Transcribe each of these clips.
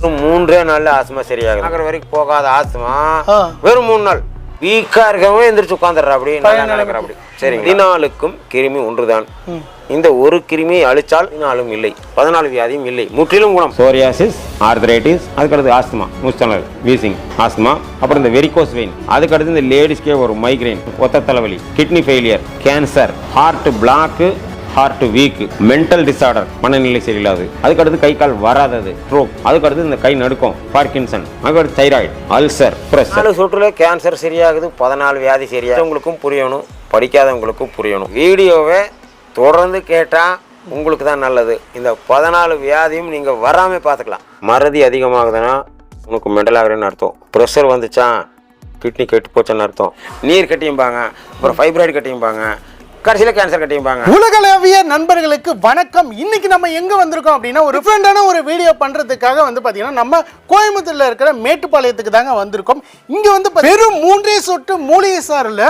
3 நாள்ல ஆஸ்மா சரியாகுது. ஆகிற வரைக்கும் போகாத ஆஸ்மா வெறும் 3 நாள். வீக்கா இருக்கவங்க எந்திரிச்சு உட்காந்துடுறா அப்படி நடக்கிற அப்படி. சரி, 14க்கும் கிருமி ஒன்றுதான். இந்த ஒரு கிருமியை அழிச்சால் 14 இல்லை, 14 வியாதியும் இல்லை, முற்றிலும் குணம். சோரியாசிஸ், ஆர்த்ரைட்டிஸ், அதுக்கடுத்து ஆஸ்துமா, மூச்சலல், வீசிங், ஆஸ்துமா, அப்புறம் இந்த வெரிகோஸ் வெயின், அதுக்கடுத்து இந்த லேடிஸ்க்கே ஒரு மைக்ரைன், ஒத்த தலைவலி, kidney failure, cancer, heart block, heart weak, mental disorder, மனநிலை சரியில்லாது, அதுக்கடுத்து கை கால் வராதது, ஸ்ட்ரோக், அதுக்கடுத்து இந்த கை நடுக்கம், பார்க்கின்சன், அதுக்கடுத்து தைராய்டு, அல்சர், பிரஷர். 4 சுற்றுல கேன்சர் சரியாகுது, 14 வியாதி சரியாகுது. உங்களுக்கும் புரியணும், படிக்காதவங்களுக்கும் புரியணும். வீடியோவை தொடர்ந்து கேட்டால் உங்களுக்கு தான் நல்லது. இந்த 14 வியாதியும் நீங்கள் வராமல் பார்த்துக்கலாம். மறதி அதிகமாகுதுன்னா உனக்கு மெண்டல் ஆகுறேன்னு அர்த்தம். ப்ரெஷர் வந்துச்சா கிட்னி கெட்டு போச்சுன்னு அர்த்தம். நீர் கட்டியும்பாங்க, அப்புறம் ஃபைப்ராய்டு கட்டியும்பாங்க, கடைசியில் கேன்சர் கட்டியும்பாங்க. உலகளவிய நண்பர்களுக்கு வணக்கம். இன்னைக்கு நம்ம எங்க வந்திருக்கோம் அப்படின்னா ஒரு டிஃப்ரெண்டான ஒரு வீடியோ பண்றதுக்காக பாத்தீங்கன்னா நம்ம கோயம்புத்தூர்ல இருக்கிற மேட்டுப்பாளையத்துக்கு தாங்க வந்திருக்கோம். இங்க வெறும் 3 சொட்டு மூலிகை சாறுல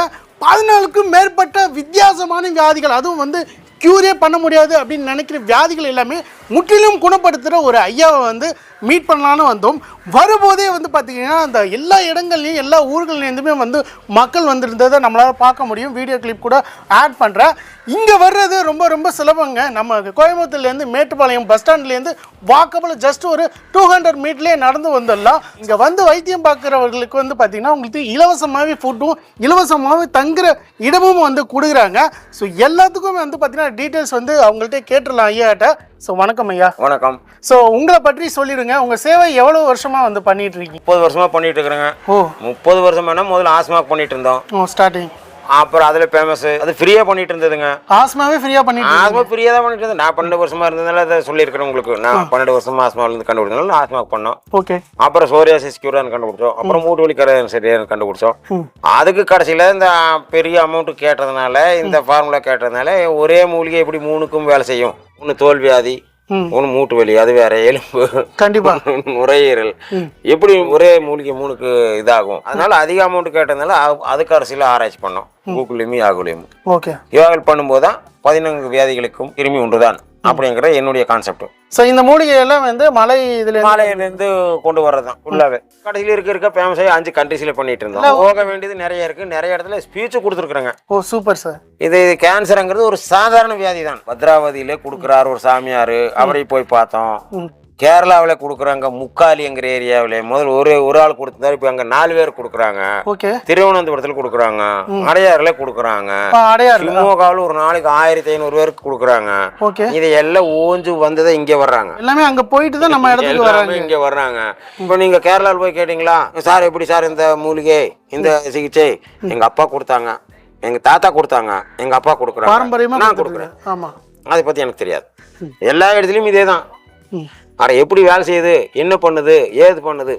14க்கும் மேற்பட்ட வித்தியாசமான வியாதிகள், அதுவும் கியூரே பண்ண முடியாது அப்படின்னு நினைக்கிற வியாதிகள் எல்லாமே முற்றிலும் குணப்படுத்துகிற ஒரு ஐயாவை மீட் பண்ணலான்னு வந்தோம். வரும்போதே பார்த்தீங்கன்னா அந்த எல்லா இடங்கள்லையும் எல்லா ஊர்கள்லேருந்துமே மக்கள் வந்திருந்ததை நம்மளால் பார்க்க முடியும். வீடியோ கிளிப் கூட ஆட் பண்ணுறேன். இங்கே வர்றது ரொம்ப ரொம்ப சுலபங்க. நம்ம கோயம்புத்தூர்லேருந்து மேட்டுப்பாளையம் பஸ் ஸ்டாண்ட்லேருந்து வாக்கபிள் ஜஸ்ட் ஒரு 200 மீட்டர்லேயே நடந்து வந்துடலாம். இங்கே வைத்தியம் பார்க்குறவர்களுக்கு பார்த்தீங்கன்னா உங்களுக்கு இலவசமாகவே ஃபுட்டும் இலவசமாகவே தங்குற இடமும் கொடுக்குறாங்க. ஸோ எல்லாத்துக்கும் பார்த்தீங்கன்னா டீட்டெயில்ஸ் அவங்கள்ட்ட கேட்டுடலாம் ஐயாட்ட. ஸோ வணக்கம் ஐயா. வணக்கம். ஸோ உங்களை பற்றி சொல்லிடுங்க. உங்கள் சேவை எவ்வளோ வருஷமாக பண்ணிட்டு இருக்கீங்க? 30 வருஷமா பண்ணிட்டு இருக்கிறேங்க. 30 வருஷமானா முதல்ல ஆஸ்மாக்கு பண்ணிட்டு இருந்தோம் ஸ்டார்டிங். அப்புறம் அதில் ஃபேமஸ், அது ஃப்ரீயாக பண்ணிட்டு இருந்ததுங்க. ஆஸ்மாவே ஃப்ரீயாக பண்ணிட்டு ஆஸ்மா ஃப்ரீயாக தான் பண்ணிட்டு இருந்தேன். நான் 12 வருஷமா இருந்ததுனால அதை சொல்லியிருக்கிறேன் உங்களுக்கு. நான் 12 வருஷமா ஆஸ்மாவிலேருந்து கண்டுபிடிச்சதுனால ஆஸ்மாக்கு பண்ணோம். ஓகே. அப்புறம் சோரியாசிஸ் கியூரான்னு கண்டுபிடிச்சோம். அப்புறம் மூட்டு வலி சரியானு கண்டுபிடிச்சோம். அதுக்கு கடைசியில் இந்த பெரிய அமௌண்ட் கேட்டதுனால, இந்த ஃபார்முலா கேட்டதுனால ஒரே மூலிகை எப்படி 3க்கும் வேலை செய்யும். ஒன்று தோல் வியாதி, ஒன்று மூட்டு வலி, அது வேற, எலும்பு, கண்டிப்பா நுரையீரல், எப்படி ஒரே மூலிகை 3க்கு இதாகும். அதனால அதிக அமௌண்ட் கேட்டதுனால அதுக்கு அரசியல ஆராய்ச்சி பண்ணோம். கூகுள்லையும் யாகுலையும் யோகா பண்ணும்போது தான் 14 வியாதிகளுக்கும் கிருமி ஒன்றுதான் அப்படிங்கிற என்னுடைய கான்செப்ட். ஸோ இந்த மூலிகையெல்லாம் மலையிலேருந்து கொண்டு வர்றதுதான் ஃபுல்லாவே. கடைசியில் இருக்க ஃபேமஸாக 5 கண்ட்ரீஸ்ல பண்ணிட்டு இருந்தோம். போக வேண்டியது நிறைய இருக்கு. நிறைய இடத்துல ஸ்பீச் கொடுத்துருக்குறாங்க. ஓ சூப்பர் சார். இது கேன்சருங்கிறது ஒரு சாதாரண வியாதி தான். பத்ராவதியில கொடுக்குறாரு ஒரு சாமியார், அவரை போய் பார்த்தோம். கேரளாவில் கொடுக்குறாங்க, முக்காலிங்கிற ஏரியாவில் முதல்ல ஒரு ஆள் கொடுத்தா, இப்போ அங்கே 4 பேர் கொடுக்குறாங்க. திருவனந்தபுரத்தில் கொடுக்குறாங்க, அடையாறுல கொடுக்குறாங்க, சிமோகாவில் ஒரு நாளைக்கு 1500 பேருக்கு கொடுக்குறாங்க. இதை எல்லாம் ஓஞ்சு வந்ததை இங்கே வர்றாங்க. எல்லாமே அங்கே போயிட்டு தான் நம்ம இடத்துக்கு வராங்க, இங்கே வர்றாங்க. இப்போ நீங்கள் கேரளாவில் போய் கேட்டிங்களா, சார் எப்படி சார் இந்த மூலிகை இந்த சிகிச்சை எங்கள் அப்பா கொடுத்தாங்க, எங்கள் தாத்தா கொடுத்தாங்க, எங்கள் அப்பா கொடுக்குறாங்க, பாரம்பரியமாக நான் கொடுக்குறேன். ஆமாம், அதை பற்றி எனக்கு தெரியாது. எல்லா இடத்துலையும் இதே தான். அட எப்படி வேலை செய்யுது, என்ன பண்ணுது, ஏது பண்ணுது,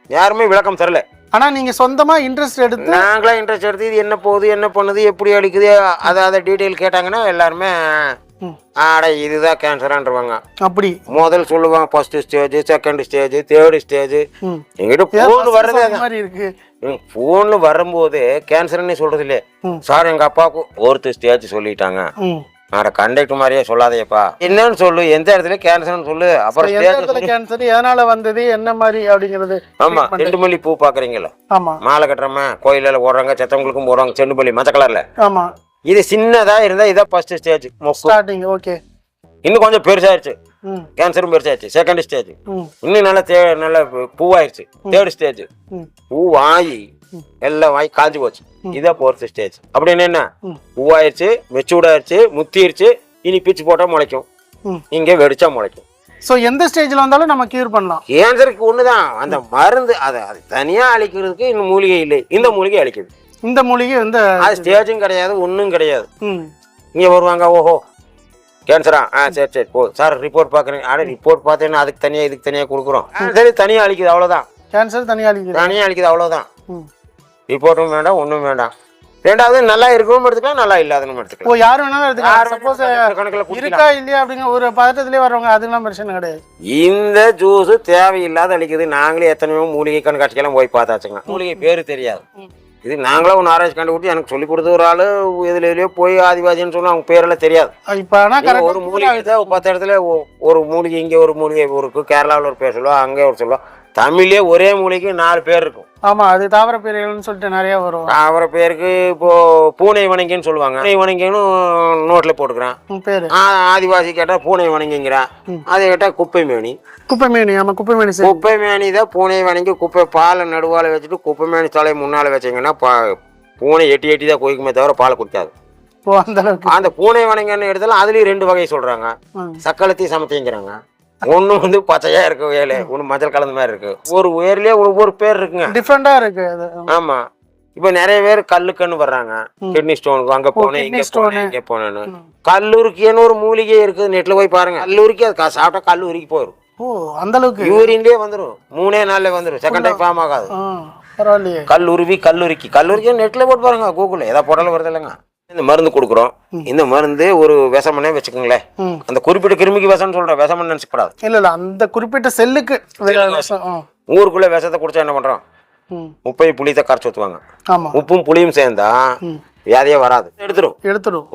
யாருமே விளக்கம் தரல. ஆனா நீங்க சொந்தமா இன்ட்ரெஸ்ட் எடுத்து, நாங்களா இன்ட்ரெஸ்ட் எடுத்து இது என்ன போகுது, என்ன பண்ணுது, எப்படி அடிக்குது, அதை டீட்டெயில் கேட்டாங்கன்னா எல்லாருமே ஆட இதுதான் கேன்சரான்றாங்க. அப்படி முதல் சொல்லுவாங்க first stage, second stage, third stage. எங்கிட்ட போன் வர்றது மாதிரி இருக்கு. போன்ல வரும்போது கேன்சர்னே சொல்றது இல்லையே. சார் எங்க அப்பாவுக்கு 4th ஸ்டேஜ் சொல்லிட்டாங்க. கண்டக்டர் மாதிரியே சொல்லாதேப்பா, என்னன்னு சொல்லு, எந்த இடத்துல கேன்சர்னு சொல்லு, அப்புறம் கேன்சர் எதனால வந்தது, என்ன மாதிரி அப்படிங்கிறது. ஆமா, செண்டுமல்லி பூ பாக்குறீங்களா, மாலை கட்டுறோமா, கோயில ஓடுறாங்க, செத்தவங்களுக்கும் போடுறாங்க, செண்டுமல்லி மஞ்ச கலர்ல. ஆமா, இது சின்னதா இருந்தா இதான் ஃபர்ஸ்ட் ஸ்டேஜ் ஸ்டார்டிங். ஓகே. இன்னும் கொஞ்சம் பெருசாயிருச்சு, கேன்சரும் பெருசாயிருச்சு, செகண்ட் ஸ்டேஜ். இன்னும் நல்ல பூவாயிருச்சு, தேர்ட் ஸ்டேஜ். பூ வாங்கி எல்லாம் வாங்கி காஞ்சி போச்சு, இதான் 4th ஸ்டேஜ். அப்படின்னு என்ன, பூவாயிருச்சு, மெச்சூர்டாயிருச்சு, முத்திருச்சு, இனி பிச்சு போட்டா முளைக்கும், இங்க வெடிச்சா முளைக்கும். ஸோ எந்த ஸ்டேஜ்ல வந்தாலும் நம்ம கியூர் பண்ணலாம். கேன்சருக்கு ஒண்ணுதான் அந்த மருந்து. அது தனியா அழிக்கிறதுக்கு இன்னும் மூலிகை இல்லை, இந்த மூலிகை அழிக்குது. இந்த மூலிகை அது ஸ்டேஜும் கிடையாது, ஒன்றும் கிடையாது. இங்க வருவாங்க, ஓஹோ கேன்சரா, சரி சரி போ சார், ரிப்போர்ட் பாக்குறேன். ஆனா ரிப்போர்ட் பார்த்தேன்னா அதுக்கு தனியா இதுக்கு தனியா கொடுக்குறோம். சரி, தனியா அழிக்குது, அவ்வளவுதான். கேன்சர் தனியா அழிக்குது, அவ்வளவுதான். ரிப்போர்ட்டும் வேண்டாம், ஒன்றும் வேண்டாம். ரெண்டாவது நல்லா இருக்கணும் எடுத்துக்கலாம், நல்லா இல்லாதனும் எடுத்துக்கலாம். ஓ, யார் வேணாலும் எடுத்துக்கலாம். சப்போஸ் கணக்கில் இருக்கா இல்லையா அப்படிங்கிற ஒரு பதட்டத்திலே வர்றவங்க அதெல்லாம் பிரச்சனை கிடையாது. இந்த ஜூஸ் தேவையில்லாத அழிக்குது. நாங்களே எத்தனையோ மூலிகை கண்காட்சிக்கெல்லாம் போய் பார்த்தாச்சுங்க. மூலிகை பேரு தெரியாது, இது நாங்களும் ஒன்று ஆராய்ச்சி கண்டுபிடிச்சி எனக்கு சொல்லி கொடுத்த ஒரு ஆள் இதுலையோ போய் ஆதிவாசின்னு சொன்னா அவங்க பேரெல்லாம் தெரியாது. இப்போ ஆனால் ஒரு மூலிகை தான் 10 இடத்துல ஒரு மூலிகை, இங்கே ஒரு மூலிகை இருக்கும், கேரளாவில் ஒரு பேர் சொல்லுவா, அங்கே ஒரு சொல்லுவா. தமிழ்லேயே ஒரே மூலிகைக்கு 4 பேர் இருக்கும். ஆமாம், அது தாவர பேர்கள்னு சொல்லிட்டு நிறைய வரும். தாவர பேருக்கு இப்போ பூனை வணங்கின்னு சொல்லுவாங்க. பூனை வணங்கின்னு நோட்டில் போட்டுக்கிறான் பேர். ஆதிவாசி கேட்டால் பூனை வணங்கிங்கிறான். அதை கேட்டால் குப்பை மேனி. குப்பை மேனி, ஆமாம் குப்பை மேனி. குப்பை மேனி தான் பூனை வணங்கி குப்பை பாலை நடுவால் வச்சுட்டு குப்பை மேனி தலையை முன்னால் வச்சிங்கன்னா பூனை எட்டி எட்டி தான் கொய்க்குமே தவிர பாலை குடிக்காது. அந்த பூனை வணங்கன்னு எடுத்தாலும் அதுலேயும் 2 வகை சொல்கிறாங்க. சக்களத்தையும் சமைச்சிங்கிறாங்க. ஒண்ணு வந்து பச்சையா இருக்கு வேலை, ஒண்ணு மஞ்சள் கலந்த மாதிரி இருக்கு. ஒரு உயர்லயே ஒவ்வொரு பேர் இருக்குங்க, டிஃப்ரெண்டா இருக்கு. ஆமா, இப்ப நிறைய பேர் கல்லுக்கன்னு வர்றாங்க. கிட்னி ஸ்டோனுக்கு அங்க போனேன், இங்க போனேன், இங்க போனேன்னு. கல்லூரிக்குன்னு ஒரு மூலிகை இருக்குது, நெட்ல போய் பாருங்க. கல்லூரிக்கு அது சாப்பிட்டா கல்லூரிக்கு போயிடும். அந்த அளவுக்கு யூரின்லயே வந்துடும், 3 நாள்ல வந்துடும். செகண்ட் டைம் ஃபார்ம் ஆகாது. கல்லூரிக்கு நெட்ல போட்டு பாருங்க, கூகுள்ல ஏதாவது போட்டாலும் வருது இல்லைங்க. இந்த மருந்து கொடுக்குறோம். இந்த மருந்து ஒரு விஷமனே வச்சுக்கோங்களேன். அந்த குறிப்பிட்ட கிருமிக்கு விஷம்னு சொல்றேன், விஷமன்னு நினைச்சுக்கூடாது. இல்ல அந்த குறிப்பிட்ட செல்லுக்கு ஊருக்குள்ள விஷத்தை குடிச்சா என்ன பண்றோம்? உப்பை புளியத்தை கரைச்சி ஊற்றுவாங்க. உப்பும் புளியும் சேர்ந்தா வியாதியே வராது, எடுத்துரும்.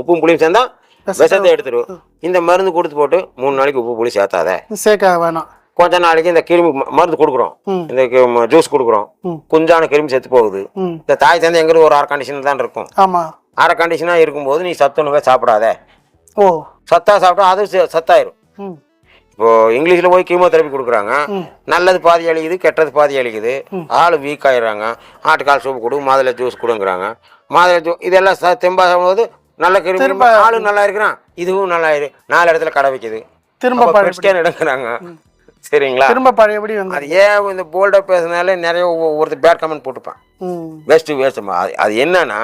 உப்பும் புளியும் சேர்ந்தா விஷத்தை எடுத்துரும். இந்த மருந்து கொடுத்து போட்டு 3 நாளைக்கு உப்பு புளி சேர்க்க வேணாம். கொஞ்ச நாளைக்கு இந்த கிருமி மருந்து கொடுக்குறோம், இந்த ஜூஸ் கொடுக்குறோம், குஞ்சான கிருமி செத்து போகுது. இந்த தாய் தந்தை எங்கிறது ஒரு 6 கண்டிஷன் தான் இருக்கும். அரை கண்டிஷனா இருக்கும்போது நீ சத்துணவே சாப்பிடாத. சத்தா சாப்பிட்டா அது சத்தாயிரும். இப்போ இங்கிலீஷ்ல போய் கீமோதெரபி கொடுக்குறாங்க. நல்லது பாதி அழிக்குது, கெட்டது பாதி அழிக்குது. ஆள் வீக் ஆயிடுறாங்க. ஆட்டுக்கால் சூப்பு கொடு, மாதுளை ஜூஸ் கொடுங்கிறாங்க. மாதுளை ஜூஸ் இதெல்லாம் தெம்பா சாப்பிடும்போது நல்ல கிருமி, ஆளு நல்லா இருக்கிறான், இதுவும் நல்லா இரு. 4 இடத்துல கடை வைக்குது, திரும்ப ஸ்கேன் எடுக்கிறாங்க. சரிங்களா? திரும்ப பழையபடி வந்து அது ஏன் இந்த போல்டா பேசுனால நிறைய ஒருத்தர் பேட் கமெண்ட் போட்டுப்பான். வேஸ்ட். அது என்னன்னா,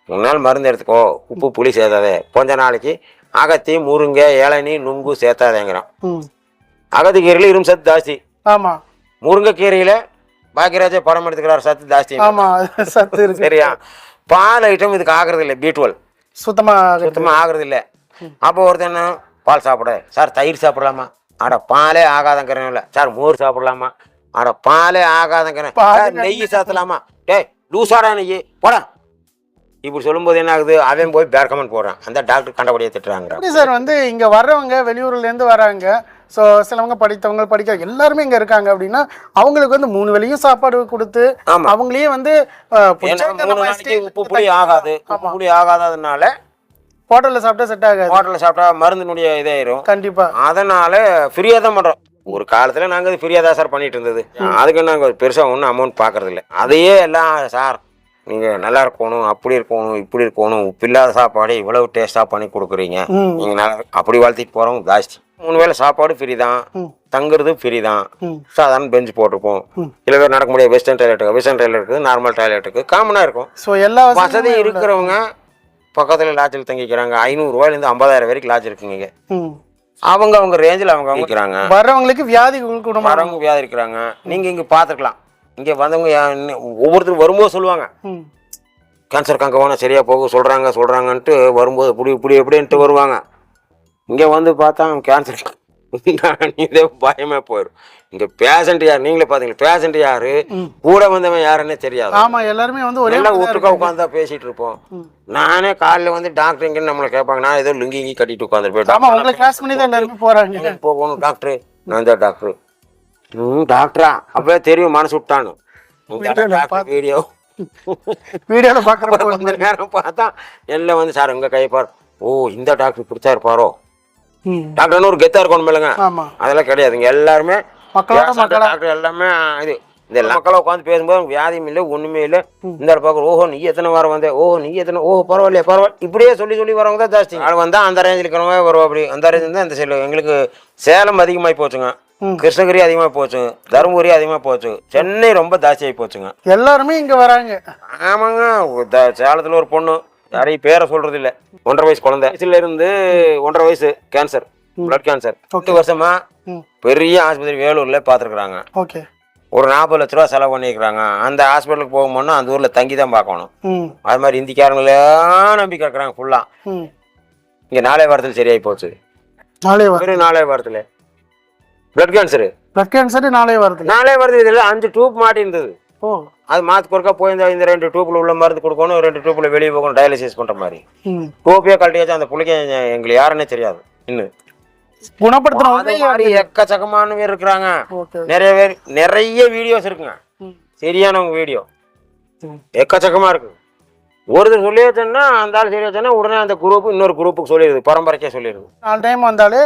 3 நாள் மருந்து எடுத்துக்கோ, உப்பு புளி சேர்த்தாதே, கொஞ்ச நாளைக்கு அகத்தி முருங்கை இளநீ நுங்கு சேர்த்தாதேங்கிறான். அகத்திக்கீரையில இரும்பு சத்து ஜாஸ்தி. ஆமா, முருங்கைக்கீரையில பாக்கியராஜா படம் எடுத்துக்கிறார், சத்து ஜாஸ்தி. ஆமா, சத்து இருக்கு. சரியா? பால் ஐட்டம் இதுக்கு ஆகுறது இல்லை, B12 சுத்தமா ஆகுறது இல்லை. அப்போ ஒருத்தன் பால் சாப்பிட, சார் தயிர் சாப்பிடலாமா? அட பாலே ஆகாதங்கிறேன். இல்லை சார் மோர் சாப்பிடலாமா? அட பாலே ஆகாதங்கிறேன். நெய் சாத்தலாமா? டேய் லூசாடா நெய் போடா. இப்படி சொல்லும்போது என்ன ஆகுது? அவன் போய் பேட் கமெண்ட் போடுறான், அந்த டாக்டர் கண்டபடியே திட்டுறாங்க. சார் வந்து இங்கே வர்றவங்க வெளியூர்லேருந்து வராங்க. ஸோ சிலவங்க படித்தவங்க படிக்க எல்லாருமே இங்கே இருக்காங்க அப்படின்னா அவங்களுக்கு வந்து 3 வேளையும் சாப்பாடு கொடுத்து அவங்களே வந்து உப்பு புளி ஆகாது. உப்பு புளி ஆகாததுனால ஹோட்டலில் சாப்பிட்டா செட் ஆகாது. ஹோட்டலில் சாப்பிட்டா மருந்தினுடைய இதாயிரும் கண்டிப்பாக. அதனால ஃப்ரீயாக தான் பண்ணுறோம். ஒரு காலத்தில் நாங்கள் ஃப்ரீயாக தான் சார் பண்ணிட்டு இருந்தது. அதுக்கு நாங்கள் பெருசாக ஒன்றும் அமௌண்ட் பார்க்கறது இல்லை. அதையே எல்லாம் சார் நீங்கள் நல்லா இருக்கணும், அப்படி இருக்கணும், இப்படி இருக்கணும், உப்பு இல்லாத சாப்பாடு இவ்வளவு டேஸ்ட்டாக பண்ணி கொடுக்குறீங்க, நீங்கள் நல்லா அப்படி வளர்த்திட்டு போகிறவங்க ஜாஸ்தி. 3 வேளை சாப்பாடு ஃப்ரீ தான், தங்குறது ஃப்ரீ தான். சாதாரண பெஞ்சு போட்டிருப்போம். இல்லை பேர் நடக்க முடியாது, வெஸ்டர்ன் டாய்லெட் இருக்குது, நார்மல் டாய்லெட் இருக்குது, காமனாக இருக்கும். ஸோ எல்லா வசதி இருக்கிறவங்க பக்கத்தில் லாட்ஜில் தங்கிக்கிறாங்க. 500 ரூபாயிலேருந்து 50,000 வரைக்கும் லாட்ஜ் இருக்குங்க. அவங்க ரேஞ்சில் அவங்க இருக்கிறாங்க. வரவங்களுக்கு வியாதி இருக்கிறாங்க. நீங்கள் இங்கே பார்த்துக்கலாம். இங்கே வந்தவங்க ஒவ்வொருத்தரும் வரும்போது சொல்லுவாங்க, கேன்சர் அங்கே வேணா சரியா போக சொல்கிறாங்கன்ட்டு வரும்போது இப்படி எப்படின்ட்டு வருவாங்க. இங்கே வந்து பார்த்தா கேன்சர் இதே பயமே போயிடும். இங்கே பேஷண்ட் யார் நீங்களே பார்த்தீங்களா? பேஷண்ட் யாரு, கூட வந்தவன் யாருன்னே தெரியாது. ஆமாம், எல்லாருமே வந்து ஒரே ஒட்டுக்கா உட்காந்து பேசிட்டு இருப்போம். நானே காலையில் வந்து டாக்டர் எங்கன்னு நம்மளை கேட்பாங்க. நான் ஏதோ லுங்கி கட்டிட்டு உட்காந்துட்டு போயிட்டேன். போகணும் டாக்டர், நான் தான் டாக்டர். டாக்டரா அப்பவே தெரியும், மனசு விட்டானு. வீடியோல பாக்குற நேரம் பார்த்தா எல்லாம் வந்து சார் உங்க கைப்பார், ஓ இந்த டாக்டர் பிடிச்சா இருப்பாரோ, டாக்டர்னு ஒரு கெத்தா இருக்கணும் இல்லைங்க. அதெல்லாம் கிடையாதுங்க. எல்லாருமே டாக்டர் எல்லாமே இது இந்த மக்களை உட்காந்து பேசும்போது வியாதியும் இல்லை ஒண்ணுமே இல்லை. இந்த பார்க்குற, ஓஹோ நீ எத்தனை வாரம் வந்தே, ஓஹோ நீ எத்தனை, ஓஹோ பரவாயில்ல இப்படியே சொல்லி வரவங்க தான் ஜாஸ்தி. ஆள் வந்தா அந்த ரேஞ்சில் இருக்கிறவங்க வருவோம். அப்படி அந்த ரேஞ்சில் தான் இந்த செல்லு. எங்களுக்கு சேலம் அதிகமாகி போச்சுங்க, கிருஷ்ணகிரி அதிகமாக போச்சு, தருமபுரி அதிகமாக போச்சு, சென்னை ரொம்ப ஜாஸ்தியாகி போச்சுங்க. எல்லாருமே இங்கே வராங்க. ஆமாங்க, சேலத்தில் ஒரு பொண்ணு, நிறைய பேரை சொல்றது இல்லை, 1.5 வயசு குழந்தை, இருந்து 1.5 வயசு கேன்சர், பிளட் கேன்சர். 8 வருஷமா பெரிய ஆஸ்பத்திரி வேலூர்ல பாத்துருக்காங்க. ஒரு 40 லட்ச ரூபா செலவு பண்ணிருக்காங்க. அந்த ஹாஸ்பிட்டலுக்கு போகும்போது அந்த ஊர்ல தங்கி தான் பார்க்கணும். அது மாதிரி இந்திக்காரங்களே நம்பி கேட்கறாங்க ஃபுல்லா. இங்க 4 வாரத்தில் சரியாயி போச்சு. 4 வாரத்துல பிளட் கேன்சர் 4 வாரத்தில் இதுல 5 டியூப் மாட்டி இருந்தது. ஓ அது மாத்துக்கு ஒருக்கா போய் இந்த 2 டியூப்ல உள்ள மருந்து கொடுக்கணும், 2 டியூப்ல வெளியே போகணும், டயாலிசிஸ் பண்ற மாதிரி. டோப்பியா கழட்டியாச்சும் அந்த புள்ளைக்கு எங்களுக்கு யாருன்னே தெரியாது. இன்னும் குணப்படுத்துறவங்க எக்கச்சக்கமான பேர் இருக்கிறாங்க. நிறைய வீடியோஸ் இருக்குங்க, சரியானவங்க வீடியோ எக்கச்சக்கமா இருக்கு. ஒருத்தர் சொல்லியாச்சுன்னா அந்த ஆள் சரியாச்சுன்னா உடனே அந்த குரூப் இன்னொரு குரூப்புக்கு சொல்லிடுது, பரம்பரைக்கே சொல்லிடுது. 4 டைம் வந்தாலே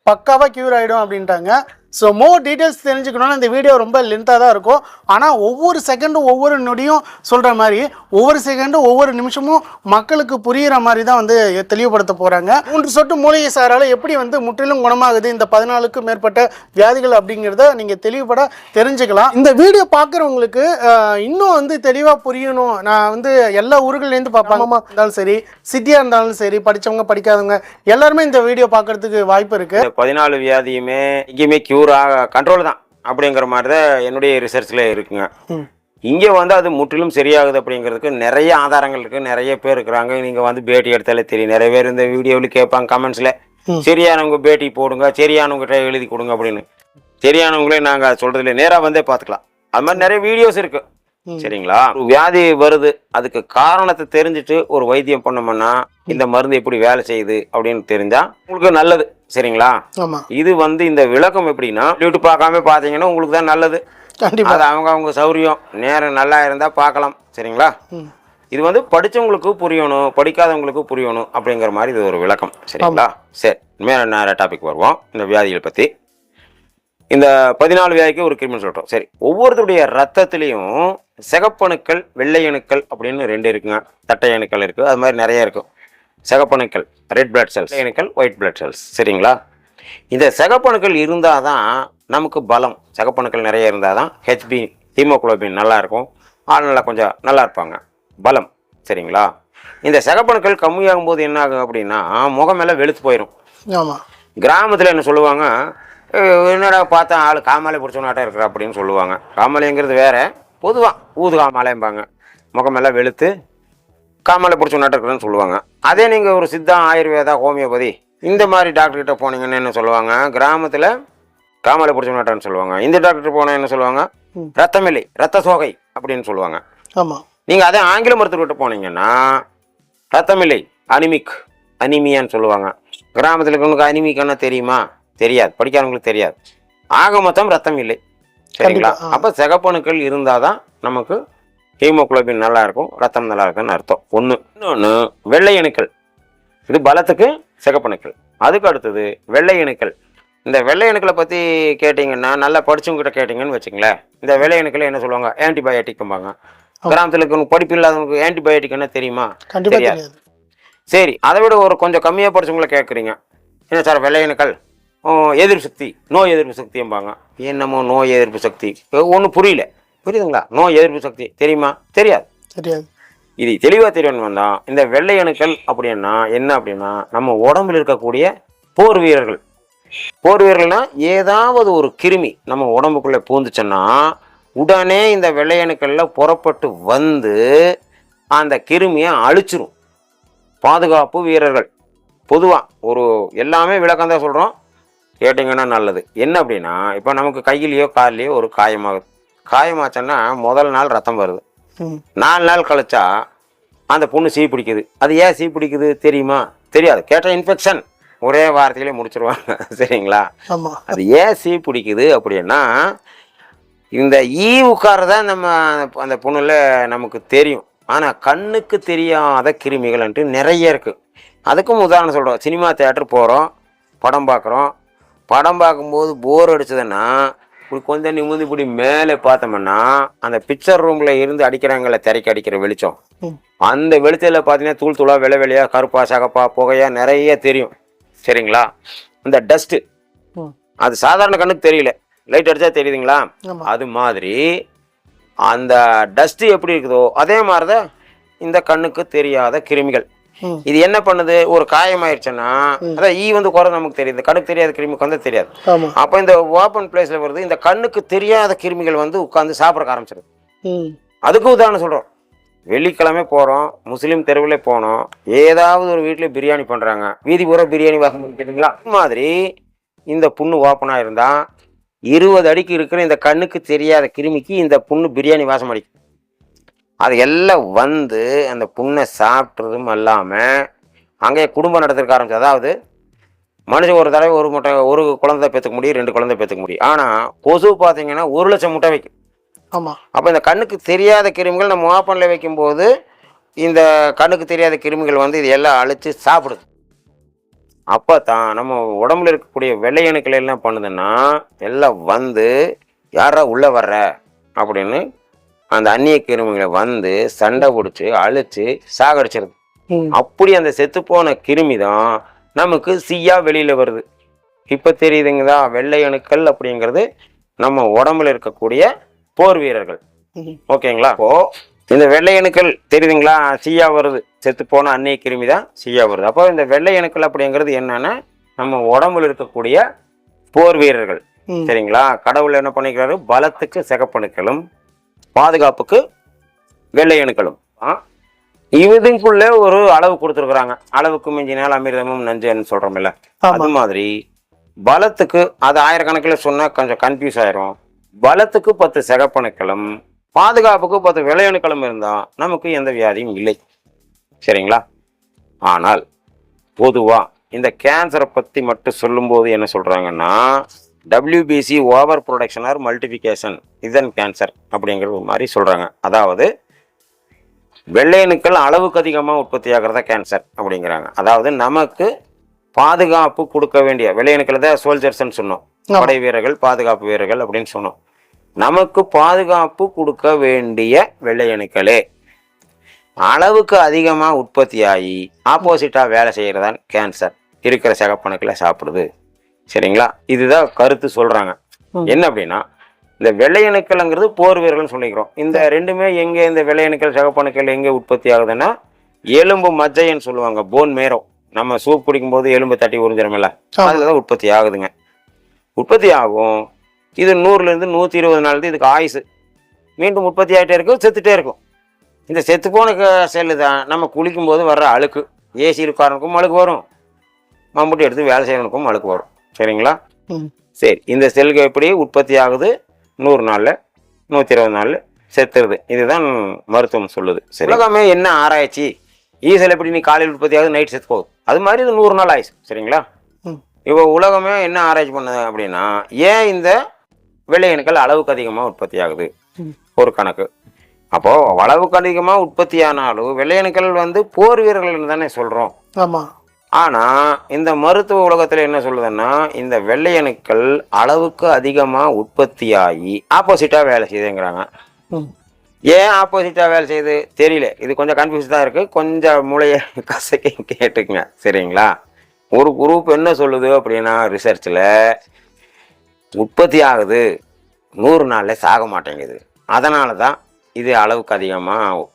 பக்காவாக க்யூர் ஆகிடும் அப்படின்ட்டாங்க. ஸோ மோர் டீட்டெயில்ஸ் தெரிஞ்சுக்கணும்னா இந்த வீடியோ ரொம்ப லென்த்தாக தான் இருக்கும். ஆனால் ஒவ்வொரு செகண்டும் ஒவ்வொரு நொடியும் சொல்கிற மாதிரி ஒவ்வொரு செகண்டும் ஒவ்வொரு நிமிஷமும் மக்களுக்கு புரிகிற மாதிரி தான் வந்து தெளிவுபடுத்த போகிறாங்க. 3 சொட்டு மூலிகை சாரால் எப்படி வந்து முற்றிலும் குணமாகுது இந்த 14க்கும் மேற்பட்ட வியாதிகள் அப்படிங்கிறத நீங்கள் தெளிவுபட தெரிஞ்சுக்கலாம். இந்த வீடியோ பார்க்குறவங்களுக்கு இன்னும் வந்து தெளிவாக புரியணும். நான் வந்து எல்லா ஊர்கள்லேருந்து பார்ப்பாங்க இருந்தாலும் சரி, சிட்டியாக இருந்தாலும் சரி, படித்தவங்க படிக்காதவங்க எல்லாருமே இந்த வீடியோ பார்க்கறதுக்கு வாய்ப்பு இருக்குது. 14 வியாதியுமே இங்கேயுமே கண்ட்ரோல் தான் அப்படிங்கிற மாதிரி தான் என்னுடைய ரிசர்ச்ல இருக்குங்க. இங்கே வந்து அது முற்றிலும் சரியாகுது அப்படிங்கிறதுக்கு நிறைய ஆதாரங்கள் இருக்கு, நிறைய பேர் இருக்கிறாங்க. நீங்க வந்து பேட்டி எடுத்தாலே தெரியும். நிறைய பேர் இந்த வீடியோவில் கேட்பாங்க கமெண்ட்ஸ்ல, சரியானவங்க பேட்டி போடுங்க, சரியானவங்க எழுதி கொடுங்க அப்படின்னு. சரியானவங்களே நாங்க சொல்றது இல்லை, நேராக வந்தே பார்த்துக்கலாம். அது மாதிரி நிறைய வீடியோஸ் இருக்கு. சரிங்களா? வியாதி வருது, அதுக்கு காரணத்தை தெரிஞ்சுட்டு ஒரு வைத்தியம் பண்ணோம்னா இந்த மருந்து எப்படி வேலை செய்யுது அப்படின்னு தெரிஞ்சா உங்களுக்கு நல்லது. சரிங்களா? இது வந்து இந்த விளக்கம் எப்படின்னா யூடியூப் பார்க்காம பார்த்தீங்கன்னா உங்களுக்கு தான் நல்லது. அது அவங்க சௌரியம், நேரம் நல்லா இருந்தா பார்க்கலாம். சரிங்களா? இது வந்து படிச்சவங்களுக்கு புரியணும், படிக்காதவங்களுக்கு புரியணும் அப்படிங்கிற மாதிரி இது ஒரு விளக்கம். சரிங்களா? சரி, மேல நேர டாபிக் வருவோம். இந்த வியாதிகளை பத்தி இந்த 14 வியாதிக்கு ஒரு கிருமி சொல்றோம். சரி, ஒவ்வொருத்தருடைய ரத்தத்திலையும் சிகப்பணுக்கள், வெள்ளை அணுக்கள் அப்படின்னு 2 இருக்குங்க. தட்டை அணுக்கள் இருக்கு, அது மாதிரி நிறைய இருக்கும். சிகப்பணுக்கள் ரெட் பிளட் செல்ஸ், அணுக்கள் ஒயிட் பிளட் செல்ஸ். சரிங்களா? இந்த சிகப்பணுக்கள் இருந்தால் தான் நமக்கு பலம். சிகப்பணுக்கள் நிறைய இருந்தால் தான் ஹெச்பி ஹீமோகுளோபின் நல்லா இருக்கும், ஆள் நல்லா கொஞ்சம் நல்லா இருப்பாங்க, பலம். சரிங்களா? இந்த சிகப்பணுக்கள் கம்மியாகும் போது என்ன ஆகும் அப்படின்னா முகம் மேலே வெளுத்து போயிடும். கிராமத்தில் என்ன சொல்லுவாங்க, என்னடா பார்த்தா ஆள் காமாலை பிடிச்சவனாட்டம் இருக்கிற அப்படின்னு சொல்லுவாங்க. காமாலைங்கிறது வேற, பொதுவாக ஊது காமாலைம்பாங்க. முகமெல்லாம் வெளுத்து காமாலை பிடிச்சவனாட்டம் இருக்கிறன்னு சொல்லுவாங்க. அதே நீங்கள் ஒரு சித்தா, ஆயுர்வேதா, ஹோமியோபதி இந்த மாதிரி டாக்டர்கிட்ட போனீங்கன்னு என்ன சொல்லுவாங்க, கிராமத்தில் காமாலை பிடிச்சவனாட்டம்னு சொல்லுவாங்க. இந்த டாக்டர் போனால் என்ன சொல்லுவாங்க, ரத்தமில்லை, ரத்த சோகை அப்படின்னு சொல்லுவாங்க. நீங்கள் அதே ஆங்கில மருத்துவர்கிட்ட போனீங்கன்னா ரத்தமில்லை, அனிமிக், அனிமியான்னு சொல்லுவாங்க. கிராமத்தில் இருக்கிறவங்களுக்கு அனிமிக்கான தெரியுமா? தெரியாது, படிக்காதவங்களுக்கு தெரியாது. ஆக மொத்தம் ரத்தம் இல்லை. சரிங்களா? அப்போ சிகப்பணுக்கள் இருந்தால் தான் நமக்கு ஹீமோகுளோபின் நல்லா இருக்கும், ரத்தம் நல்லா இருக்குன்னு அர்த்தம். ஒன்று. இன்னொன்று வெள்ளை அணுக்கள், இது பலத்துக்கு சிகப்பணுக்கள். அதுக்கு அடுத்தது வெள்ளை அணுக்கள். இந்த வெள்ளை அணுக்களை பற்றி கேட்டிங்கன்னா நல்லா படிச்சவங்ககிட்ட கேட்டிங்கன்னு வச்சுங்களேன், இந்த வெள்ளை அணுக்களை என்ன சொல்லுவாங்க, ஆன்டிபயோட்டிக்பாங்க. கிராமத்தில் இருக்கிறவங்க படிப்பு இல்லாதவங்களுக்கு ஆன்டிபயோட்டிக் என்ன தெரியுமா? தெரியாது. சரி, அதை விட ஒரு கொஞ்சம் கம்மியாக படிச்சவங்களை கேட்குறீங்க, என்ன சார் வெள்ளை அணுக்கள், எதிர்ப்பு சக்தி, நோய் எதிர்ப்பு சக்திம்பாங்க. என்னமோ நோய் எதிர்ப்பு சக்தி ஒன்றும் புரியல, புரியுதுங்களா? நோய் எதிர்ப்பு சக்தி தெரியுமா? தெரியாது. இது தெளிவாக தெரியணும் தான். இந்த வெள்ளை அணுக்கள் அப்படின்னா என்ன அப்படின்னா நம்ம உடம்புல இருக்கக்கூடிய போர் வீரர்கள். போர் வீரர்கள்னா ஏதாவது ஒரு கிருமி நம்ம உடம்புக்குள்ளே பூந்துச்சுன்னா உடனே இந்த வெள்ளை அணுக்கள்ல புறப்பட்டு வந்து அந்த கிருமியை அழிச்சிரும். பாதுகாப்பு வீரர்கள். பொதுவாக ஒரு எல்லாமே விளக்கம் தான் சொல்கிறோம், கேட்டிங்கன்னா நல்லது. என்ன அப்படின்னா இப்போ நமக்கு கையிலையோ கால்லையோ ஒரு காயமாகுது. காயமாச்சுன்னா முதல் நாள் ரத்தம் வருது, 4 நாள் கழிச்சா அந்த புண்ணு சீ பிடிக்குது. அது ஏன் சீ பிடிக்குது தெரியுமா? தெரியாது. கேட்டால் இன்ஃபெக்ஷன் ஒரே வாரத்திலே முடிச்சிருவாங்க. சரிங்களா? அது ஏன் சீ பிடிக்குது அப்படின்னா இந்த ஈ உட்காரதான் நம்ம அந்த புண்ணுல நமக்கு தெரியும். ஆனால் கண்ணுக்கு தெரியாத கிருமிகள்ன்ட்டு நிறைய இருக்குது. அதுக்கும் உதாரணம் சொல்கிறோம். சினிமா தியேட்டர் போகிறோம், படம் பார்க்குறோம். படம் பார்க்கும்போது போர் அடிச்சதுன்னா இப்படி கொஞ்சம் நிமிந்து இப்படி மேலே பார்த்தோம்னா அந்த பிக்சர் ரூமில் இருந்து அடிக்கிறாங்கல்ல, திரைக்கு அடிக்கிற வெளிச்சம், அந்த வெளிச்சத்தில் பார்த்தீங்கன்னா தூள் தூளாக வெள்ளை வெளியாக கருப்பா சகப்பா புகையாக நிறைய தெரியும். சரிங்களா? இந்த டஸ்ட்டு அது சாதாரண கண்ணுக்கு தெரியல, லைட் அடித்தா தெரியுதுங்களா? அது மாதிரி அந்த டஸ்ட்டு எப்படி இருக்குதோ அதே மாதிரி தான் இந்த கண்ணுக்கு தெரியாத கிருமிகள். இது என்ன பண்ணுது, ஒரு காயம் ஆயிடுச்சுன்னா அதான் ஈ வந்து குறை நமக்கு தெரியுது, கண்ணுக்கு தெரியாத கிருமிக்கு வந்து தெரியாது. அப்போ இந்த ஓப்பன் பிளேஸ்ல வருது, இந்த கண்ணுக்கு தெரியாத கிருமிகள் வந்து உட்காந்து சாப்பிட ஆரம்பிச்சிருது. அதுக்கு உதாரணம் சொல்றோம். வெள்ளிக்கிழமை போறோம், முஸ்லீம் தெருவில் போனோம், ஏதாவது ஒரு வீட்டில் பிரியாணி பண்றாங்க, வீதி பூரா பிரியாணி வாசம் கேட்டுங்களா? அது மாதிரி இந்த புண்ணு ஓப்பனா இருந்தா 20 அடிக்கு இருக்கிற இந்த கண்ணுக்கு தெரியாத கிருமிக்கு இந்த புண்ணு பிரியாணி வாசம் அடிக்கும். அது எல்லாம் வந்து அந்த புண்ணை சாப்பிட்றதும் இல்லாமல் அங்கேயே குடும்பம் நடத்துறதுக்கு ஆரம்பிச்சு. அதாவது மனுஷன் ஒரு தடவை ஒரு குழந்தை பெற்றுக்க முடியும், 2 குழந்தை பெற்றுக்க முடியும். ஆனால் கொசு பார்த்தீங்கன்னா 1 லட்சம் முட்டை வைக்கும். ஆமாம். அப்போ இந்த கண்ணுக்கு தெரியாத கிருமிகள் நம்ம ஓப்பனில் வைக்கும்போது இந்த கண்ணுக்கு தெரியாத கிருமிகள் வந்து இது எல்லாம் அழித்து சாப்பிடுது. அப்போ தான் நம்ம உடம்புல இருக்கக்கூடிய வெள்ளை அணுக்கள் எல்லாம் பண்ணுதுன்னா எல்லாம் வந்து யாரா உள்ளே வர்ற அப்படின்னு அந்த அந்நிய கிருமிகளை வந்து சண்டை பிடிச்சி அழிச்சு சாகடிச்சிருது. அப்படி அந்த செத்துப்போன கிருமி தான் நமக்கு சீயா வெளியில் வருது. இப்போ தெரியுதுங்களா? வெள்ளை அணுக்கள் அப்படிங்கிறது நம்ம உடம்புல இருக்கக்கூடிய போர் வீரர்கள். ஓகேங்களா? இப்போ இந்த வெள்ளை அணுக்கள் தெரியுதுங்களா? சீயா வருது. செத்து போன அந்நிய கிருமி தான் சீயா வருது. அப்போ இந்த வெள்ளை அணுக்கள் அப்படிங்கிறது என்னன்னா நம்ம உடம்புல இருக்கக்கூடிய போர் வீரர்கள். சரிங்களா? கடவுள் என்ன பண்ணிக்கிறாரு? பலத்துக்கு சிகப்பணுக்களும் பாதுகாப்புக்கு வெள்ளை அணுக்களும் இதுக்குள்ள ஒரு அளவு கொடுத்துருக்குறாங்க. அளவுக்கு மிஞ்சினால் அமிர்தமும் நஞ்சுன்னு சொல்றோம்ல, அது மாதிரி பலத்துக்கு அது ஆயிரக்கணக்கில் சொன்னா கொஞ்சம் கன்ஃபியூஸ் ஆயிரும். பலத்துக்கு 10 சிகப்பணுக்களும் பாதுகாப்புக்கு 10 வெள்ளையணுக்களும் இருந்தா நமக்கு எந்த வியாதியும் இல்லை. சரிங்களா? ஆனால் பொதுவா இந்த கேன்சரை பத்தி மட்டும் சொல்லும்போது என்ன சொல்றாங்கன்னா WBC over production R multiplication இதன் கேன்சர் அப்படிங்கிற மாதிரி சொல்றாங்க. அதாவது வெள்ளையணுக்கள் அளவுக்கு அதிகமாக உற்பத்தி ஆகிறதா கேன்சர் அப்படிங்கிறாங்க. அதாவது நமக்கு பாதுகாப்பு கொடுக்க வேண்டிய வெள்ளையணுக்கள் தான் சோல்ஜர்ஸ்ன்னு சொன்னோம், படை வீரர்கள் பாதுகாப்பு வீரர்கள் அப்படின்னு சொன்னோம். நமக்கு பாதுகாப்பு கொடுக்க வேண்டிய வெள்ளையணுக்களே அளவுக்கு அதிகமாக உற்பத்தி ஆகி ஆப்போசிட்டாக வேலை செய்கிறதான் கேன்சர் இருக்கிற சிகப்பணுக்களை சாப்பிடுது. சரிங்களா? இதுதான் கருத்து சொல்கிறாங்க. என்ன அப்படின்னா இந்த வெள்ளையணுக்கள்ங்கிறது போர் வீரர்கள்னு சொல்லிக்கிறோம். இந்த ரெண்டுமே எங்கே இந்த வெள்ளையணுக்கள் சிகப்பணுக்கள் எங்கே உற்பத்தி ஆகுதுன்னா எலும்பு மஜ்ஜைன்னு சொல்லுவாங்க, போன் மேரோ. நம்ம சூப் குடிக்கும்போது எலும்பு தட்டி உறிஞ்சிரமில்ல, அதில் தான் உற்பத்தி ஆகுதுங்க. உற்பத்தி ஆகும். இது 100லேருந்து 120 நாள் தான் இதுக்கு ஆயுசு. மீண்டும் உற்பத்தி ஆகிட்டே இருக்கும், செத்துட்டே இருக்கும். இந்த செத்துப்போன செல்லு தான் நம்ம குளிக்கும்போது வர்ற அழுக்கு. ஏசி இருக்காரனுக்கும் அழுக்கு வரும், மம்புட்டி எடுத்து வேலை செய்யறனுக்கும் அழுக்கு வரும். சரிங்களா? சரி, இந்த செல்கள் எப்படி உற்பத்தி ஆகுது? 100 நாளில் 120 நாளில் செத்துருது. இதுதான் மருத்துவம் சொல்லுது. சரி, உலகமே என்ன ஆராய்ச்சி, ஈசல் எப்படி நீ காலையில் உற்பத்தி ஆகுது நைட் செத்து போகுது, அது மாதிரி இது 100 நாள் ஆயிடுச்சு. சரிங்களா? இப்போ உலகமே என்ன ஆராய்ச்சி பண்ணுது அப்படின்னா ஏன் இந்த வெள்ளையணுக்கள் அளவுக்கு அதிகமாக உற்பத்தி ஆகுது ஒரு கணக்கு. அப்போ அளவுக்கு அதிகமாக உற்பத்தி ஆனாலும் வெள்ளையணுக்கள் வந்து போர் வீரர்கள் தானே சொல்றோம். ஆமா. ஆனா இந்த மருத்துவ உலகத்துல என்ன சொல்லுதுன்னா இந்த வெள்ளையணுக்கள் அளவுக்கு அதிகமா உற்பத்தி ஆகி ஆப்போசிட்டா வேலை செய்யுதுங்கிறாங்க. ஏன் ஆப்போசிட்டா வேலை செய்யுது தெரியல. இது கொஞ்சம் கன்ஃபியூஸ் தான் இருக்கு. கொஞ்சம் மூளைய கசக்கி கேட்டுக்குங்க. சரிங்களா? ஒரு குரூப் என்ன சொல்லுது அப்படின்னா ரிசர்ச்சில் உற்பத்தி ஆகுது 100 நாளில் சாக மாட்டேங்குது, அதனால தான் இது அளவுக்கு அதிகமாக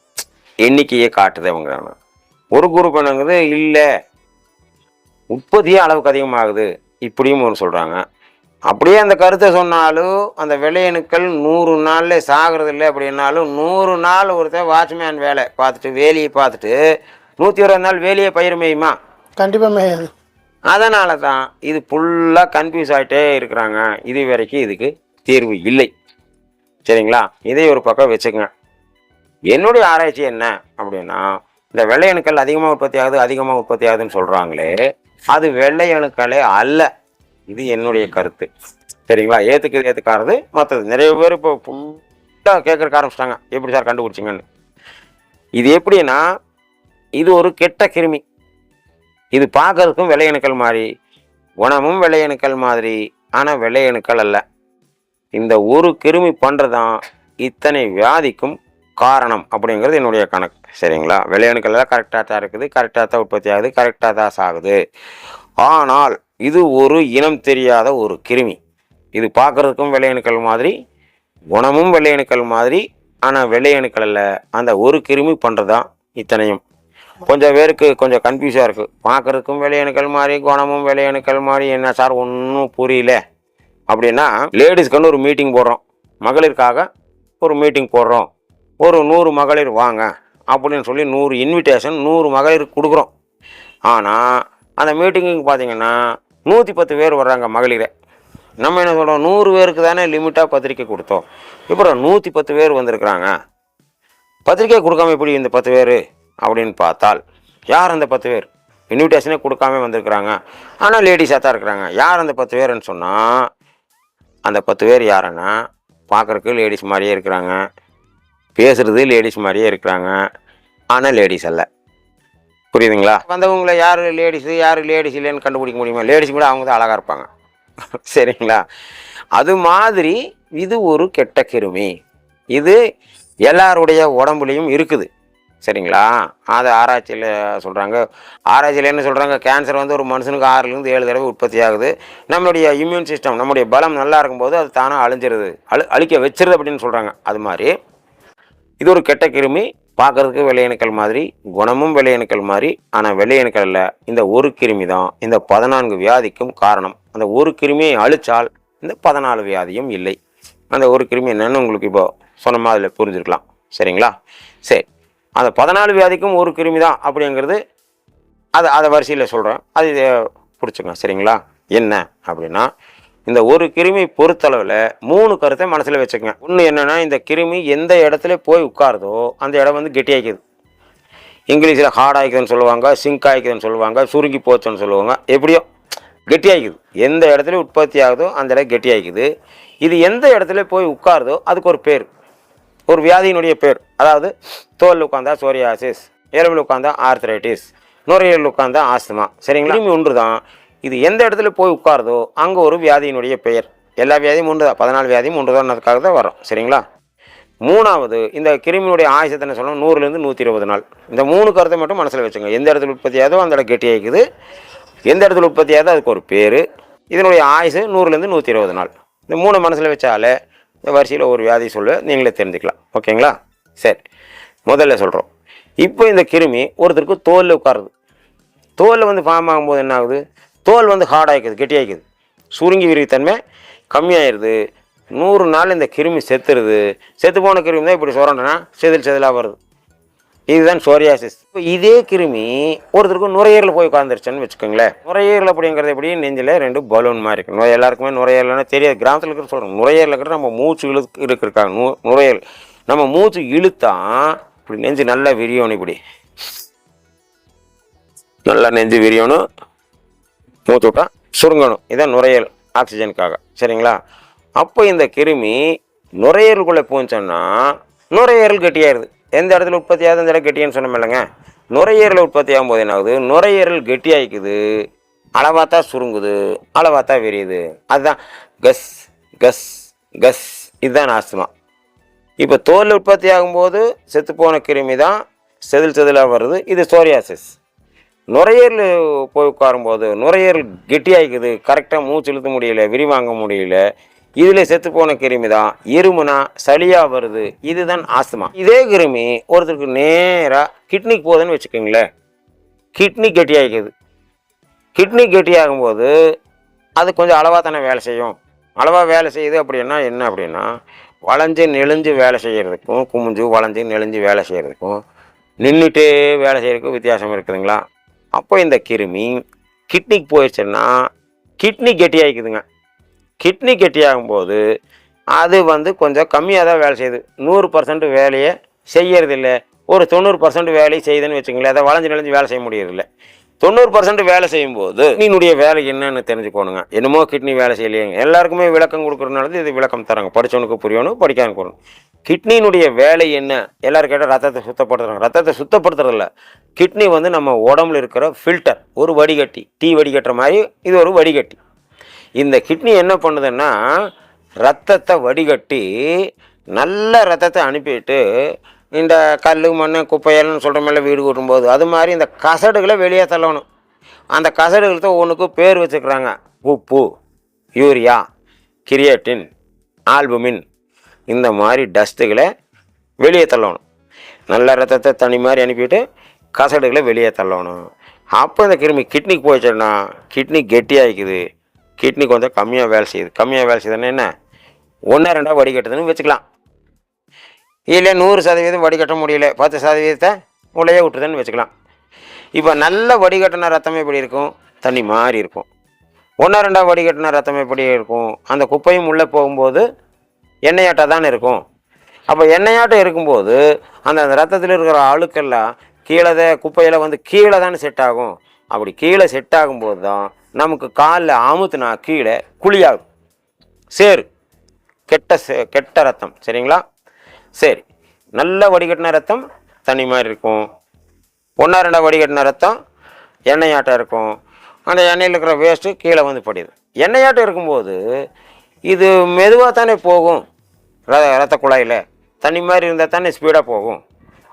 எண்ணிக்கையே காட்டுது அவங்க. ஒரு குரூப் என்னங்குது இல்லை உற்பத்தியே அளவுக்கு அதிகமாகுது இப்படியும் ஒன்று சொல்கிறாங்க. அப்படியே அந்த கருத்தை சொன்னாலும் அந்த வெள்ளையணுக்கள் 100 நாளில் சாகிறது இல்லை அப்படின்னாலும் 100 நாள் ஒருத்தர் வாட்ச்மேன் வேலை பார்த்துட்டு வேலையை பார்த்துட்டு 120 நாள் வேலையை பயிர் மேயுமா? கண்டிப்பாக மேயாது. அதனால தான் இது ஃபுல்லாக கன்ஃபியூஸ் ஆகிட்டே இருக்கிறாங்க. இது வரைக்கும் இதுக்கு தீர்வு இல்லை. சரிங்களா? இதை ஒரு பக்கம் வச்சுக்கங்க. என்னுடைய ஆராய்ச்சி என்ன அப்படின்னா இந்த வெள்ளையணுக்கள் அதிகமாக உற்பத்தி ஆகுதுன்னு சொல்கிறாங்களே, அது வெள்ளையணுக்களே அல்ல. இது என்னுடைய கருத்து. சரிங்களா? ஏற்றுக்காரது மற்றது. நிறைய பேர் இப்போ ஃபுல்லாக கேட்குறக்க ஆரம்பிச்சிட்டாங்க, எப்படி சார் கண்டுபிடிச்சிங்கன்னு. இது எப்படின்னா இது ஒரு கெட்ட கிருமி. இது பார்க்கறதுக்கும் வெள்ளையணுக்கள் மாதிரி, குணமும் வெள்ளையணுக்கள் மாதிரி, ஆனால் வெள்ளையணுக்கள் அல்ல. இந்த ஒரு கிருமி பண்ணுறதான் இத்தனை வியாதிக்கும் காரணம் அப்படிங்கிறது என்னுடைய கணக்கு. சரிங்களா? வெள்ளையணுக்கள் தான் கரெக்டாக தான் இருக்குது, கரெக்டாக தான் உற்பத்தி ஆகுது, கரெக்டாக தான் சாகுது. ஆனால் இது ஒரு இனம் தெரியாத ஒரு கிருமி. இது பார்க்குறதுக்கும் வெள்ளையணுக்கள் மாதிரி, குணமும் வெள்ளையணுக்கள் மாதிரி, ஆனால் வெள்ளையணுக்கள் அல்ல. அந்த ஒரு கிருமி பண்ணுறதான் இத்தனையும். கொஞ்சம் பேருக்கு கொஞ்சம் கன்ஃபியூஸாக இருக்குது. பார்க்குறதுக்கும் வெள்ளையணுக்கள் மாதிரி, குணமும் வெள்ளையணுக்கள் மாதிரி, என்ன சார் ஒன்றும் புரியல அப்படின்னா லேடிஸ்க்குன்னு ஒரு மீட்டிங் போடுறோம், மகளிருக்காக ஒரு மீட்டிங் போடுறோம், ஒரு 100 மகளிர் வாங்க அப்படின்னு சொல்லி 100 இன்விடேஷன் 100 மகளிருக்கு கொடுக்குறோம். ஆனால் அந்த மீட்டிங்குக்கு பார்த்தீங்கன்னா 110 பேர் வர்றாங்க மகளிரை. நம்ம என்ன சொல்கிறோம், 100 பேருக்கு தானே லிமிட்டாக பத்திரிக்கை கொடுத்தோம், இப்போ 110 பேர் வந்திருக்கிறாங்க, பத்திரிக்கை கொடுக்காம எப்படி இந்த 10 பேர் அப்படின்னு பார்த்தால், யார் அந்த 10 பேர்? இன்விடேஷனே கொடுக்காம வந்திருக்கிறாங்க, ஆனால் லேடிஸாக தான் இருக்கிறாங்க. யார் அந்த 10 பேருன்னு சொன்னால், அந்த 10 பேர் யாருன்னா பார்க்குறக்கு லேடிஸ் மாதிரியே இருக்கிறாங்க, பேசுகிறது லேடிஸ் மாதிரியே இருக்கிறாங்க, ஆனால் லேடிஸ் அல்ல. புரியுதுங்களா? வந்தவங்களை யார் லேடிஸு யார் லேடிஸ் இல்லைன்னு கண்டுபிடிக்க முடியுமா? லேடிஸ் கூட அவங்க தான் அழகாக இருப்பாங்க. சரிங்களா? அது மாதிரி இது ஒரு கெட்ட கிருமி. இது எல்லாருடைய உடம்புலையும் இருக்குது. சரிங்களா? அது ஆராய்ச்சியில் சொல்கிறாங்க. ஆராய்ச்சியில் என்ன சொல்கிறாங்க, கேன்சர் வந்து ஒரு மனுஷனுக்கு 6லேருந்து 7 தடவை உற்பத்தி ஆகுது. நம்மளுடைய இம்யூன் சிஸ்டம், நம்முடைய பலம் நல்லா இருக்கும்போது அது தானாக அழிஞ்சிருது, அழிக்க வச்சிருது அப்படின்னு சொல்கிறாங்க. அது மாதிரி இது ஒரு கெட்ட கிருமி. பார்க்குறதுக்கு வெள்ளையணுக்கள் மாதிரி, குணமும் வெள்ளையணுக்கள் மாதிரி, ஆனால் வெள்ளையணுக்கள் இல்லை. இந்த ஒரு கிருமி தான் இந்த 14 வியாதிக்கும் காரணம். அந்த ஒரு கிருமியை அழிச்சால் இந்த 14 வியாதியும் இல்லை. அந்த ஒரு கிருமி என்னன்னு உங்களுக்கு இப்போ சொன்னமா அதில் புரிஞ்சுருக்கலாம். சரிங்களா? சரி, அந்த 14 வியாதிக்கும் ஒரு கிருமி தான் அப்படிங்கிறது அதை வரிசையில் சொல்கிறேன். அது இதை பிடிச்சிங்க. சரிங்களா? என்ன அப்படின்னா, இந்த ஒரு கிருமி பொறுத்தளவில் 3 கருத்தை மனசில் வச்சுக்கோங்க. ஒன்று என்னென்னா, இந்த கிருமி எந்த இடத்துல போய் உட்காருதோ அந்த இடம் வந்து கெட்டியாக்கிது. இங்கிலீஷில் ஹார்ட் ஆகிக்குதுன்னு சொல்லுவாங்க, சிங்க் ஆகிக்குதுன்னு சொல்லுவாங்க, சுருங்கி போச்சுன்னு சொல்லுவாங்க. எப்படியோ கெட்டியாகிக்குது. எந்த இடத்துல உற்பத்தி ஆகுதோ அந்த இடம் கெட்டியாகிக்குது. இது எந்த இடத்துல போய் உட்காருதோ அதுக்கு ஒரு பேர், ஒரு வியாதியினுடைய பேர். அதாவது தோல் உட்காந்தா சோரியாசிஸ், எலும்பில் உட்காந்தா ஆர்த்ரைட்டிஸ், நுரையீரல் உட்காந்தா ஆஸ்துமா. சரிங்களா? கிருமி ஒன்று தான். இது எந்த இடத்துல போய் உட்காருதோ அங்கே ஒரு வியாதியினுடைய பெயர். எல்லா வியாதியும் ஒன்று தான், 14 வியாதியும் ஒன்று தான்ன்றதுக்காக தான் வரும். சரிங்களா? 3வது, இந்த கிருமியினுடைய ஆயுசத்தை என்ன சொல்லணும், 100லேருந்து 120 நாள். இந்த 3 கருத்தை மட்டும் மனசில் வச்சுங்க. எந்த இடத்துல உற்பத்தி ஆகுதோ அந்த இடம் கெட்டி ஆகிக்குது, எந்த இடத்துல உற்பத்தி ஆகுதோ அதுக்கு ஒரு பேர், இதனுடைய ஆயுசு 100லேருந்து 120 நாள். இந்த 3 மனசில் வச்சாலே இந்த வரிசையில் ஒரு வியாதி சொல்ல நீங்களே தெரிஞ்சுக்கலாம். ஓகேங்களா? சரி, முதல்ல சொல்கிறோம். இப்போ இந்த கிருமி ஒருத்தருக்கு தோலில் உட்காருது. தோலில் வந்து ஃபார்ம் ஆகும்போது என்ன ஆகுது, தோல் வந்து ஹார்ட் ஆகிக்குது, கெட்டி ஆகிக்குது, சுருங்கி விரித்தன்மை கம்மியாயிருது. 100 நாள் இந்த கிருமி செத்துருது. செத்து போன கிருமி தான் இப்படி சொல்கிறேன்னா செதிலாக வருது. இதுதான் சோரியாசிஸ். இப்போ இதே கிருமி ஒருத்தருக்கு நுரையீரல் போய் உட்காந்துருச்சுன்னு வச்சுக்கோங்களேன். நுரையீரல் அப்படிங்கிறது எப்படி, நெஞ்சில் 2 பலூன் மாதிரி இருக்கு. எல்லாருக்குமே நுரையீரல்னா தெரியாது, கிராமத்தில் இருக்கிற சொல்கிறோம். நுரையீரல் இருக்கிற நம்ம மூச்சு இருக்காங்க. நுரையீரல் நம்ம மூச்சு இழுத்தா இப்படி நெஞ்சு நல்லா விரியணும், இப்படி நல்லா நெஞ்சு விரியணும், மூச்சு விட்டா சுருங்கணும். இதான் நுரையீரல், ஆக்சிஜனுக்காக. சரிங்களா? அப்போ இந்த கிருமி நுரையீரலுக்குள்ளே போச்சுன்னா நுரையீரல் கெட்டியாயிருது. எந்த இடத்துல உற்பத்தி ஆகுது அந்த இடம் கெட்டியான்னு சொன்னோம் இல்லைங்க. நுரையீரல் உற்பத்தி ஆகும்போது என்ன ஆகுது, நுரையீரல் கெட்டியாகிக்குது, அளவாத்தா சுருங்குது, அளவாத்தா விரியுது. அதுதான் கஸ் கஸ் கஸ். இதுதான் ஆஸ்துமா. இப்போ தோல் உற்பத்தி ஆகும்போது செத்துப்போன கிருமி தான் செதிலாக வருது. இது சோரியாசிஸ். நுரையீரல் போய் உட்காரும்போது நுரையீரல் கெட்டியாகிக்குது, கரெக்டாக மூச்சு இழுத்த முடியல, விரிவாங்க முடியல, இதில் செத்து போன கிருமி தான் இருமுனா சளியாக வருது. இதுதான் ஆஸ்துமா. இதே கிருமி ஒருத்தருக்கு நேராக கிட்னிக்கு போகுதுன்னு வச்சுக்கோங்களேன். கிட்னி கெட்டியாகிக்குது. கிட்னி கெட்டியாகும்போது அது கொஞ்சம் அளவாக தானே வேலை செய்யும். அளவாக வேலை செய்யுது அப்படின்னா என்ன அப்படின்னா, வளைஞ்சு நெளிஞ்சு வேலை செய்கிறதுக்கும் குமிஞ்சு வளைஞ்சு நெளிஞ்சு வேலை செய்கிறதுக்கும் நின்றுட்டே வேலை செய்கிறதுக்கும் வித்தியாசம் இருக்குதுங்களா? அப்போ இந்த கிருமி கிட்னிக்கு போயிடுச்சுன்னா கிட்னி கெட்டியாகிக்குதுங்க. கிட்னி கெட்டியாகும்போது அது வந்து கொஞ்சம் கம்மியாக தான் வேலை செய்யுது. 100% வேலையை செய்யறதில்ல. ஒரு 90% வேலையை செய்யுதுன்னு வச்சுங்களேன். அதை வளைஞ்சு நெளிஞ்சு வேலை செய்ய முடியறதில்ல. 90% வேலை செய்யும்போது கிட்னியுடைய வேலை என்னன்னு தெரிஞ்சுக்கோணுங்க. என்னமோ கிட்னி வேலை செய்யலையேங்க. எல்லாருக்குமே விளக்கம் கொடுக்குறதுனால இது விளக்கம் தராங்க. படித்தவனுக்கு புரியணும், படிக்காமல் போகணும். கிட்னியினுடைய வேலை என்ன? எல்லோரும் கேட்டால் ரத்தத்தை சுத்தப்படுத்துகிறாங்க. ரத்தத்தை சுத்தப்படுத்துறதில்ல. கிட்னி வந்து நம்ம உடம்புல இருக்கிற ஃபில்டர், ஒரு வடிகட்டி. டீ வடிகட்டுற மாதிரி இது ஒரு வடிகட்டி. இந்த கிட்னி என்ன பண்ணுதுன்னா, ரத்தத்தை வடிகட்டி நல்ல ரத்தத்தை அனுப்பிட்டு இந்த கல் மண் குப்பையெல்லாம் சொல்கிற மாதிரிலாம் வீடு கூட்டும்போது அது மாதிரி இந்த கசடுகளை வெளியே தள்ளணும். அந்த கசடுகளுக்கு ஒன்றுக்கு பேர் வச்சுக்கிறாங்க. உப்பு, யூரியா, கிரியேட்டின், ஆல்புமின். இந்த மாதிரி டஸ்ட்டுகளை வெளியே தள்ளணும். நல்ல ரத்தத்தை தனி மாதிரி அனுப்பிட்டு கசடுகளை வெளியே தள்ளணும். அப்போ இந்த கிருமி கிட்னிக்கு போயிடுச்சுன்னா கிட்னி கெட்டியாகிக்குது. கிட்னி கொஞ்சம் கம்மியாக வேலை செய்யுது. கம்மியாக வேலை செய்யுதுன்னா என்ன, 1-2 வடிகட்டுதுன்னு வச்சுக்கலாம். இல்லை 100% வடிகட்ட முடியல, 10% உள்ளே விட்டுதுன்னு வச்சுக்கலாம். இப்போ நல்ல வடிகட்டின ரத்தமே எப்படி இருக்கும், தண்ணி மாதிரி இருக்கும். ஒன்றா ரெண்டாக வடிகட்டின ரத்தம் எப்படி இருக்கும்? அந்த குப்பையும் உள்ளே போகும்போது எண்ணெயாட்டாக தானே இருக்கும். அப்போ எண்ணெயாட்டம் இருக்கும்போது அந்த ரத்தத்தில் இருக்கிற அழுக்கெல்லாம் கீழே குப்பையில் வந்து கீழே தானே செட் ஆகும். அப்படி கீழே செட் ஆகும்போது தான் நமக்கு காலில் அமுத்துனா கீழே குழியாகும், சேரு, கெட்ட ரத்தம். சரிங்களா? சரி, நல்ல வடிகட்டின ரத்தம் தண்ணி மாதிரி இருக்கும். ஒன்றா ரெண்டாக வடிகட்டின ரத்தம் எண்ணெயாட்டம் இருக்கும். அந்த எண்ணெயில் இருக்கிற வேஸ்ட்டு கீழே வந்து படியுது. எண்ணெயாட்டம் இருக்கும்போது இது மெதுவாக தானே போகும். ரத்த குழாயில் தண்ணி மாதிரி இருந்தால் தானே ஸ்பீடாக போகும்.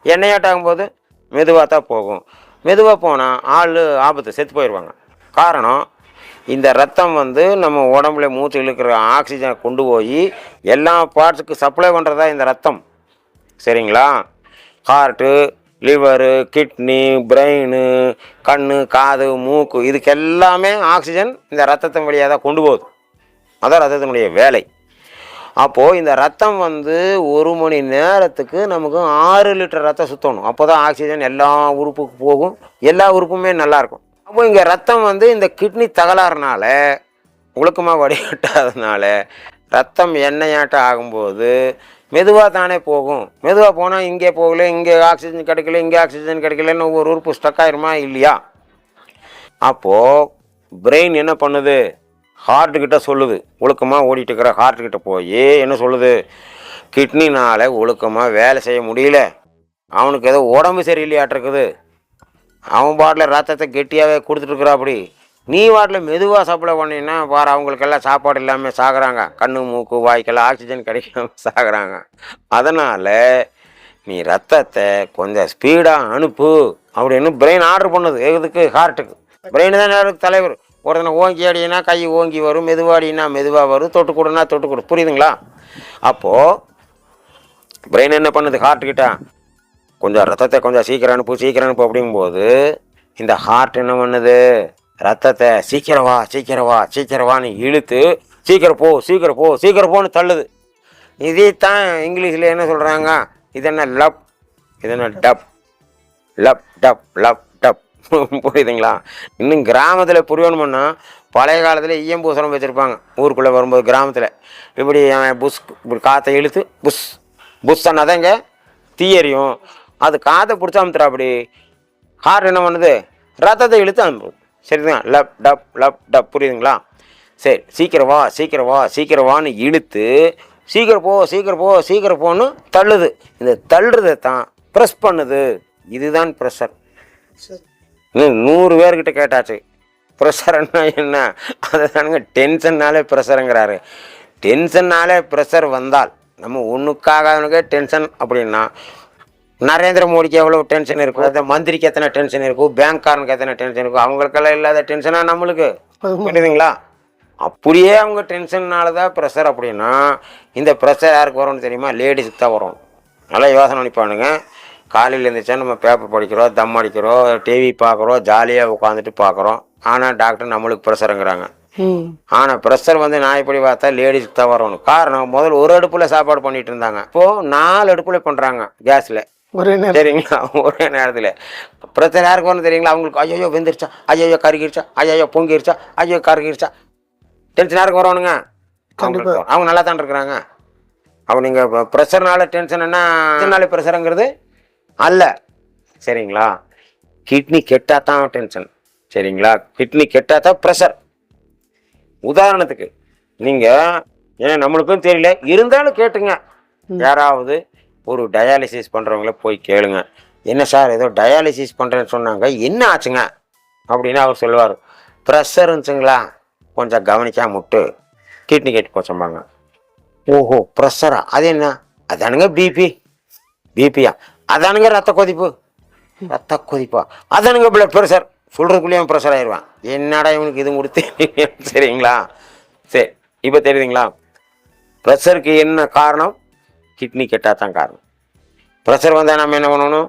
எண்ணெயாட்டம் ஆகும்போது மெதுவாக தான் போகும். மெதுவாக போனால் ஆள் ஆபத்து, செத்து போயிடுவாங்க. காரணம், இந்த ரத்தம் வந்து நம்ம உடம்புல மூச்சு இழுக்கிற ஆக்சிஜனை கொண்டு போய் எல்லா பார்ட்ஸுக்கு சப்ளை பண்ணுறதா இந்த ரத்தம். சரிங்களா? ஹார்ட்டு, லிவரு, கிட்னி, பிரெயின், கண், காது, மூக்கு, இதுக்கு எல்லாமே ஆக்சிஜன் இந்த ரத்தத்தின் வழியாக தான் கொண்டு போகுது. அதான் ரத்தத்தினுடைய வேலை. அப்போது இந்த ரத்தம் வந்து 1 மணி நேரத்துக்கு நமக்கு 6 லிட்டர் ரத்தம் சுற்றணும். அப்போ தான் ஆக்சிஜன் எல்லா உறுப்புக்கு போகும், எல்லா உறுப்புமே நல்லாயிருக்கும். அப்போ இங்கே ரத்தம் வந்து இந்த கிட்னி தகராறுனால, ஒழுக்கமாக வடிகட்டாததுனால ரத்தம் எண்ணெயாட்டம் ஆகும்போது மெதுவாக தானே போகும். மெதுவாக போனால் இங்கே போகல, இங்கே ஆக்சிஜன் கிடைக்கல, இங்கே ஆக்சிஜன் கிடைக்கலன்னு ஒவ்வொரு உறுப்பு ஸ்டக் ஆயிருமா இல்லையா? அப்போது பிரெயின் என்ன பண்ணுது? ஹார்ட்டுக்கிட்ட சொல்லுது. ஒழுக்கமாக ஓடிட்டு இருக்கிற ஹார்ட்டுக்கிட்ட போய் என்ன சொல்லுது? கிட்னினால் ஒழுக்கமாக வேலை செய்ய முடியல, அவனுக்கு ஏதோ உடம்பு சரியில்லையாட்டிருக்குது, அவன் பாட்டில் ரத்தத்தை கெட்டியாகவே கொடுத்துட்ருக்குறா. அப்படி நீ வாட்டில் மெதுவாக சப்ளை பண்ணினா பாரு, அவங்களுக்கெல்லாம் சாப்பாடு இல்லாமல் சாகுறாங்க, கண்ணு மூக்கு வாய்க்கெல்லாம் ஆக்சிஜன் கிடைக்காம சாகுறாங்க. அதனால் நீ ரத்தத்தை கொஞ்சம் ஸ்பீடாக அனுப்பு அப்படின்னு பிரெயின் ஆர்டர் பண்ணுது. எதுக்கு? ஹார்ட்டுக்கு. பிரெயின் தான் யாருக்கு தலைவர். ஒருத்தனை ஓங்கி அடினா கை ஓங்கி வரும், மெதுவாடினா மெதுவாக வரும், தொட்டு கொடுனா தொட்டு கொடு. புரியுதுங்களா? அப்போது பிரெயின் என்ன பண்ணுது? ஹார்ட்டுக்கிட்ட கொஞ்சம் ரத்தத்தை கொஞ்சம் சீக்கிரம் அனுப்பு அப்படிங்கும்போது இந்த ஹார்ட் என்ன பண்ணுது? ரத்தத்தை சீக்கிரவான்னு இழுத்து சீக்கிரம் போன்னு தள்ளுது. இதைத்தான் இங்கிலீஷில் என்ன சொல்கிறாங்க? இது என்ன லப், இது என்ன dub, lub dub lub dub. புரியுதுங்களா? இன்னும் கிராமத்தில் புரியணுமுன்னா பழைய காலத்தில் ஈயம்பூசலம் வச்சுருப்பாங்க. ஊருக்குள்ளே வரும்போது கிராமத்தில் இப்படி இப்படி காற்றை இழுத்து புஷ் அண்ணாதாங்க தீயறியும். அது காற்றை பிடிச்சா அமுத்துறா. அப்படி ஹார்ட் என்ன பண்ணுது? ரத்தத்தை இழுத்து அனுப்புது. சரிதான்? Lub dub. புரியுதுங்களா? சரி, சீக்கிரம் வான்னு இழுத்து சீக்கிரம் போன்னு தள்ளுது. இந்த தள்ளுறதை தான் ப்ரெஸ் பண்ணுது. இதுதான் ப்ரெஷர். இன்னும் 100 பேர்கிட்ட கேட்டாச்சு ப்ரெஷர்னா என்ன. அதை தானுங்க டென்ஷன்னாலே ப்ரெஷருங்கிறாரு. டென்ஷன்னாலே ப்ரெஷர் வந்தால் நம்ம ஒன்றுக்காகவனுக்கே டென்ஷன் அப்படின்னா நரேந்திர மோடிக்கு எவ்வளோ டென்ஷன் இருக்கும், அந்த மந்திரிக்கு எத்தனை டென்ஷன் இருக்கும், பேங்க்காரனுக்கு எத்தனை டென்ஷன் இருக்கும், அவங்களுக்கெல்லாம் இல்லாத டென்ஷனாக நம்மளுக்கு. புரியுதுங்களா? அப்படியே அவங்க டென்ஷன்னால தான் ப்ரெஷர். அப்படின்னா இந்த ப்ரெஷர் யாருக்கு வரும்னு தெரியுமா? லேடிஸுக்கு தான் வரும். நல்லா யோசனை பண்ணிப்பானுங்க. காலையில் இருந்துச்சா நம்ம பேப்பர் படிக்கிறோம், தம் அடிக்கிறோம், டிவி பார்க்குறோம், ஜாலியாக உட்காந்துட்டு பார்க்குறோம். ஆனால் டாக்டர் நம்மளுக்கு ப்ரெஷருங்கிறாங்க. ஆனால் ப்ரெஷர் வந்து நான் இப்படி பார்த்தா லேடிஸுக்கு தான் வரணும். காரணம், முதல்ல ஒரு அடுப்பில் சாப்பாடு பண்ணிட்டு இருந்தாங்க, இப்போது 4 அடுப்பில் பண்ணுறாங்க கேஸில். சரிங்களா? ஒரே நேரத்தில் ப்ரெஷர் யாருக்கு வரணும் தெரியுங்களா? அவங்களுக்கு ஐயோ வெந்துருச்சா, ஐயோ கருகிருச்சா, ஐயோ பொங்கிருச்சா, ஐயோ கருகிருச்சா. டென்ஷன் யாருக்கு வரணுங்க? அவங்க நல்லா தான் இருக்கிறாங்க. அப்போ நீங்கள் ப்ரெஷர்னால டென்ஷன்னா ப்ரெஷருங்கிறது அல்ல. சரிங்களா? கிட்னி கெட்டால் தான் டென்ஷன். சரிங்களா? கிட்னி கெட்டால் தான் ப்ரெஷர். உதாரணத்துக்கு நீங்கள் ஏன்னா நம்மளுக்கும் தெரியல, இருந்தாலும் கேட்டுங்க. யாராவது ஒரு டயாலிசிஸ் பண்ணுறவங்கள போய் கேளுங்க. என்ன சார் ஏதோ டயாலிசிஸ் பண்ணுறேன்னு சொன்னாங்க, என்ன ஆச்சுங்க அப்படின்னு அவர் சொல்லுவார். ப்ரெஷர் இருந்துச்சுங்களா, கொஞ்சம் கவனிக்காம விட்டு கிட்னி கெட்டு போச்சம்பாங்க. ஓஹோ, ப்ரெஷரா? அது என்ன? அதானுங்க பிபியா? அதானுங்க ரத்த கொதிப்பா? அதானுங்க பிளட் ப்ரெஷர். சொல்கிறதுக்குள்ளேயே ப்ரெஷர் ஆயிடுவான். என்னடா இவனுக்கு இது கொடுத்து. சரிங்களா? சரி, இப்போ தெரியுதுங்களா? ப்ரெஷருக்கு என்ன காரணம்? கிட்னி கெட்டால் தான் காரணம். ப்ரெஷர் வந்தால் நம்ம என்ன பண்ணணும்?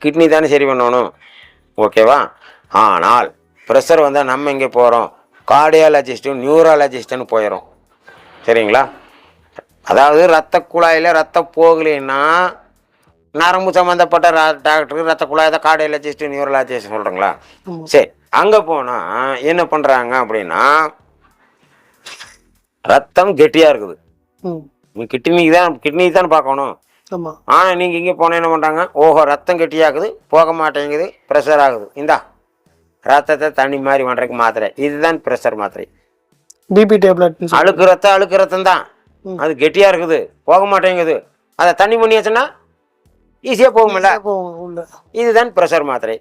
கிட்னி தானே சரி பண்ணணும். ஓகேவா? ஆனால் ப்ரெஷர் வந்தால் நம்ம எங்கே போகிறோம்? கார்டியாலஜிஸ்ட்டும் நியூராலஜிஸ்ட்டுன்னு போயிடும். சரிங்களா? அதாவது ரத்த குழாயில் ரத்தம் போகலைன்னா நரம்பு சம்மந்தப்பட்ட டாக்டருக்கு ரத்த குழாய் தான் கார்டியாலஜிஸ்ட்டு நியூரலாஜிஸ்ட் சொல்கிறீங்களா? சரி, அங்கே போனால் என்ன பண்ணுறாங்க அப்படின்னா ரத்தம் கெட்டியாக இருக்குது. ம் கிட்னிக்கு தான் பார்க்கணும். ஆமாம். ஆனால் நீங்கள் இங்கே போனால் என்ன பண்ணுறாங்க, ஓஹோ ரத்தம் கெட்டியாகுது, போக மாட்டேங்குது, ப்ரெஷர் ஆகுது, இந்தா ரத்தத்தை தண்ணி மாதிரி பண்ணுறதுக்கு மாத்திரை, இதுதான் ப்ரெஷர் மாத்திரை. BP tablet. அழுக்கு ரத்தம் தான், அது கெட்டியாக இருக்குது, போக மாட்டேங்குது, அதை தண்ணி பண்ணியாச்சுன்னா ஈஸியாக போகும்ல, இதுதான் ப்ரெஷர் மாத்திரை.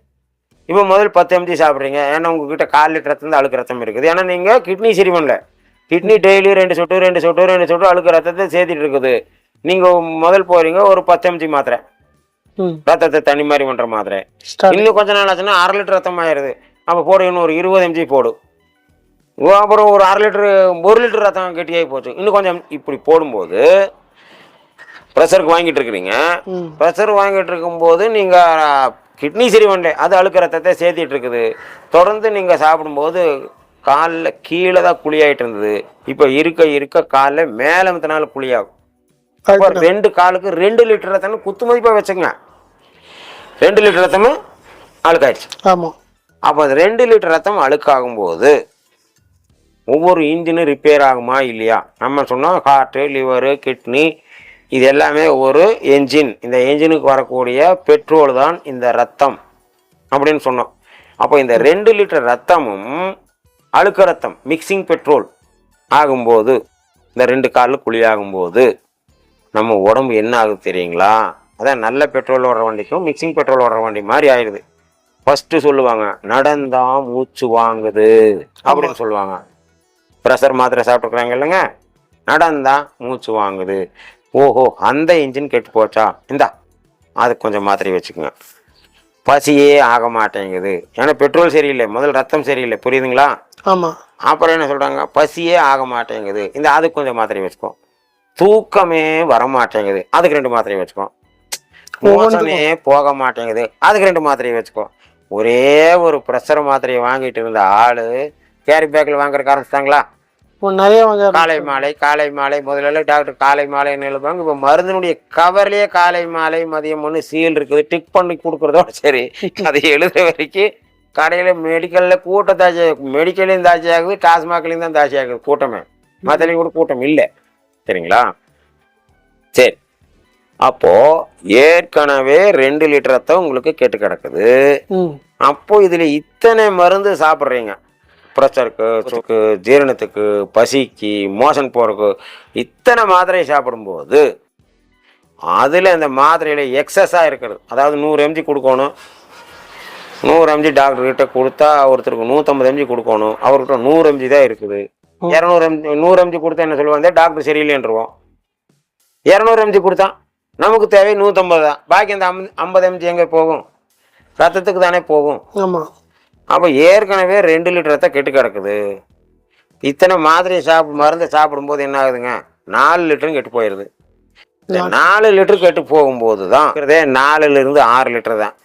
இப்போ முதல் 10 mg சாப்பிட்றீங்க, ஏன்னா உங்ககிட்ட 1/4 லிட்டர் ரத்தம் தான் அழுக்கு ரத்தம் இருக்குது. ஏன்னா நீங்கள் கிட்னி சரி பண்ணல, கிட்னி டெய்லி 2 சொட்டு அழுக்கு ரத்தத்தை சேர்த்துட்டு இருக்குது. நீங்கள் முதல் போகிறீங்க ஒரு 10 mg மாத்திரை, ரத்தத்தை தண்ணி மாதிரி பண்ணுற மாத்திரை. இன்னும் கொஞ்ச நாள் ஆச்சுன்னா 1/2 லிட்டர் ரத்தம் ஆயிடுது. அப்போ போடு, இன்னும் ஒரு 20 mg போடு. அப்புறம் ஒரு 1/2 லிட்டரு 1 லிட்டர் ரத்தம் கெட்டியாகி போச்சு. இன்னும் கொஞ்சம் இப்படி போடும்போது ப்ரெஷருக்கு வாங்கிட்டு இருக்கிறீங்க. ப்ரெஷர் வாங்கிட்டு இருக்கும்போது நீங்கள் கிட்னி சரி பண்ணல, அது அழுக்கு ரத்தத்தை சேர்த்திட்டு இருக்குது. தொடர்ந்து நீங்கள் சாப்பிடும்போது காலில் கீழே தான் குழியாயிட்டு இருந்தது, இப்போ இருக்க காலில் மேலே மத்தினால குழியாகும். அப்போ 2 காலுக்கு 2 லிட்டர் ரத்தம் குத்து மதிப்பாக வச்சுங்க. 2 லிட்டர் ரத்தமும் அழுக்காயிடுச்சு. ஆமாம். அப்போ அது 2 லிட்டர் ரத்தம் அழுக்காகும்போது ஒவ்வொரு இன்ஜினும் ரிப்பேர் ஆகுமா இல்லையா? நம்ம சொன்னோம் ஹார்ட்டு, லிவரு, கிட்னி, இது எல்லாமே ஒரு என்ஜின். இந்த என்ஜினுக்கு வரக்கூடிய பெட்ரோல் தான் இந்த ரத்தம் அப்படின்னு சொன்னோம். அப்போ இந்த 2 லிட்டர் ரத்தமும் அழுக்க ரத்தம் மிக்சிங் பெட்ரோல் ஆகும்போது, இந்த 2 காலில் குழி ஆகும்போது நம்ம உடம்பு என்ன ஆகுது தெரியுங்களா? அதான் நல்ல பெட்ரோல் ஓடுற வண்டிக்கும் மிக்சிங் பெட்ரோல் ஓடுற வண்டி மாதிரி ஆயிடுது. ஃபஸ்ட்டு சொல்லுவாங்க, நடந்தா மூச்சு வாங்குது அப்படின்னு சொல்லுவாங்க. ப்ரெஷர் மாத்திரை சாப்பிட்டுக்கிறாங்க இல்லைங்க, நடந்தா மூச்சு வாங்குது. ஓஹோ அந்த இன்ஜின் கெட்டு போச்சா, இந்தா அதுக்கு கொஞ்சம் மாத்திரை வச்சுக்கோங்க. பசியே ஆக மாட்டேங்குது, ஏன்னா பெட்ரோல் சரியில்லை, முதல் ரத்தம் சரியில்லை, புரியுதுங்களா? ஆமாம். அப்புறம் என்ன சொல்கிறாங்க, பசியே ஆக மாட்டேங்குது, இந்த அதுக்கு கொஞ்சம் மாத்திரை வச்சுக்கோ. தூக்கமே வர மாட்டேங்குது, அதுக்கு 2 மாத்திரை வச்சுக்கோ. மோசமே போக மாட்டேங்குது, அதுக்கு 2 மாத்திரையை வச்சுக்கோ. ஒரே ஒரு ப்ரெஷர் மாத்திரையை வாங்கிட்டு இருந்த ஆள் கேரி பேக்கில் வாங்குறதுக்கு ஆரம்பிச்சிட்டாங்களா? நிறைய வாங்க. காலை மாலை முதல்ல டாக்டர் காலை மாலைன்னு எழுதுவாங்க. இப்போ மருந்தினுடைய கவர்லேயே காலை மாலை மதியம் ஒன்று சீல் இருக்குது, டிக் பண்ணி கொடுக்குறதோட சரி, அதை எழுதுற வரைக்கும் கடையில் மெடிக்கலில் கூட்டம் தாட்சி, மெடிக்கல்லையும் தாட்சி ஆகுது, டாஸ்மாக்லேயும் தான் தாட்சி ஆகுது கூட்டமே, மற்றலையும் கூட கூட்டம் இல்லை. சரிங்களா? சரி, அப்போ ஏற்கனவே 2 லிட்டர் ரத்தம் உங்களுக்கு கெட்டு கிடக்குது. அப்போ இதுல இத்தனை மருந்து சாப்பிட்றீங்க, ப்ரெஷருக்கு, ஜீரணத்துக்கு, பசிக்கு, மோஷன் போறதுக்கு, இத்தனை மாத்திரை சாப்பிடும்போது அதில் இந்த மாத்திரையில் எக்ஸஸாக இருக்கிறது. அதாவது 100 mg கொடுக்கணும், 100 mg டாக்டர்கிட்ட கொடுத்தா ஒருத்தருக்கு 150 mg கொடுக்கணும், அவர்கிட்ட 100 mg தான் இருக்குது. 100 mg கொடுத்தா என்ன சொல்லுவாங்க, டாக்டர் சரியில்லைன்றுவோம். 200 mg கொடுத்தா நமக்கு தேவை 150 தான், பாக்கி அந்த 50 mg எங்கே போகும்? ரத்தத்துக்கு தானே போகும். ஆமாம். அப்போ ஏற்கனவே 2 லிட்டர் ரத்தம் கெட்டு கிடக்குது. இத்தனை மாத்திரையை மருந்தை சாப்பிடும்போது என்ன ஆகுதுங்க, 4 லிட்டரும் கெட்டு போயிடுது. இந்த 4 லிட்டர் கெட்டு போகும்போது தான் 4லிருந்து 6 லிட்டர் தான்.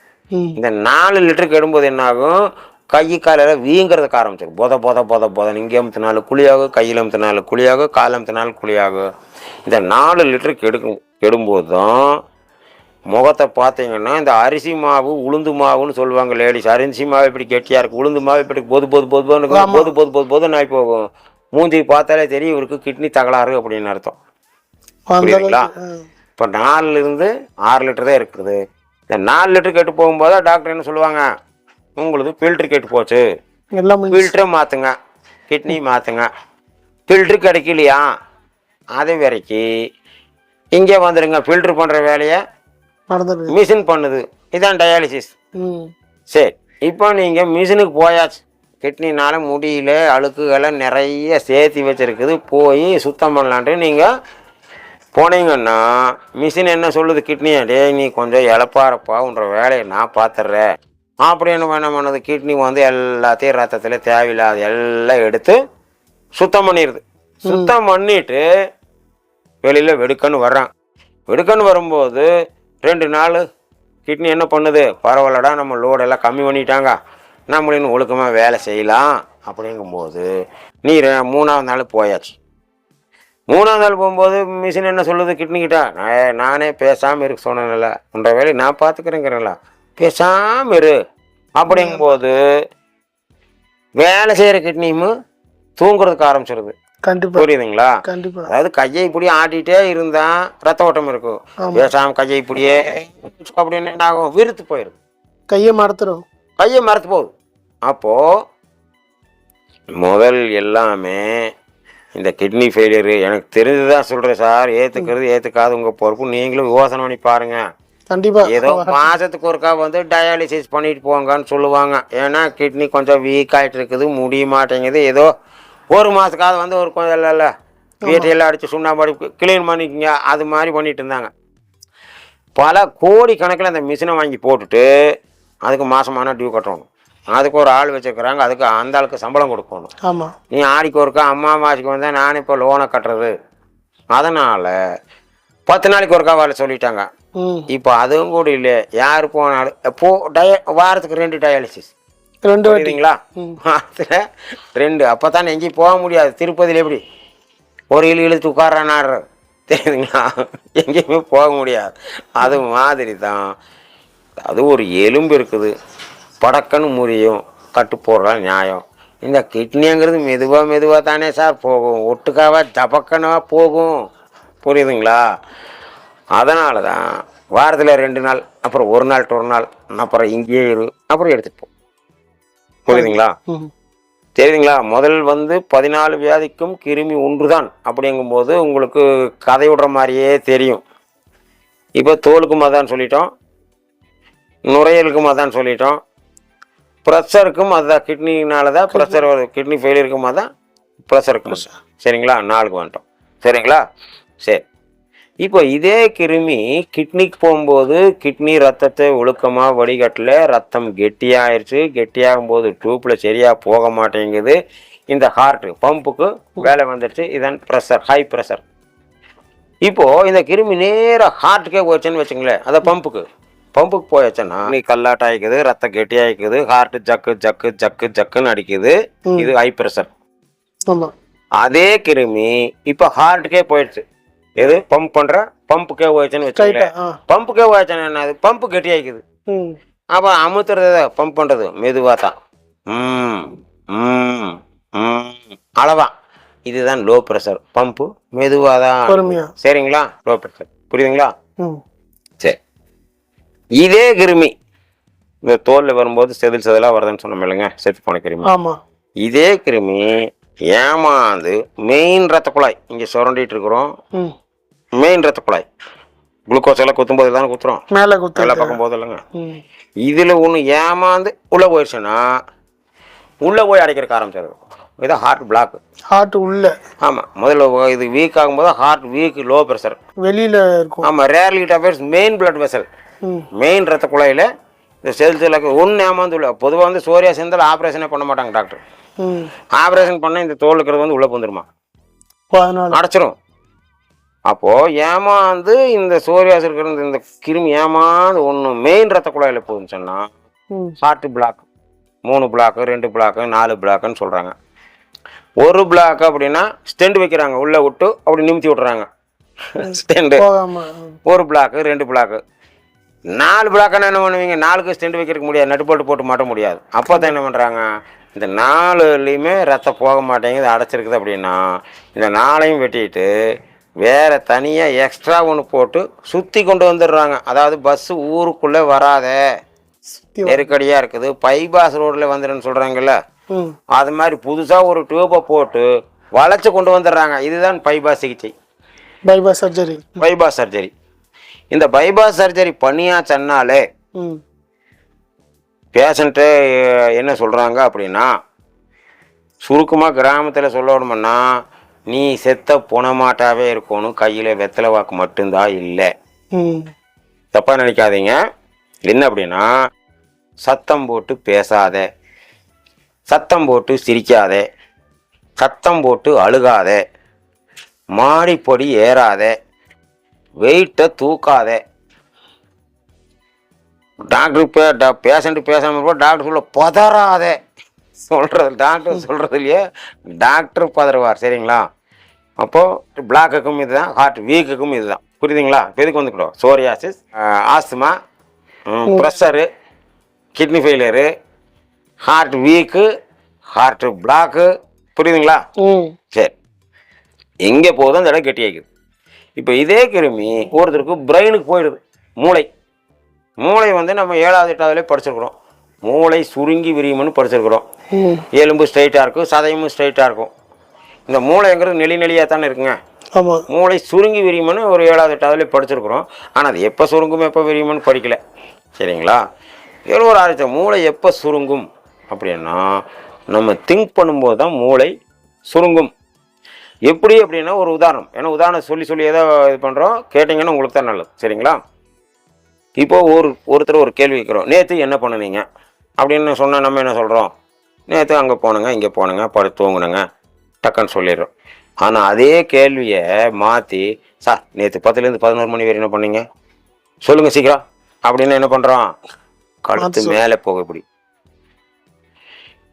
இந்த 4 லிட்டர் கெடும்போது என்ன ஆகும், கை காலையில் வீங்கிறதுக்கு ஆரம்பிச்சிடும். பொத இங்கே அமுத்தினாலும் குழியாகும், கையில் அமுத்தினாலும் குழியாகும், கால் அமுத்தினாலும் குழியாகும். இந்த 4 லிட்டர் கெடும்போது தான் முகத்தை பார்த்தீங்கன்னா இந்த அரிசி மாவு உளுந்து மாவுன்னு சொல்லுவாங்க லேடிஸ். அரிசி மாவு இப்படி கெட்டியாக இருக்குது, உளுந்து மாவு இப்படி பொது நாய் போகும். மூஞ்சி பார்த்தாலே தெரியும் இவருக்கு கிட்னி தகராறு அப்படின்னு அர்த்தம். புரியுதுங்களா? இப்போ 4லிருந்து 6 லிட்டர் தான் இருக்குது. இந்த 4 லிட்டர் கெட்டு போகும்போது டாக்டர் என்ன சொல்லுவாங்க, உங்களுக்கு ஃபில்ட்ரு கெட்டு போச்சு, ஃபில்டரை மாற்றுங்க, கிட்னி மாற்றுங்க. ஃபில்ட்ரு கிடைக்கலையா, அதை வரைக்கும் இங்கே வந்துடுங்க, ஃபில்ட்ரு பண்ணுற வேலையை மிஷின் பண்ணுது, இதான் டயாலிசிஸ். சரி, இப்போ நீங்கள் மிஷினுக்கு போயாச்சு, கிட்னினால முடியல, அழுக்குகளை நிறைய சேர்த்தி வச்சுருக்குது, போய் சுத்தம் பண்ணலான்ட்டு நீங்கள் போனீங்கன்னா மிஷின் என்ன சொல்லுது, கிட்னியா, டே நீ கொஞ்சம் இழப்பாரப்பான்ற வேலையை நான் பார்த்துட்றேன் அப்படின்னு பண்ணது. கிட்னி வந்து எல்லாத்தையும் ரத்தத்தில் தேவையில்லாத எல்லாம் எடுத்து சுத்தம் பண்ணிடுது. சுத்தம் பண்ணிட்டு வெளியில் வெடுக்கன்னு வர்றான். வெடுக்கன்னு வரும்போது 2 நாள் கிட்னி என்ன பண்ணுது, பரவாயில்லடா நம்ம லோடெல்லாம் கம்மி பண்ணிட்டாங்க, நம்மளின் ஒழுக்கமாக வேலை செய்யலாம் அப்படிங்கும்போது நீ 3ஆவது நாள் போயாச்சு. 3ஆவது நாள் போகும்போது மிஷின் என்ன சொல்லுது, கிட்னி கிட்ட, நானே பேசாமல் இருக்க சொன்னேன்ல, உன்ற வேலையை நான் பார்த்துக்கிறேங்கிறேன்ல, பேசாமல் இரு அப்படிங்கும்போது வேலை செய்கிற கிட்னியும் தூங்குறதுக்கு ஆரம்பிச்சிருது. கண்டிப்பா புரியுதுங்களா? கண்டிப்பா. அதாவது கையை இப்படி ஆட்டிகிட்டே இருந்தா ரத்த ஓட்டம் இருக்கும். பேசாம கையை இப்படியே அப்படின்னு என்ன ஆகும், விருத்து போயிடும், கையை மறத்துடும், கையை மறத்து போகுது. அப்போ முதல் எல்லாமே இந்த கிட்னி ஃபெயிலியரு எனக்கு தெரிஞ்சுதான் சொல்றேன் சார். ஏத்துக்காது உங்க பொறுப்பு. நீங்களும் யோசனை பண்ணி பாருங்க. கண்டிப்பா. ஏதோ மாசத்துக்கு ஒருக்கா வந்து டயாலிசிஸ் பண்ணிட்டு போங்கன்னு சொல்லுவாங்க. ஏன்னா கிட்னி கொஞ்சம் வீக் ஆகிட்டு இருக்குது, முடிய மாட்டேங்குது. ஏதோ ஒரு மாதத்துக்காவது வந்து ஒரு கொஞ்சம் இல்லை வீட்டையெல்லாம் அடித்து சுண்ணாம்பு கிளீன் பண்ணிக்கங்க, அது மாதிரி பண்ணிட்டு இருந்தாங்க. பல கோடி கணக்கில் அந்த மிஷினை வாங்கி போட்டுட்டு அதுக்கு மாதமான டியூ கட்டணும். அதுக்கு ஒரு ஆள் வச்சுருக்குறாங்க, அதுக்கு அந்த ஆளுக்கு சம்பளம் கொடுக்கணும். ஆமாம். நீ ஆடிக்கு ஒருக்கா அம்மா மாசிக்கு வந்தால் நான் இப்போ லோனை கட்டுறது. அதனால் 10 நாளைக்கு ஒருக்கா வேலை சொல்லிட்டாங்க. இப்போ அதுவும் கூட இல்லை. யார் போனாலும் வாரத்துக்கு 2 டயாலிசிஸ், 2 வருதுங்களா? அதில் 2. அப்போ தான் எங்கேயும் போக முடியாது. திருப்பதியில் எப்படி ஒரு இழுத்து உட்காரான் ஆடுறது தெரியுதுங்களா? எங்கேயுமே போக முடியாது. அது மாதிரி தான் அது ஒரு எலும்பு இருக்குது, படக்கன்னு முறியும், கட்டு போடுறா நியாயம். இந்த கிட்னிங்கிறது மெதுவாக தானே சார் போகும், ஒட்டுக்காவா ஜபக்கனவா போகும். புரியுதுங்களா? அதனால தான் வாரத்தில் 2 நாள், அப்புறம் ஒரு நாள் ஒரு நாள், அப்புறம் இங்கேயே அப்புறம் எடுத்துகிட்டு போ. புரியுதுங்களா? தெரியுதுங்களா? முதல் வந்து 14 வியாதிக்கும் கிருமி ஒன்றுதான் அப்படிங்கும்போது உங்களுக்கு கதை விடுற மாதிரியே தெரியும். இப்போ தோலுக்கும் அதான் சொல்லிட்டோம், நுரையீரலுக்கும் அதான் சொல்லிட்டோம், ப்ரெஷருக்கும் அதுதான். கிட்னினால தான் ப்ரெஷர் வருது, கிட்னி ஃபெயிலியருக்கும் அதான், ப்ரெஷருக்கும். சரிங்களா? 4க்கு வந்துட்டோம். சரிங்களா? சரி. இப்போ இதே கிருமி கிட்னிக்கு போகும்போது கிட்னி ரத்தத்தை ஒழுக்கமாக வடிகட்டல, ரத்தம் கெட்டியாயிருச்சு. கெட்டியாகும் போது டியூப்பில் சரியாக போக மாட்டேங்குது. இந்த ஹார்ட் பம்புக்கு வேலை வந்துடுச்சு. இதான் ப்ரெஷர், ஹை ப்ரெஷர். இப்போது இந்த கிருமி நேராக ஹார்ட்டுக்கே போச்சுன்னு வச்சுங்களேன். அதை பம்புக்கு போயாச்சுன்னா நீ கல்லாட்டம் ஆகிக்குது, ரத்தம் கெட்டியாகிக்குது, ஹார்ட்டு ஜக்குன்னு அடிக்குது. இது ஹை ப்ரெஷர். அதே கிருமி இப்போ ஹார்ட்டுக்கே போயிடுச்சு. எது பம்புக்கே போயிடுச்சுன்னு வச்சுக்கோங்களேன். பம்புக்கே போயிடுச்சுன்னா என்ன, அது பம்பு கெட்டியாகிக்குது. அப்போ அமுத்துறத பம்ப் பண்ணுறது மெதுவாக தான், அளவா. இதுதான் லோ ப்ரெஷர். பம்பு மெதுவாக தான். சரிங்களா? Low pressure. புரியுதுங்களா? சரி. இதே கிருமி இந்த தோலில் வரும்போது செதிலாக வருதுன்னு சொன்னோம் இல்லைங்க, செத்து போன கிருமி. இதே கிருமி ஏமாந்து மெயின் ரத்த குழாய் இங்கே சுரண்டிட்டு இருக்கிறோம். மெயின் ரத்த குழாய் குளுக்கோஸ் எல்லாம் குத்தும் போது தானே குத்துறோம், மேலே பக்கம் போது இல்லைங்க. இதில் ஒன்று ஏமாந்து உள்ளே போயிடுச்சுன்னா உள்ளே போய் அடைக்கிறக்க ஆரம்பிச்சிருது. இதான் ஹார்ட் பிளாக். ஹார்ட் உள்ள. ஆமாம். முதல்ல இது வீக் ஆகும்போது ஹார்ட் வீக், லோ ப்ரெஷர் வெளியில் இருக்கும். ஆமாம். Rarely it affairs main blood vessel, main ரத்த குழாயில் இந்த செல்லுக்கு ஒன்று ஏமாந்து உள்ள. பொதுவாக வந்து சோரியாசிஸ் இருந்தாலும் ஆப்ரேஷனே பண்ண மாட்டாங்க டாக்டர். ஆப்ரேஷன் பண்ணால் இந்த தோல் இருக்கிறது வந்து உள்ளே வந்துருமா, அடைச்சிரும். அப்போது ஏமாந்து இந்த சோரியாசிஸ் இருக்கிற இந்த கிருமி ஏமாந்து ஒன்று மெயின் ரத்த குழாயில் போகுதுன்னு சொன்னால் ஹார்ட் பிளாக். 3 பிளாக்கு, 2 பிளாக்கு, 4 பிளாக்குன்னு சொல்கிறாங்க. 1 பிளாக் அப்படின்னா ஸ்டெண்ட் வைக்கிறாங்க, உள்ளே விட்டு அப்படி நிமித்தி விட்றாங்க ஸ்டெண்டு. 1 பிளாக்கு, 2 பிளாக்கு, 4 பிளாக்குன்னா என்ன பண்ணுவீங்க? 4க்கு ஸ்டெண்ட் வைக்கிறதுக்கு முடியாது, நட்டு போட்டு மாட்ட முடியாது. அப்போ தான் என்ன பண்ணுறாங்க, இந்த 4லையுமே ரத்தம் போக மாட்டேங்குது, அடைச்சிருக்குது. அப்படின்னா இந்த 4ஐயும் வெட்டிட்டு வேறு தனியாக எக்ஸ்ட்ரா ஒன்று போட்டு சுற்றி கொண்டு வந்துடுறாங்க. அதாவது பஸ்ஸு ஊருக்குள்ளே வராத, நெருக்கடியாக இருக்குது, பைபாஸ் ரோடில் வந்துடுன்னு சொல்கிறாங்கல்ல, அது மாதிரி புதுசாக ஒரு டியூப்பை போட்டு வளைச்சி கொண்டு வந்துடுறாங்க. இதுதான் பைபாஸ் சிகிச்சை, பைபாஸ் சர்ஜரி. இந்த பைபாஸ் சர்ஜரி பண்ணியாச்சன்னாலே பேஷண்ட்டு என்ன சொல்கிறாங்க அப்படின்னா, சுருக்கமாக கிராமத்தில் சொல்லணும்னா, நீ செத்த புனமாட்டாவே இருக்கணும், கையில் வெத்தலை வாக்கு மட்டும்தான் இல்லை. தப்பாக நினைக்காதீங்க. என்ன அப்படின்னா, சத்தம் போட்டு பேசாத, சத்தம் போட்டு சிரிக்காத, சத்தம் போட்டு அழுகாத, மாடிப்பொடி ஏறாத, வெயிட்டை தூக்காத. டாக்டர் பேஷண்ட் பேசாமல் டாக்டர் சொல்ல பதறாத சொல்கிறது, டாக்டர் சொல்கிறதுலையே டாக்டர் பதறுவார். சரிங்களா? அப்போது பிளாக்குக்கும் இதுதான், ஹார்ட் வீக்குக்கும் இதுதான். புரியுதுங்களா? எதுக்கு வந்துக்கிட்டோம், psoriasis, asthma, pressure, kidney failure, heart weak, heart block. புரியுதுங்களா? சரி. எங்கே போகுதோ அந்த இடம் கெட்டியாக்குது. இப்போ இதே கிருமி ஒருத்தருக்கு பிரெயினுக்கு போயிடுது. மூளை வந்து நம்ம 7வது 8வதுலேயே படிச்சிருக்கிறோம். மூளை சுருங்கி விரியும்னு படிச்சிருக்கிறோம். எலும்பு ஸ்ட்ரைட்டாக இருக்கும், சதையும் ஸ்ட்ரைட்டாக இருக்கும். இந்த மூளைங்கிறது நெளியாக தானே இருக்குங்க. மூளை சுருங்கி விரியும்னு ஒரு 7வது 8வதுலேயே படிச்சிருக்கிறோம். ஆனால் அது எப்போ சுருங்கும் எப்போ விரியும்னு படிக்கல. சரிங்களா? ஏதோ ஒரு ஆராய்ச்சி மூளை எப்போ சுருங்கும் அப்படின்னா நம்ம திங்க் பண்ணும்போது தான் மூளை சுருங்கும். எப்படி அப்படின்னா ஒரு உதாரணம், ஏன்னா உதாரணம் சொல்லி ஏதோ இது பண்ணுறோம், கேட்டிங்கன்னா உங்களுக்கு தான் நல்லது. சரிங்களா? இப்போது ஒருத்தர் ஒரு கேள்வி கேட்குறோம், நேற்று என்ன பண்ணுனீங்க அப்படின்னு சொன்னால் நம்ம என்ன சொல்கிறோம்? நேற்று அங்கே போனேங்க, இங்கே போனேங்க, படுத்து தூங்குனேங்க, டக்குன்னு சொல்லிடுறோம். ஆனால் அதே கேள்வியை மாற்றி, சார் நேற்று 10லேருந்து 11 மணி வரை என்ன பண்ணீங்க சொல்லுங்கள் சீக்கிரம் அப்படின்னு என்ன பண்ணுறோம்? கழுத்து மேலே போக இப்படி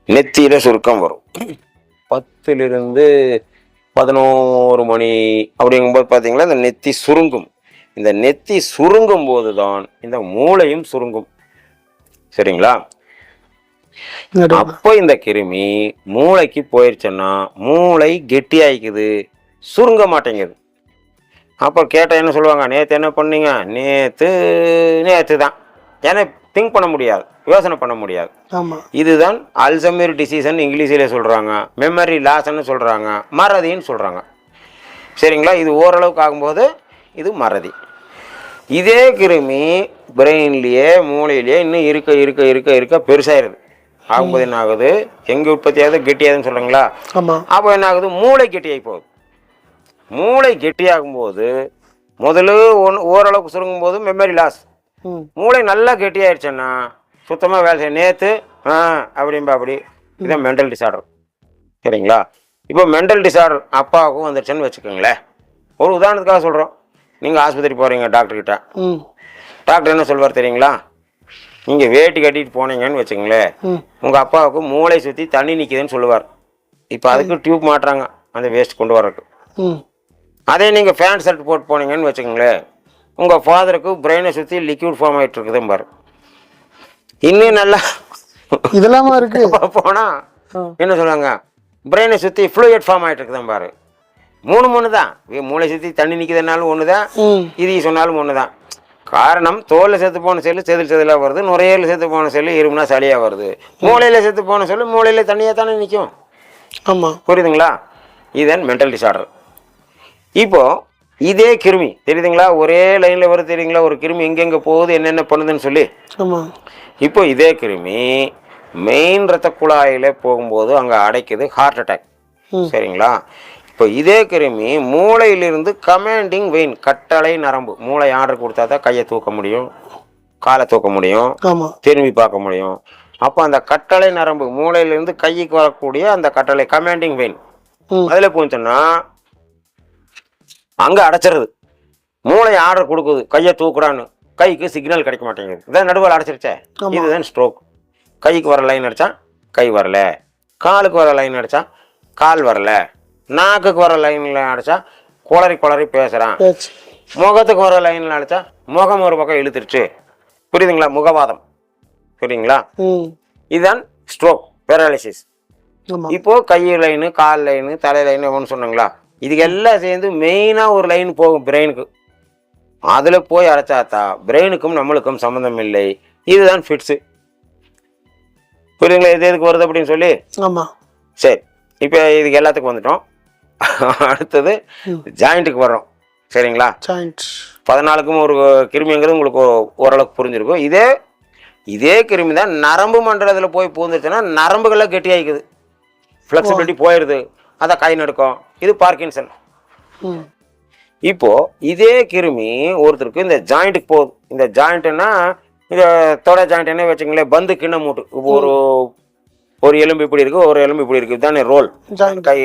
நெத்தியில் சுருக்கம் வரும். 10லிருந்து 11 மணி அப்படிங்கும்போது பார்த்தீங்களா இந்த நெத்தி சுருங்கும். இந்த நெத்தி சுருங்கும் போது தான் இந்த மூளையும் சுருங்கும். சரிங்களா? அப்போ இந்த கிருமி மூளைக்கு போயிடுச்சுன்னா மூளை கெட்டியாயிக்குது, சுருங்க மாட்டேங்குது. அப்போ கேட்டால் என்ன சொல்லுவாங்க? நேற்று என்ன பண்ணீங்க? நேற்று தான். ஏன்னா திங்க் பண்ண முடியாது, யோசனை பண்ண முடியாது. இதுதான் அல்சைமர் டிசீஸ்ன்னு இங்கிலீஷில் சொல்கிறாங்க, மெமரி லாஸ்ன்னு சொல்கிறாங்க, மறதின்னு சொல்கிறாங்க. சரிங்களா? இது ஓரளவுக்கு ஆகும்போது இது மறதி. இதே கிருமி பிரெயின்லேயே மூளையிலேயே இன்னும் இருக்க பெருசாயிருது. ஆகும்போது என்ன ஆகுது? எங்கே உற்பத்தி ஆகுது? கெட்டியாகுதுன்னு சொல்கிறீங்களா? அப்போ என்ன ஆகுது? மூளை கெட்டியாகி போகுது. மூளை கெட்டியாகும்போது முதல்ல ஓரளவுக்கு சுருங்கும் போது மெமரி லாஸ். மூளை நல்லா கெட்டியாயிடுச்சுன்னா சுத்தமாக வேலை செய்ய நேற்று அப்படின்பா அப்படி. இதுதான் மென்டல் டிசார்டர். சரிங்களா? இப்போ மென்டல் டிசார்டர் அப்பாவுக்கும் வந்துடுச்சுன்னு வச்சுக்கோங்களேன். ஒரு உதாரணத்துக்காக சொல்கிறோம். நீங்கள் ஆஸ்பத்திரி போகிறீங்க, டாக்டர்கிட்ட. டாக்டர் என்ன சொல்வார் தெரியுங்களா? நீங்கள் வேட்டி கட்டிட்டு போனீங்கன்னு வச்சுங்களேன், உங்கள் அப்பாவுக்கு மூளை சுற்றி தண்ணி நிற்கிதுன்னு சொல்லுவார். இப்போ அதுக்கு டியூப் மாட்டுறாங்க அந்த வேஸ்ட் கொண்டு வர்றதுக்கு. அதே நீங்கள் ஃபேண்ட் ஷர்ட் போட்டு போனீங்கன்னு வச்சுக்கோங்களேன், உங்கள் ஃபாதருக்கு பிரெயினை சுற்றி லிக்விட் ஃபார்ம் ஆகிட்டு இருக்குதுன்னு பாரு. இன்னும் நல்லா இதெல்லாமா இருக்கு போனால் என்ன சொல்லுவாங்க? பிரெயினை சுற்றி ஃப்ளூயிட் ஃபார்ம் ஆகிட்டு இருக்குதான் பாரு. மூணு தான். மூளை சுற்றி தண்ணி நிற்கிறதுனாலும் ஒன்று தான், இது சொன்னாலும் ஒன்று தான். காரணம் தோலில் செத்து போன செல்லு செதிலாக வருது, நுரையீரலில் செத்து போன செல்லு இருமுனா சளியாக வருது, மூளையில் செத்து போன செல்லு மூளையில் தண்ணியாக தானே நிற்கும். ஆமாம், புரியுதுங்களா? இதுதான் மென்டல் டிசார்டர். இப்போது இதே கிருமி தெரியுதுங்களா? ஒரே லைனில் வருது தெரியுங்களா? ஒரு கிருமி எங்கெங்கே போகுது, என்னென்ன பண்ணுதுன்னு சொல்லி. இப்போ இதே கிருமி மெயின் ரத்த குழாயில் போகும்போது அங்கே அடைக்குது, ஹார்ட் அட்டாக். சரிங்களா? இப்போ இதே கிருமி மூளையிலிருந்து கமாண்டிங் வெயின், கட்டளை நரம்பு. மூளை ஆர்டர் கொடுத்தா தான் கையை தூக்க முடியும், காலை தூக்க முடியும், திரும்பி பார்க்க முடியும். அப்போ அந்த கட்டளை நரம்பு மூளையிலிருந்து கைக்கு வரக்கூடிய அந்த கட்டளை கமாண்டிங் வெயின் அதில் போச்சுன்னா அங்கே அடைச்சிருது. மூளை ஆர்டர் கொடுக்குது கையை தூக்குறான்னு, கைக்கு சிக்னல் கிடைக்க மாட்டேங்குது. இதான் நடுவில் அடைச்சிருச்சே, இதுதான் ஸ்ட்ரோக். கைக்கு வர லைன் அடித்தா கை வரல, காலுக்கு வர லைன் அடித்தா கால் வரல, நாக்குக்கு வர லைனில் அடித்தா குளறி பேசுகிறான், முகத்துக்கு வர லைனில் அடித்தா முகம் ஒரு பக்கம் இழுத்துருச்சு. புரியுதுங்களா? முகவாதம். புரியுதுங்களா? இதுதான் ஸ்ட்ரோக், பேரலிசிஸ். இப்போது கை லைனு, கால் லைனு, தலை லைனு ஒன்று சொன்னாங்களா? இதுக்கு எல்லாம் சேர்ந்து மெயினாக ஒரு லைன் போகும் பிரெயினுக்கு. அதில் போய் அடைச்சாத்தா பிரெயினுக்கும் நம்மளுக்கும் சம்மந்தம் இல்லை. இதுதான் ஃபிட்ஸு. புரியுதுங்களா? இது எதுக்கு வருது அப்படின்னு சொல்லி. சரி, இப்போ இதுக்கு எல்லாத்துக்கும் வந்துட்டோம். அடுத்தது ஜாயிண்ட்டுக்கு வர்றோம். சரிங்களா? 14க்கும் ஒரு கிருமிங்கிறது உங்களுக்கு ஓரளவுக்கு புரிஞ்சிருக்கும். இதே கிருமி தான் நரம்பு மண்டலத்தில் போய் பூந்துருச்சுன்னா நரம்புகள்லாம் கெட்டியாகிக்குது, ஃப்ளெக்சிபிலிட்டி போயிடுது, அதை கை நடுக்கும். இது பார்க்கின்சன். இப்போ இதே கிருமி ஒருத்தருக்கு இந்த ஜாயிண்ட்டுக்கு போகுது. இந்த ஜாயிண்ட்டுன்னா இந்த தொடை ஜாயிண்ட் என்ன வச்சுங்களேன், பந்து கிண்ண மூட்டு. ஒரு எலும்பு இப்படி இருக்கு, ஒரு எலும்பு இப்படி இருக்கு, இதுதானே ரோல். கை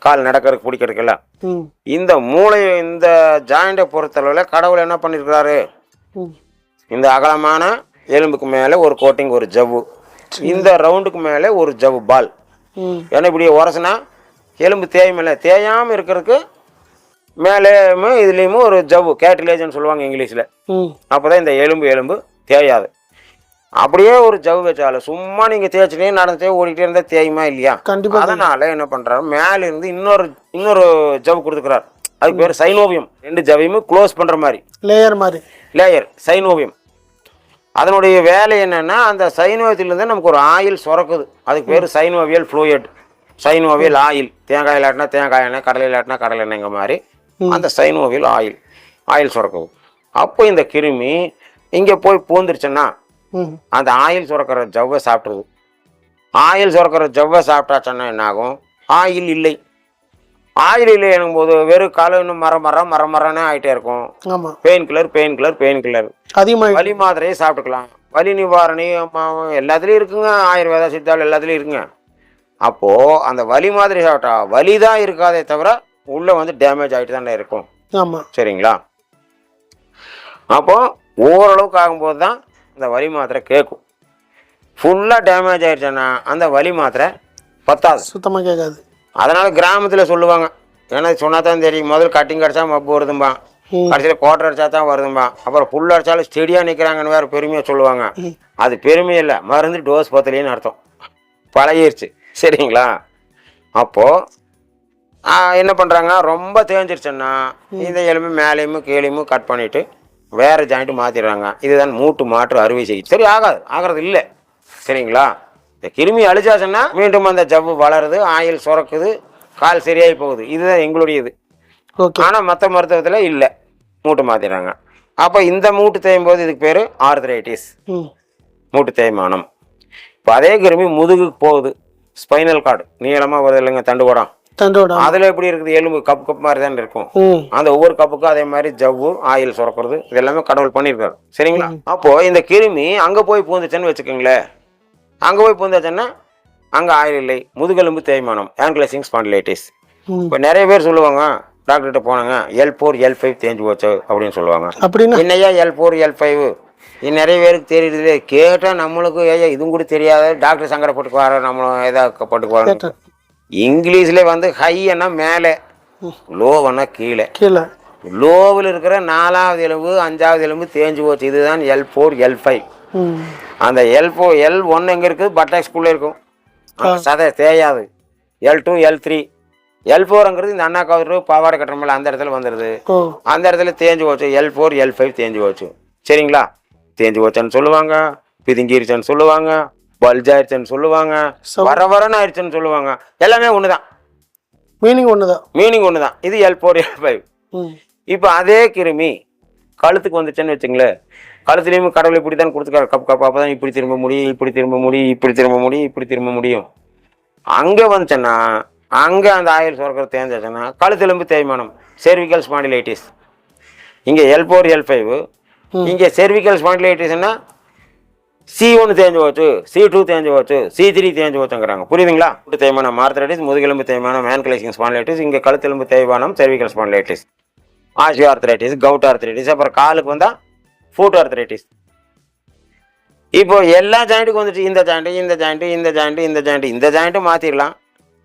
கால் நடக்கிறதுக்கு பிடிக்கிறதுக்கெல்லாம். இந்த மூளை இந்த ஜாயிண்டை பொறுத்தளவில் கடவுள் என்ன பண்ணிருக்கிறாரு? இந்த அகலமான எலும்புக்கு மேலே ஒரு கோட்டிங், ஒரு ஜவ்வு, இந்த ரவுண்டுக்கு மேலே ஒரு ஜவ்வு பால். ஏன்னா இப்படி உரசுனா எலும்பு தேயாமல் இருக்கிறதுக்கு மேலேயுமே இதுலேயுமே ஒரு ஜவ்வு, கேட்டிலேஜ்னு சொல்லுவாங்க இங்கிலீஷில். அப்போ தான் இந்த எலும்பு தேயாது. அப்படியே ஒரு ஜவ் வச்சாலும் சும்மா நீங்கள் தேய்ச்சிட்டே நடந்துட்டே ஓடிட்டே இருந்தால் தேயுமா இல்லையா? கண்டிப்பாக. அதனால என்ன பண்ணுறாரு, மேலே இருந்து இன்னொரு ஜவ் கொடுத்துக்கிறார். அதுக்கு பேர் சைனோவியம். 2 ஜவ்வையுமே க்ளோஸ் பண்ணுற மாதிரி லேயர் சைனோவியம். அதனுடைய வேலை என்னன்னா, அந்த சைனோவியத்திலிருந்து நமக்கு ஒரு ஆயில் சுரக்குது. அதுக்கு பேர் சைனோவியல் ஃப்ளூயிட், சைனோவியல் ஆயில். தேங்காய் இல்லாட்டினா தேங்காய் எண்ணெய், கடலை இல்லாட்டினா கடலை எண்ணெய்ங்க மாதிரி அந்த சைனோவியல் ஆயில் சுரக்குது. அப்போ இந்த கிருமி இங்கே போய் பூந்துருச்சுன்னா அந்த ஆயில் சுரக்கிற ஜவ்வை சாப்பிட்ருது. ஆயில் சுரக்கிற ஜவ்வை சாப்பிட்டாச்சுன்னா என்ன ஆகும்? ஆயில் இல்லை. ஆயில் இல்லை போது வெறும் காலம் இன்னும் மரமரனே ஆகிட்டே இருக்கும். பெயின் கில்லர் அதிகமாக வலி மாத்திரையே சாப்பிட்டுக்கலாம். வலி நிவாரணி எல்லாத்துலேயும் இருக்குங்க, ஆயுர்வேதா சித்தாள் எல்லாத்துலேயும் இருக்குங்க. அப்போது அந்த வலி மாதிரி சாப்பிட்டா வலி தான் இருக்காதே தவிர உள்ளே வந்து டேமேஜ் ஆகிட்டு தானே இருக்கும். சரிங்களா? அப்போது ஓரளவுக்கு ஆகும்போது தான் அந்த வலி மாத்திரை கேட்கும். ஃபுல்லாக டேமேஜ் ஆகிடுச்சுன்னா அந்த வலி மாத்திரை பத்தாது, சுத்தமாக கேட்காது. அதனால் கிராமத்தில் சொல்லுவாங்க, ஏன்னா சொன்னா தான் தெரியும், முதல்ல கட்டிங் அடிச்சா மப்பு வருதும்பா, கடைசியில் கோட்டர் அடிச்சா தான் வருதும்பா, அப்புறம் புல் அடிச்சாலும் ஸ்டெடியாக நிற்கிறாங்கன்னு வேறு பெருமையாக சொல்லுவாங்க. அது பெருமை இல்லை, மருந்து டோஸ் பத்தலேன்னு அர்த்தம். பழகிருச்சு. சரிங்களா? அப்போது என்ன பண்ணுறாங்க, ரொம்ப தேஞ்சிருச்சுன்னா இந்த எலும்பு மேலேயும் கீழேயும் கட் பண்ணிவிட்டு வேறு ஜாயிண்ட்டு மாற்றிடுறாங்க. இதுதான் மூட்டு மாற்று அறுவை சிகிச்சை. சரி, ஆகிறது இல்லை. சரிங்களா? இந்த கிருமி அழிச்சாச்சுன்னா மீண்டும் அந்த ஜவ்வு வளருது, ஆயில் சுரக்குது, கால் சரியாகி போகுது. இதுதான் எங்களுடையது. ஆனால் மற்ற மருத்துவத்தில் இல்லை, மூட்டு மாற்றிடுறாங்க. அப்போ இந்த மூட்டு தேயும் போது இதுக்கு பேர் ஆர்த்ரைட்டிஸ், மூட்டு தேய்மானம். இப்போ அதே கிருமி முதுகுக்கு போகுது, ஸ்பைனல் கார்டு நீளமாக வருது இல்லைங்க, தண்டுவடம். அதில் எப்படி இருக்குது, எலும்பு கப்பு மாதிரி தான் இருக்கும். அந்த ஒவ்வொரு கப்புக்கும் அதே மாதிரி ஜவ்வு ஆயில் சுரக்கிறது, இது எல்லாமே கடவுள் பண்ணியிருக்காரு. சரிங்களா? அப்போது இந்த கிருமி அங்கே போய் பூந்துச்சுன்னு வச்சுக்கோங்களேன். அங்கே போய் பூந்தாச்சுன்னா அங்கே ஆயில் இல்லை, முதுகெலும்பு தேய்மானம், ஆங்கிலோசிங் ஸ்பாண்டிலைட்டிஸ். இப்போ நிறைய பேர் சொல்லுவாங்க, டாக்டர்கிட்ட போனாங்க, L4 L5 தேஞ்சு போச்சு அப்படின்னு சொல்லுவாங்க. என்னையா L4 L5 இது நிறைய பேருக்கு தெரியுது. கேட்டால் நம்மளுக்கு இதுவும் கூட தெரியாத, டாக்டர் சங்கடப்பட்டுக்குவார, நம்மளும் ஏதாவது பட்டுக்குவாங்க. இங்கிலீஷ்ல வந்து ஹைன்னா மேலே, லோவன்னா கீழே. லோவில் இருக்கிற 4வது எலும்பு 5வது எலும்பு தேஞ்சு போச்சு, இதுதான் L4 L5. அந்த L1 எங்கே இருக்குது, பட்டாக்ஸ்குள்ளே இருக்கும், சதை தேயாது. L2 L3 L4ங்கிறது இந்த அண்ணா கவுரு பாவாடை கட்டுற மேலே அந்த இடத்துல வந்துடுது. அந்த இடத்துல தேஞ்சு போச்சு, L4 L5 தேஞ்சு போச்சு. சரிங்களா? தேஞ்சு போச்சுன்னு சொல்லுவாங்க, பிதுங்கிருச்சுன்னு சொல்லுவாங்க, பல்ஜாயிருச்சுன்னு சொல்லுவாங்க, வரன்னு ஆயிடுச்சுன்னு சொல்லுவாங்க. எல்லாமே ஒன்று தான், மீனிங் ஒன்று தான். இது L4 L5. இப்போ அதே கிருமி கழுத்துக்கு வந்துச்சுன்னு வச்சுங்களேன், கழுத்துலேயும் கடவுள் இப்படி தான் கொடுத்துருக்காரு, கப் அப்போ தான் இப்படி திரும்ப முடியும், இப்படி திரும்ப முடியும். அங்கே வந்துச்சுன்னா அங்கே அந்த ஆயில் சுரக்கிற தேஞ்சாச்சுன்னா கழுத்தெலும்பு தேய்மானம், செர்விக்கல் ஸ்பாண்டிலைட்டிஸ். இங்கே L4 L5, இங்கே செர்விக்கல் ஸ்பாண்டிலைட்டிஸ்னா C1 தேஞ்சு போச்சு, C2 தேஞ்சு போச்சு, C3 தேஞ்சு போச்சுங்கிறாங்க. புரியுதுங்களா? தேய்மானம் ஆர்த்ரைட்டிஸ், முதுகெலும்பு தேய்மானம் ஆங்கிலோசிங் ஸ்பாண்டிலைட்டிஸ், இங்கே கழுத்தெலும்பு தேய்மானம் cervical spondylitis, osteoarthritis, gout arthritis. அப்புறம் காலுக்கு வந்தால் ஃபுட் ஆர்த்ரைட்டிஸ். இப்போ எல்லா ஜாயிண்ட்டுக்கும் வந்துட்டு இந்த ஜாயிண்ட்டு மாற்றிடலாம்.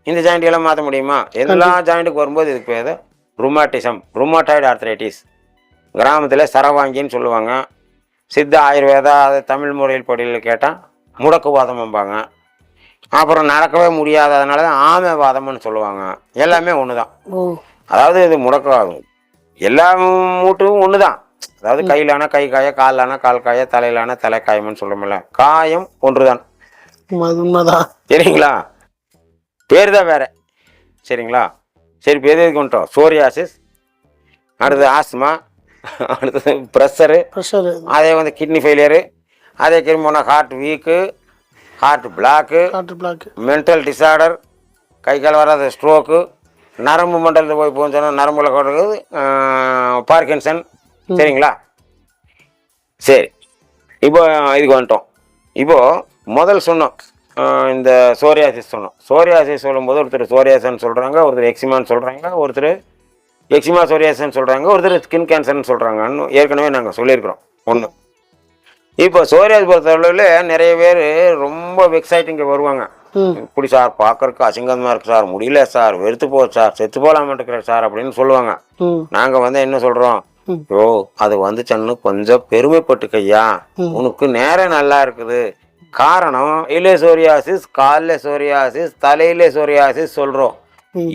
இந்த ஜாயிண்ட் எல்லாம் மாற்ற முடியுமா? எல்லா ஜாயிண்ட்டுக்கு வரும்போது இதுக்கு பேர் ருமாட்டிசம், ருமாட்டாய்டு ஆர்த்ரைட்டிஸ். கிராமத்தில் சரவாங்கின்னு சொல்லுவாங்க. சித்த ஆயுர்வேதா அது தமிழ் முறையில் படியில் கேட்டால் முடக்குவாதம் வைப்பாங்க. அப்புறம் நடக்கவே முடியாததுனால தான் ஆமைவாதம்னு சொல்லுவாங்க. எல்லாமே ஒன்று தான். அதாவது இது முடக்குவாதம், எல்லா மூட்டும் ஒன்று தான். அதாவது கையிலான கை காய, காலான கால் காய, தலையிலான தலை காயம்னு சொல்லுமில்ல, காயம் ஒன்று தான். சரிங்களா? பேர் தான் வேறு. சரிங்களா? சரி, இப்போ எது கொண்டோம்? சோரியாசிஸ், அடுத்தது ஆஸ்மா, அடுத்தது ப்ரெஷரு, அதே வந்து கிட்னி ஃபெயிலியரு, அதே திரும்ப heart weak, heart block, mental disorder, கை கால் வராத ஸ்ட்ரோக்கு, நரம்பு மண்டலத்தில் போய் போச்சுன்னா நரம்புல கொடுக்குறது பார்க்கின்சன். சரிங்களா? சரி, இப்போ இதுக்கு வந்துட்டோம். இப்போது முதல் சொன்னோம், இந்த சோரியாசிஸ் சொன்னோம். சோரியாசிஸ் சொல்லும்போது ஒருத்தர் சோரியாசன் சொல்கிறாங்க, ஒருத்தர் எக்ஸிமான்னு சொல்கிறாங்க, ஒருத்தர் எக்ஸிமா சோரியாசன் சொல்கிறாங்க, ஒருத்தர் ஸ்கின் கேன்சர்னு சொல்கிறாங்கன்னு ஏற்கனவே நாங்கள் சொல்லியிருக்கிறோம். ஒன்று. இப்போ சோரியாஸ் பொறுத்தளவில் நிறைய பேர் ரொம்ப வெக்ஸைட்டிங்க வருவாங்க. இப்படி சார் பார்க்கறதுக்கு அசிங்கமாக இருக்குது சார், முடியல சார், வெறுத்து போச்சு சார், செத்து போகலாம இருக்கிற சார் அப்படின்னு சொல்லுவாங்க. நாங்கள் வந்து என்ன சொல்கிறோம், ஓ அது வந்துச்சன்னு கொஞ்சம் பெருமைப்பட்டுக்கையா, உனக்கு நேரம் நல்லா இருக்குது. காரணம் இலே சோரியாசிஸ், காலில் சோரியாசிஸ், தலையில சோரியாசிஸ் சொல்றோம்.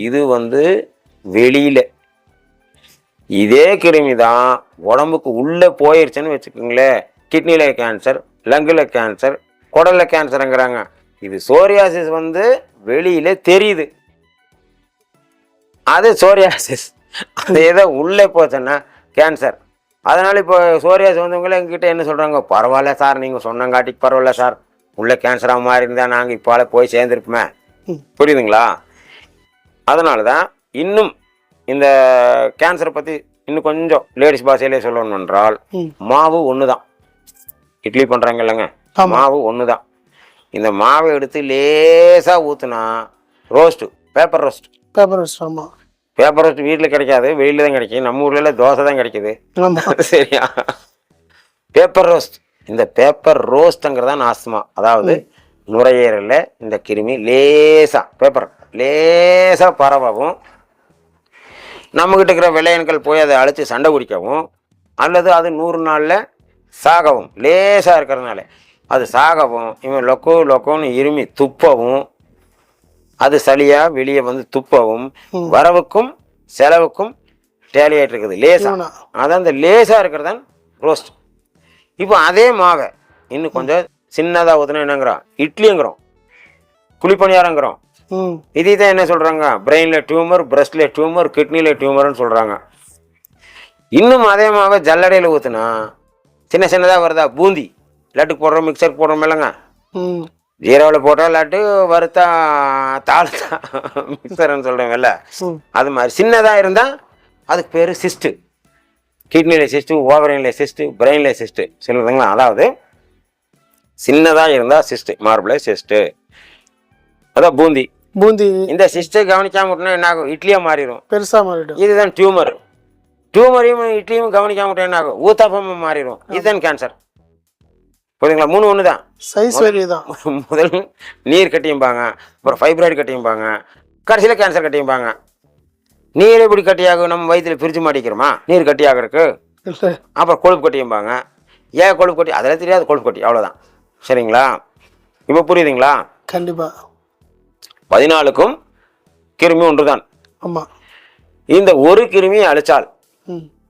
இது வெளியில. இதே கிருமி தான் உடம்புக்கு உள்ள போயிருச்சுன்னு வச்சுக்கோங்களேன், கிட்னில கேன்சர், லங்குல கேன்சர், குடல்ல கேன்சருங்கிறாங்க. இது சோரியாசிஸ் வெளியில தெரியுது, அது சோரியாசிஸ். அது ஏதோ உள்ளே போச்சுன்னா கேன்சர். அதனால இப்போ சோரியாசிஸ் வந்தவங்களே எங்ககிட்ட என்ன சொல்றாங்க, பரவாயில்ல சார், நீங்க சொன்னங்காட்டிக்கு பரவாயில்ல சார், உள்ள கேன்சராக மாறி இருந்தா நாங்கள் இப்போல போய் சேர்ந்துருப்போமே. புரியுதுங்களா? அதனால தான் இன்னும் இந்த கேன்சரை பற்றி இன்னும் கொஞ்சம் லேடிஸ் பாஷையிலே சொல்லணும் என்றால், மாவு ஒன்று தான். இட்லி பண்ணுறாங்க இல்லைங்க, மாவு ஒன்று தான். இந்த மாவை எடுத்து லேசாக ஊற்றுனா roast, paper roast. Paper roast. ஆமாம், பேப்பர் ரோஸ்ட் வீட்டில் கிடைக்காது, வெளியில் தான் கிடைக்கும். நம்ம ஊர்ல தோசை தான் கிடைக்குது. சரியா? Paper roast. இந்த பேப்பர் ரோஸ்ட்ங்கிறதான் ஆஸ்துமா. அதாவது நுரையீரலில் இந்த கிருமி லேசாக பேப்பர் லேசாக பரவவும், நம்மகிட்ட இருக்கிற விளையன்கள் போய் அதை அழைச்சி சண்டை குடிக்கவும், அல்லது அது 100 நாளில் சாகவும், லேசாக இருக்கிறதுனால அது சாகவும், இவன் லொக்கோ லொக்கோன்னு இருமி துப்பவும், அது சளியாக வெளியே துப்பவும், வரவுக்கும் செலவுக்கும் டேலி ஆகிட்டு இருக்குது லேசா. அதான் இந்த லேசாக இருக்கிறதான் ரோஸ்ட். இப்போ அதே மாவை இன்னும் கொஞ்சம் சின்னதாக ஊற்றினா என்னங்கிறோம், இட்லிங்கிறோம், குழிப்பணியாரங்கிறோம். இதே தான் என்ன சொல்கிறாங்க, பிரெயினில் டியூமர், பிரஸ்ட்ல டியூமர், கிட்னியில் டியூமர்னு சொல்கிறாங்க. இன்னும் அதே மாவை ஜல்லடையில் ஊற்றுனா சின்ன சின்னதாக வருதா, பூந்தி லட்டுக்கு போடுறோம், மிக்சருக்கு போடுறோம் இல்லைங்க, ஜீரோவில் போட்டால் லட்டு, வறுத்தா தாளத்தா மிக்சர்ன்னு சொல்கிறோம்ல, அது மாதிரி சின்னதாக இருந்தால் அதுக்கு பேர் சிஸ்ட்டு. கிட்னியில் சிஸ்ட்டு, ஓவரைனில் சிஸ்ட்டு, பிரெயினில் சிஸ்ட்டு சொல்லுறதுங்களா. அதாவது சின்னதாக இருந்தால் சிஸ்ட்டு, மார்பிளை சிஸ்ட்டு, அதான் பூந்தி. இந்த சிஸ்ட்டை கவனிக்காம விட்டோம்னா என்ன ஆகும், இட்லியாக மாறிடும், பெருசாக மாறிடும். இதுதான் டியூமர். டியூமரையும் இட்லியும் கவனிக்காம விட்டோம் என்ன ஆகும், ஊத்தாப்பமாக மாறிடும். இதுதான் கேன்சர். புரியுதுங்களா? 3 ஒன்று தான், சைஸ் வேறு தான். முதல் நீர் கட்டியும்பாங்க, அப்புறம் ஃபைப்ராய்டு கட்டியும்பாங்க, கடைசியில் கேன்சர் கட்டியும்பாங்க. நீர் எப்படி கட்டியாகும், நம்ம வயிற்றில் பிரித்து மாட்டிக்கிறோமா நீர் கட்டியாகிறதுக்கு? அப்புறம் கொழுப்பு கட்டியும்பாங்க. ஏன் கொழுப்பு கட்டி, அதெல்லாம் தெரியாது, கொழுப்பு கட்டி, அவ்வளோதான். சரிங்களா? இப்போ புரியுதுங்களா? கண்டிப்பாக. 14க்கும் கிருமி ஒன்று தான். ஆமாம். இந்த ஒரு கிருமியை அழிச்சால்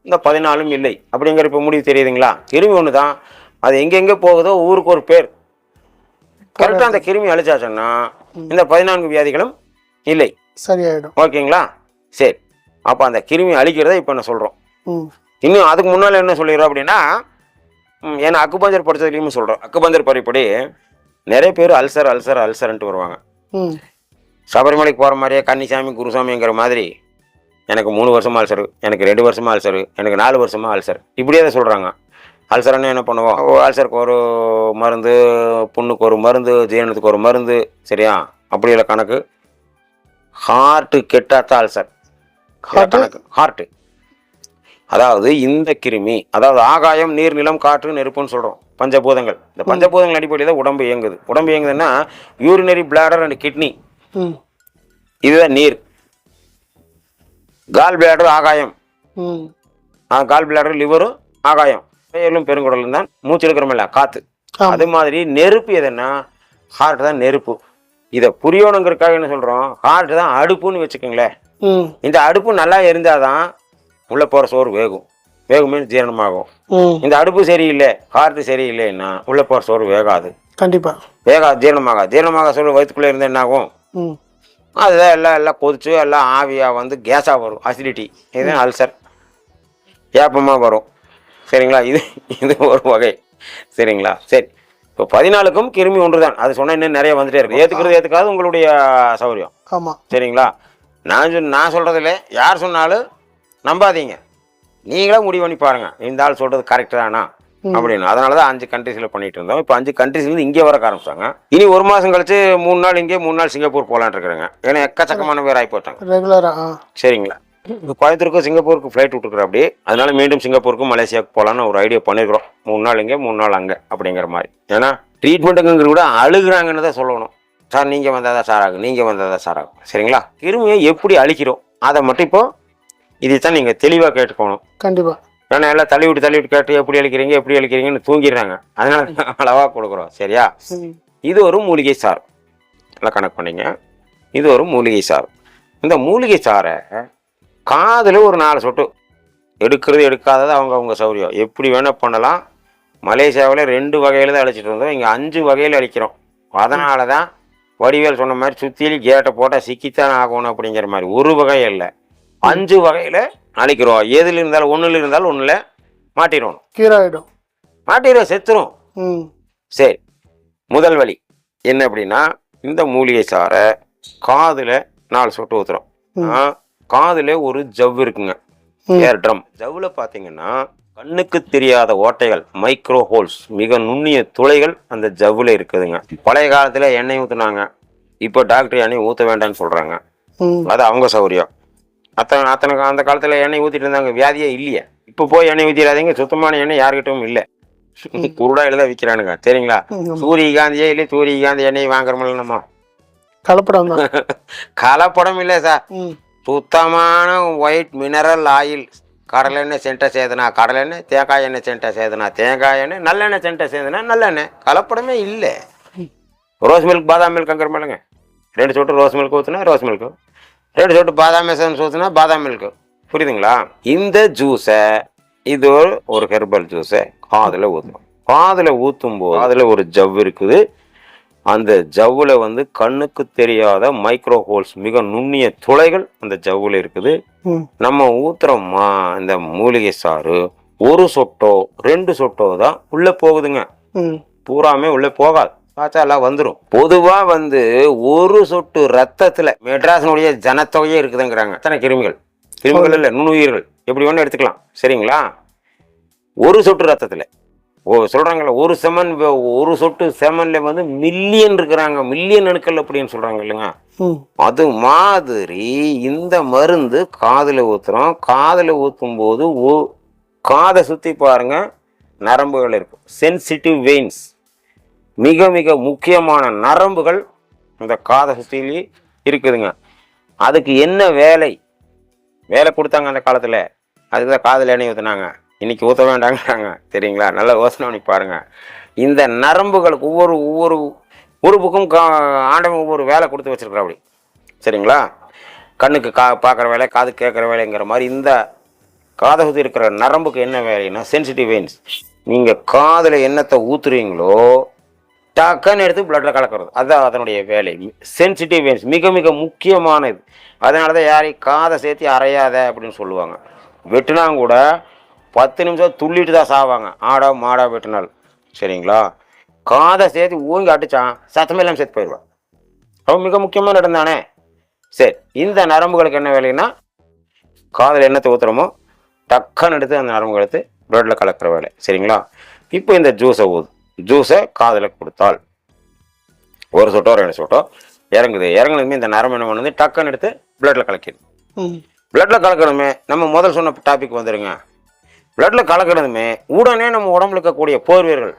இந்த 14ம் இல்லை அப்படிங்கிற இப்போ முடிவு தெரியுதுங்களா? கிருமி ஒன்று தான், அது எங்கெங்கே போகுதோ ஊருக்கு ஒரு பேர். கரெக்டாக அந்த கிருமி அழிச்சாச்சுன்னா இந்த 14 வியாதிகளும் இல்லை, சரியாயிடும். ஓகேங்களா? சரி, அப்போ அந்த கிருமி அழிக்கிறத இப்போ என்ன சொல்கிறோம். இன்னும் அதுக்கு முன்னால் என்ன சொல்லிடுறோம் அப்படின்னா, ஏன்னா அக்குபஞ்சர் படித்ததுலேயும் சொல்கிறோம். அக்குபஞ்சர் பறிப்படி நிறைய பேர் அல்சர் அல்சர் அல்சர்ன்ட்டு வருவாங்க. சபரிமலைக்கு போகிற மாதிரியே கன்னிசாமி குருசாமிங்கிற மாதிரி எனக்கு 3 வருஷமாக அல்சரு, எனக்கு 2 வருஷமாக அல்சரு, எனக்கு 4 வருஷமாக அல்சர், இப்படியே தான் சொல்கிறாங்க. அல்சர்னா என்ன பண்ணுவோம், அல்சருக்கு ஒரு மருந்து, புண்ணுக்கு ஒரு மருந்து, ஜீரணத்துக்கு ஒரு மருந்து, சரியா? அப்படி இல்லை கணக்கு. ஹார்ட்டு கெட்டாதான் அல்சர் கணக்கு. ஹார்ட்டு, அதாவது இந்த கிருமி, அதாவது ஆகாயம், நீர், நிலம், காற்று, நெருப்புன்னு சொல்கிறோம், பஞ்சபூதங்கள். இந்த பஞ்சபூதங்கள் அடிப்படையில் தான் உடம்பு இயங்குது. உடம்பு இயங்குதுன்னா யூரினரி பிளாடர் அண்ட் கிட்னி, இதுதான் நீர். கால் பிளாடர் ஆகாயம், கால் பிளாடர் லிவரும் ஆகாயம், மேலும் பெருங்குடலும் தான் மூச்சு எடுக்கிறோமில்ல காற்று. அது மாதிரி நெருப்பு எதுன்னா ஹார்ட் தான் நெருப்பு. இதை புரியணுங்கிறதுக்காக என்ன சொல்கிறோம், ஹார்ட் தான் அடுப்புன்னு வச்சுக்கோங்களேன். இந்த அடுப்பு நல்லா எரிஞ்சாதான் உள்ளே போகிற சோறு வேகும், வேகுமே ஜீரணமாகும். இந்த அடுப்பு சரியில்லை, ஹார்ட் சரியில்லைன்னா உள்ளே போகிற சோறு வேகாது, கண்டிப்பாக வேகாது, ஜீரணமாகாது. ஜீரணமாக சோறு வயிற்றுக்குள்ளே இருந்தால் என்ன ஆகும், அதுதான் எல்லாம் கொதிச்சு எல்லாம் ஆவியாக கேஸாக வரும், அசிடிட்டி. இதுதான் அல்சர், ஏப்பமாக வரும். சரிங்களா? இது ஒரு வகை. சரிங்களா? சரி, இப்போ 14க்கும் கிருமி ஒன்று தான். அது சொன்னால் இன்னும் நிறைய வந்துட்டே இருக்கு. ஏற்றுக்கிறது ஏற்றுக்காது உங்களுடைய சௌகரியம். ஆமாம். சரிங்களா? நான் சொல்கிறதில்ல, யார் சொன்னாலும் நம்பாதீங்க, நீங்களே முடிவு பண்ணி பாருங்கள், இந்த ஆள் சொல்கிறது கரெக்டு தானா அப்படின்னு. அதனால தான் 5 கண்ட்ரீஸில் பண்ணிட்டு இருந்தோம். இப்போ 5 கண்ட்ரீஸ்லேருந்து இங்கே வர ஆரம்பிச்சாங்க. இனி 1 மாதம் கழிச்சு 3 நாள் இங்கே, 3 நாள் சிங்கப்பூர் போகலான்னு இருக்கிறாங்க. ஏன்னா எக்கச்சக்கமான பேர் ஆகி போட்டாங்க ரெகுலராக. சரிங்களா? கோயம்புத்தூருக்கும் சிங்கப்பூருக்கு ஃப்ளைட் விட்டுருக்குறோம். அப்படி அதனால மீண்டும் சிங்கப்பூருக்கும் மலேசியாவுக்கு போகலான்னு ஒரு ஐடியா பண்ணியிருக்கிறோம். 3 நாள் இங்கே, 3 நாள் அங்கே அப்படிங்கிற மாதிரி. ஏன்னா ட்ரீட்மெண்ட்டுங்கிற கூட அழுகுறாங்கன்னு தான் சொல்லணும். சார் நீங்கள் வந்தால் தான் சார் ஆகும், நீங்கள் வந்தால் தான் சார் ஆகும். சரிங்களா? கிருமியை எப்படி அழிக்கிறோம் அதை மட்டும் இப்போ இதைத்தான் நீங்கள் தெளிவாக கேட்டுக்கணும். கண்டிப்பாக. ஏன்னா எல்லாம் தள்ளி விட்டு கேட்டு எப்படி அழிக்கிறீங்கன்னு தூங்கிடுறாங்க. அதனால அளவாக கொடுக்குறோம். சரியா? இது ஒரு மூலிகை சாறு. நல்லா கணக்கு பண்ணிங்க. இது ஒரு மூலிகை சாறு. இந்த மூலிகை சாறை காதில் ஒரு 4 சொட்டு எடுக்கிறது எடுக்காதது அவங்க சௌரியம். எப்படி வேணால் பண்ணலாம். மலேசியாவில் 2 வகையில் தான் அழிச்சிட்டு இருந்தோம். இங்கே 5 வகையில் அழிக்கிறோம். அதனால தான் வடிவேல் சொன்ன மாதிரி சுற்றிலி கேட்டை போட்டால் சிக்கித்தான் ஆகணும் அப்படிங்கிற மாதிரி ஒரு வகை இல்லை, 5 வகையில் அழிக்கிறோம். எதில் இருந்தாலும் ஒன்றில் மாட்டிடுவோம். கீராயிடும், மாட்டிடுவோம், செத்துரும். சரி, முதல் வழி என்ன அப்படின்னா, இந்த மூலிகை சாரை காதில் 4 சொட்டு ஊற்றுறோம். காதில் ஒரு ஜவ்வு இருக்குங்க, ஏர் ட்ரம். ஜவ்வில் பார்த்தீங்கன்னா கண்ணுக்கு தெரியாத ஓட்டைகள், மைக்ரோ ஹோல்ஸ், மிக நுண்ணிய துளைகள் அந்த ஜவ்வில் இருக்குதுங்க. பழைய காலத்தில் எண்ணெய் ஊற்றுனாங்க, இப்போ டாக்டர் எண்ணெய் ஊற்ற வேண்டாம்னு சொல்கிறாங்க. அது அவங்க சௌரியம். அந்த காலத்தில் எண்ணெய் ஊற்றிட்டு இருந்தாங்க, வியாதியே இல்லையே. இப்போ போய் எண்ணெய் ஊற்றிடாதீங்க, சுத்தமான எண்ணெய் யாருக்கிட்டும் இல்லை, குருடாயில் தான் விற்கிறானுங்க. சரிங்களா? சூரியகாந்தியே இல்லை, சூரியகாந்தி எண்ணெய் வாங்குறோம்ல நம்ம, கலப்படம் கலப்படம் இல்லை சார், சுத்தமான ஒயிட் மினரல் ஆயில். கடலெண்ணெய் சென்ட்டை சேதுனா கடலெண்ணெய், தேங்காய் எண்ணெய் சென்ட்டை சேதுனா தேங்காய் எண்ணெய், நல்லெண்ணெய் சென்ட்டை சேதுனா நல்லெண்ணெய். கலப்படமே இல்லை. ரோஸ் மில்க், பாதாம் மில்க் அங்கே மேலேங்க 2 சொட்டு ரோஸ் மில்க் ஊற்றுனா ரோஸ் மில்க்கு, 2 சொட்டு பாதாம் எசன்ஸ் ஊற்றுனா பாதாம் மில்க்கு. புரியுதுங்களா? இந்த ஜூஸை, இது ஒரு ஹெர்பல் ஜூஸை காதில் ஊற்றணும். காதில் ஊற்றும் போது அதில் ஒரு ஜவ் இருக்குது. அந்த ஜவ்வில் கண்ணுக்கு தெரியாத மைக்ரோ ஹோல்ஸ், மிக நுண்ணிய துளைகள் அந்த ஜவ்வில் இருக்குது. நம்ம ஊத்துறோமா இந்த மூலிகை சாறு, 1 சொட்டோ 2 சொட்டோ தான் உள்ள போகுதுங்க, பூராமே உள்ள போகாது. பார்த்தா எல்லாம் வந்துடும். பொதுவா 1 சொட்டு ரத்தத்துல மெட்ராஸினுடைய ஜனத்தொகையே இருக்குதுங்கிறாங்க. அத்தனை கிருமிகள் இல்லை, நுண்ணுயிர்கள், எப்படி வேணும் எடுத்துக்கலாம். சரிங்களா? 1 சொட்டு ரத்தத்துல சொல்றாங்கல்ல, 1 சொட்டு செமன்ல மில்லியன் இருக்கிறாங்க, மில்லியன் அணுக்கள் அப்படின்னு சொல்றாங்க இல்லைங்க. அது மாதிரி இந்த மருந்து காதுல ஊத்துறோம். காதுல ஊத்தும் போது காதை சுத்தி பாருங்க, நரம்புகள் இருக்கும், சென்சிட்டிவ் வெயின்ஸ், மிக மிக முக்கியமான நரம்புகள் இந்த காதை சுத்திலே இருக்குதுங்க. அதுக்கு என்ன வேலை கொடுத்தாங்க அந்த காலத்துல? அதுக்குதான் காதில் எண்ணெய் ஊற்றினாங்க. இன்னைக்கு ஊற்ற வேண்டாங்கிறாங்க. சரிங்களா? நல்லா யோசனை பண்ணி பாருங்க. இந்த நரம்புகளுக்கு ஒவ்வொரு உறுப்புக்கும் ஆண்டவன் ஒவ்வொரு வேலை கொடுத்து வச்சிருக்கிறா அப்படி. சரிங்களா? கண்ணுக்கு பார்க்குற வேலை, காது கேட்குற வேலைங்கிற மாதிரி இந்த காதை சுற்றி இருக்கிற நரம்புக்கு என்ன வேலைன்னா சென்சிட்டிவ் வெயின்ஸ். நீங்கள் காதில் எண்ணத்தை ஊற்றுறீங்களோ டக்குன்னு எடுத்து பிளட்டில் கலக்கிறது, அதுதான் அதனுடைய வேலை. சென்சிட்டிவ் வெயின்ஸ் மிக மிக முக்கியமானது. அதனால தான் யாரையும் காதை சேர்த்து அரையாத அப்படின்னு சொல்லுவாங்க. வெட்டினா கூட 10 நிமிஷம் துள்ளிட்டு தான் சாவாங்க, ஆடா மாடா வெட்டினால். சரிங்களா? காதை சேர்த்து ஊங்கி அடித்தான் சத்தமே இல்லாமல் சேர்த்து போயிடுவான். அவன் மிக முக்கியமான இடம் தானே. சரி, இந்த நரம்புகளுக்கு என்ன வேலைன்னா, காதில் எண்ணத்தை ஊற்றுறோமோ டக்குன்னு எடுத்து அந்த நரம்புகள் எடுத்து பிளட்டில் கலக்கிற வேலை. சரிங்களா? இப்போ இந்த ஜூஸை காதில் கொடுத்தால் 1 சொட்டோ 2 சொட்டோ இறங்குனதுமே இந்த நரம்பு என்ன பண்ணுது, டக்குன்னு எடுத்து பிளட்டில் கலக்கிடுது. பிளட்டில் கலக்கணுமே நம்ம முதல் சொன்ன டாபிக் வந்துடுங்க. பிளட்டில் கலக்கணுமே உடனே நம்ம உடம்புல இருக்கக்கூடிய போர் வீரர்கள்,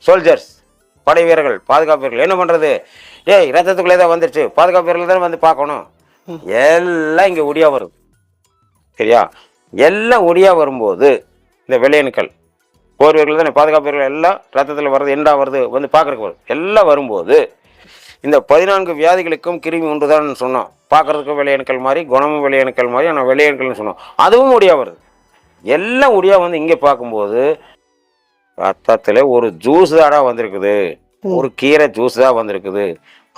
சோல்ஜர்ஸ், படை வீரர்கள், பாதுகாப்பு வீரர்கள் என்ன பண்ணுறது? ரத்தத்துக்குள்ளே தான் வந்துருச்சு, பாதுகாப்பு வீரர்கள் தானே வந்து பார்க்கணும். எல்லாம் இங்கே ஒடியா வருது. சரியா? எல்லாம் ஒடியா வரும்போது இந்த வெள்ளையணுக்கள், போர் வீரர்கள் தானே, பாதுகாப்பு வீரர்கள் எல்லாம் ரத்தத்தில் வருது, என்னடா வருது பார்க்குறதுக்கு வருது. எல்லாம் வரும்போது இந்த 14 வியாதிகளுக்கும் கிருமி ஒன்று தான் சொன்னோம். பார்க்குறதுக்கு வெள்ளையணுக்கள் மாதிரி, குணமும் வெள்ளையணுக்கள் மாதிரி, ஆனால் வெள்ளையணுக்கள்னு சொன்னோம். அதுவும் ஒடியா வருது. எல்லாம் ஒடியா இங்கே பார்க்கும்போது ரத்தத்தில் ஒரு ஜூஸ் தாடா வந்திருக்குது, ஒரு கீரை ஜூஸ் தான் வந்திருக்குது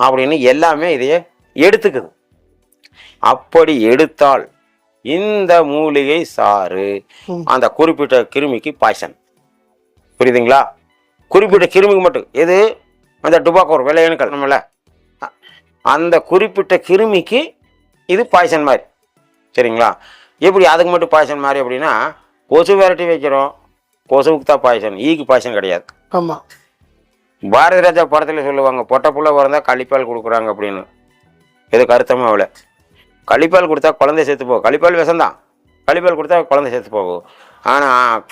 அப்படின்னு எல்லாமே இதையே எடுத்துக்குது. அப்படி எடுத்தால் இந்த மூலிகை சாறு அந்த குறிப்பிட்ட கிருமிக்கு பாய்சன். புரியுதுங்களா? குறிப்பிட்ட கிருமிக்கு மட்டும். எது? அந்த டுபாக்கோர் வெள்ளையணுக்கள் நம்மள, அந்த குறிப்பிட்ட கிருமிக்கு இது பாய்சன் மாதிரி. சரிங்களா? எப்படி அதுக்கு மட்டும் பாய்சன் மாதிரி அப்படின்னா, கொசு விரட்டி வைக்கிறோம், கொசுவுக்கு தான் பாய்சன், ஈக்கு பாய்சன் கிடையாது. ஆமாம். பாரதி ராஜா படத்தில் சொல்லுவாங்க, பொட்டை புள்ள பிறந்தால் கள்ளிப்பால் கொடுக்குறாங்க அப்படின்னு. எது கருத்தமாக அவளை கள்ளிப்பால் கொடுத்தா குழந்தை சேர்த்து போகும். கள்ளிப்பால் விஷம்தான், கள்ளிப்பால் கொடுத்தா குழந்தை சேர்த்து போகும். ஆனால்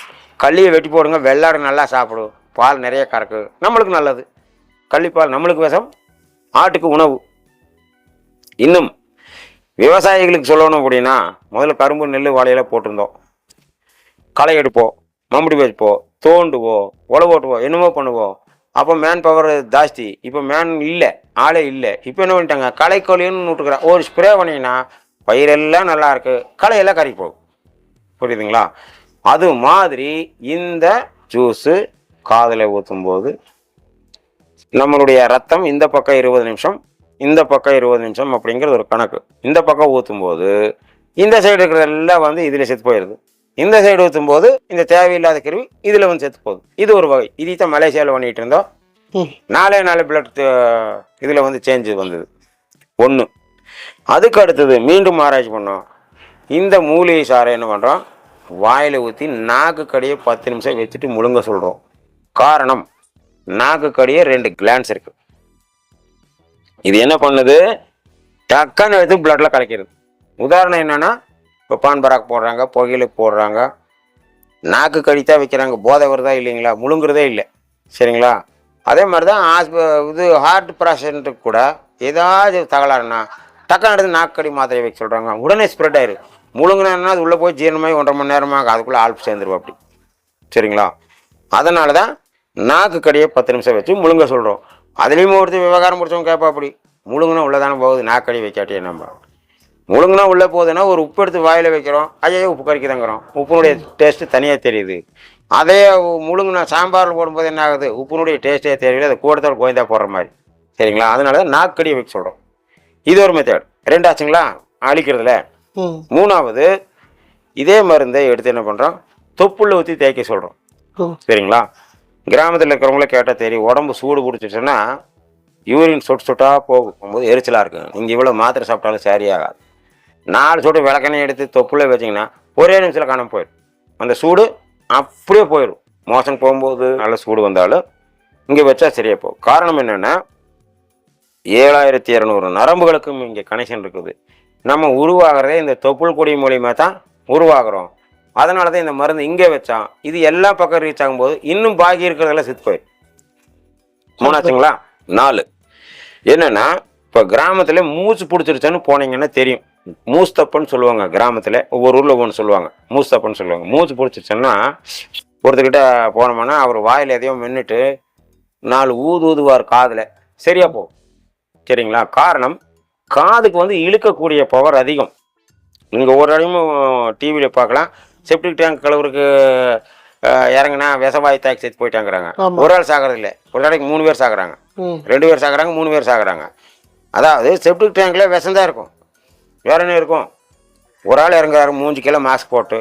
கள்ளியை வெட்டி போடுங்க, வெள்ளாடு நல்லா சாப்பிடும், பால் நிறைய கறக்கு, நம்மளுக்கு நல்லது. கள்ளிப்பால் நம்மளுக்கு விஷம், ஆட்டுக்கு உணவு. இன்னும் விவசாயிகளுக்கு சொல்லணும் அப்படின்னா, முதல்ல கரும்பு நெல் வாழையில போட்டிருந்தோம். களை எடுப்போம், மம்படி வச்சுப்போம், தோண்டுவோம், உழவு ஓட்டுவோம், என்னமோ பண்ணுவோம். அப்போ மேன் பவர் ஜாஸ்தி. இப்போ மேன் இல்லை, ஆளே இல்லை. இப்போ என்ன பண்ணிட்டாங்க, களைக்கொல்லின்னு விட்டுக்கிறான். ஒரு ஸ்ப்ரே பண்ணிங்கன்னா பயிரெல்லாம் நல்லா இருக்கு, களையெல்லாம் கறி போகும். புரியுதுங்களா? அது மாதிரி இந்த ஜூஸு காதில் ஊற்றும்போது நம்மளுடைய ரத்தம் இந்த பக்கம் 20 நிமிஷம், இந்த பக்கம் 20 நிமிஷம் அப்படிங்கிறது ஒரு கணக்கு. இந்த பக்கம் ஊற்றும்போது இந்த சைடு இருக்கிறதெல்லாம் வந்து இதில் செத்து போயிடுது. இந்த சைடு ஊற்றும்போது இந்த தேவையில்லாத கிருமி இதில் வந்து செத்து போகுது. இது ஒரு வகை. இதைத்தான் மலேசியாவில் பண்ணிகிட்டு இருந்தோம். 4 பிளட் இதில் வந்து சேஞ்சு வந்தது ஒன்று. அதுக்கு அடுத்தது மீண்டும் ஆராய்ச்சி பண்ணோம். இந்த மூலிகை சாரை என்ன பண்ணுறோம், வாயில் ஊற்றி நாக்கு கடியை 10 நிமிஷம் வச்சுட்டு முழுங்க சொல்கிறோம். காரணம், நாக்கு கடியே 2 கிளான்ஸ் இருக்கு. இது என்ன பண்ணுது, டக்குன்னு எடுத்து பிளட்ல கலக்கிறது. உதாரணம் என்னன்னா, இப்போ பான் பராக் போடுறாங்க, புகையில போடுறாங்க, நாக்கு கடித்தான் வைக்கிறாங்க. போதை வருதா இல்லைங்களா, முழுங்குறதே இல்லை. சரிங்களா? அதே மாதிரி தான் இது ஹார்ட் பேஷண்ட்டுக்கு கூட ஏதாவது தகலாறுனா டக்குன்னு எடுத்து நாக்கு கடி மாத்திரை வைக்க சொல்கிறாங்க. உடனே ஸ்ப்ரெட் ஆயிரு. முழுங்கினா அது உள்ளே போய் ஜீரணமாகி 1.5 மணி நேரமாக அதுக்குள்ளே ஆல்ப் சேர்ந்துருவோம் அப்படி. சரிங்களா? அதனால தான் நாக்கு கடியை 10 நிமிஷம் வச்சு முழுங்க சொல்கிறோம். அதுலேயும் ஒருத்தர் விவகாரம் முடிச்சவங்க கேட்பா, அப்படி முழுங்குனா உள்ளே தானே போகுது, நாக்கடி வைக்காட்டியே நம்ம முழுங்குனா உள்ளே போகுதுன்னா ஒரு உப்பு எடுத்து வாயில் வைக்கிறோம், ஐயோ உப்பு கறிக்குதாங்கிறோம். உப்புனுடைய டேஸ்ட்டு தனியாக தெரியுது. அதே முழுங்குனா சாம்பாரில் போடும்போது என்ன ஆகுது, உப்புனுடைய டேஸ்ட்டே தெரியல, அது கூடத்தோட கோயந்தா போடுற மாதிரி. சரிங்களா? அதனால தான் நாக்கடியை வைக்க சொல்கிறோம். இது ஒரு மெத்தட். 2 ஆச்சுங்களா அழிக்கிறதுல. 3வது இதே மருந்தை எடுத்து என்ன பண்ணுறோம், தொப்புள்ள ஊற்றி தேய்க்க சொல்கிறோம். சரிங்களா? கிராமத்தில் இருக்கிறவங்கள கேட்டால் தெரியும், உடம்பு சூடு பிடிச்சிச்சுன்னா யூரின் சொட்டு சொட்டாக போகும்போது எரிச்சலாக இருக்கும். நீங்கள் இவ்வளோ மாத்திரை சாப்பிட்டாலும் சரியாகாது. 4 சொட்டு விளக்கெண்ணெய் எடுத்து தொப்புள்ள வச்சிங்கன்னா ஒரே நிமிஷத்தில் காணாமல் போயிடும். அந்த சூடு அப்படியே போயிடும். மோஷன் போகும்போது நல்ல சூடு வந்தாலும் இங்கே வச்சா சரியாக போகும். காரணம் என்னென்னா, 7200 நரம்புகளுக்கும் இங்கே கனெக்ஷன் இருக்குது. நம்ம உருவாகிறதே இந்த தொப்புள் கொடி மூலியமாக தான் உருவாகிறோம். அதனால தான் இந்த மருந்து இங்கே வச்சான். இது எல்லா பக்கம் ரீச் ஆகும்போது இன்னும் பாக்கி இருக்கிறதெல்லாம் செத்து போயிடும். 3ஆச்சுங்களா? 4 என்னன்னா, இப்போ கிராமத்தில் மூச்சு பிடிச்சிருச்சான்னு போனீங்கன்னா தெரியும். மூஸ்தப்புன்னு சொல்லுவாங்க. கிராமத்தில் ஒவ்வொரு ஊரில் ஒன்று சொல்லுவாங்க, மூஸ்தப்புன்னு சொல்லுவாங்க. மூச்சு பிடிச்சிருச்சுன்னா ஒருத்தர்கிட்ட போனோம்னா அவர் வாயில் எதையோ மின்னுட்டு 4 ஊதுவார் காதில், சரியா போகும். சரிங்களா? காரணம், காதுக்கு வந்து இழுக்கக்கூடிய பவர் அதிகம். நீங்கள் ஒரு இடமும் டிவியில் பார்க்கலாம், செப்டிக் டேங்க் கலவருக்கு இறங்கினா விஷவாய் தாக்கி செத்து போயிட்டாங்கிறாங்க. ஒரு ஆள் சாகிறது இல்லை, ஒரு நாளைக்கு 3 பேர் சாகுறாங்க, 2 பேர் சாகுறாங்க, 3 பேர் சாகுறாங்க. அதாவது செப்டிக் டேங்கில் விஷந்தான் இருக்கும், வேற என்ன இருக்கும். ஒரு ஆள் இறங்குறாரு, 3 கிலோ மாஸ்க் போட்டு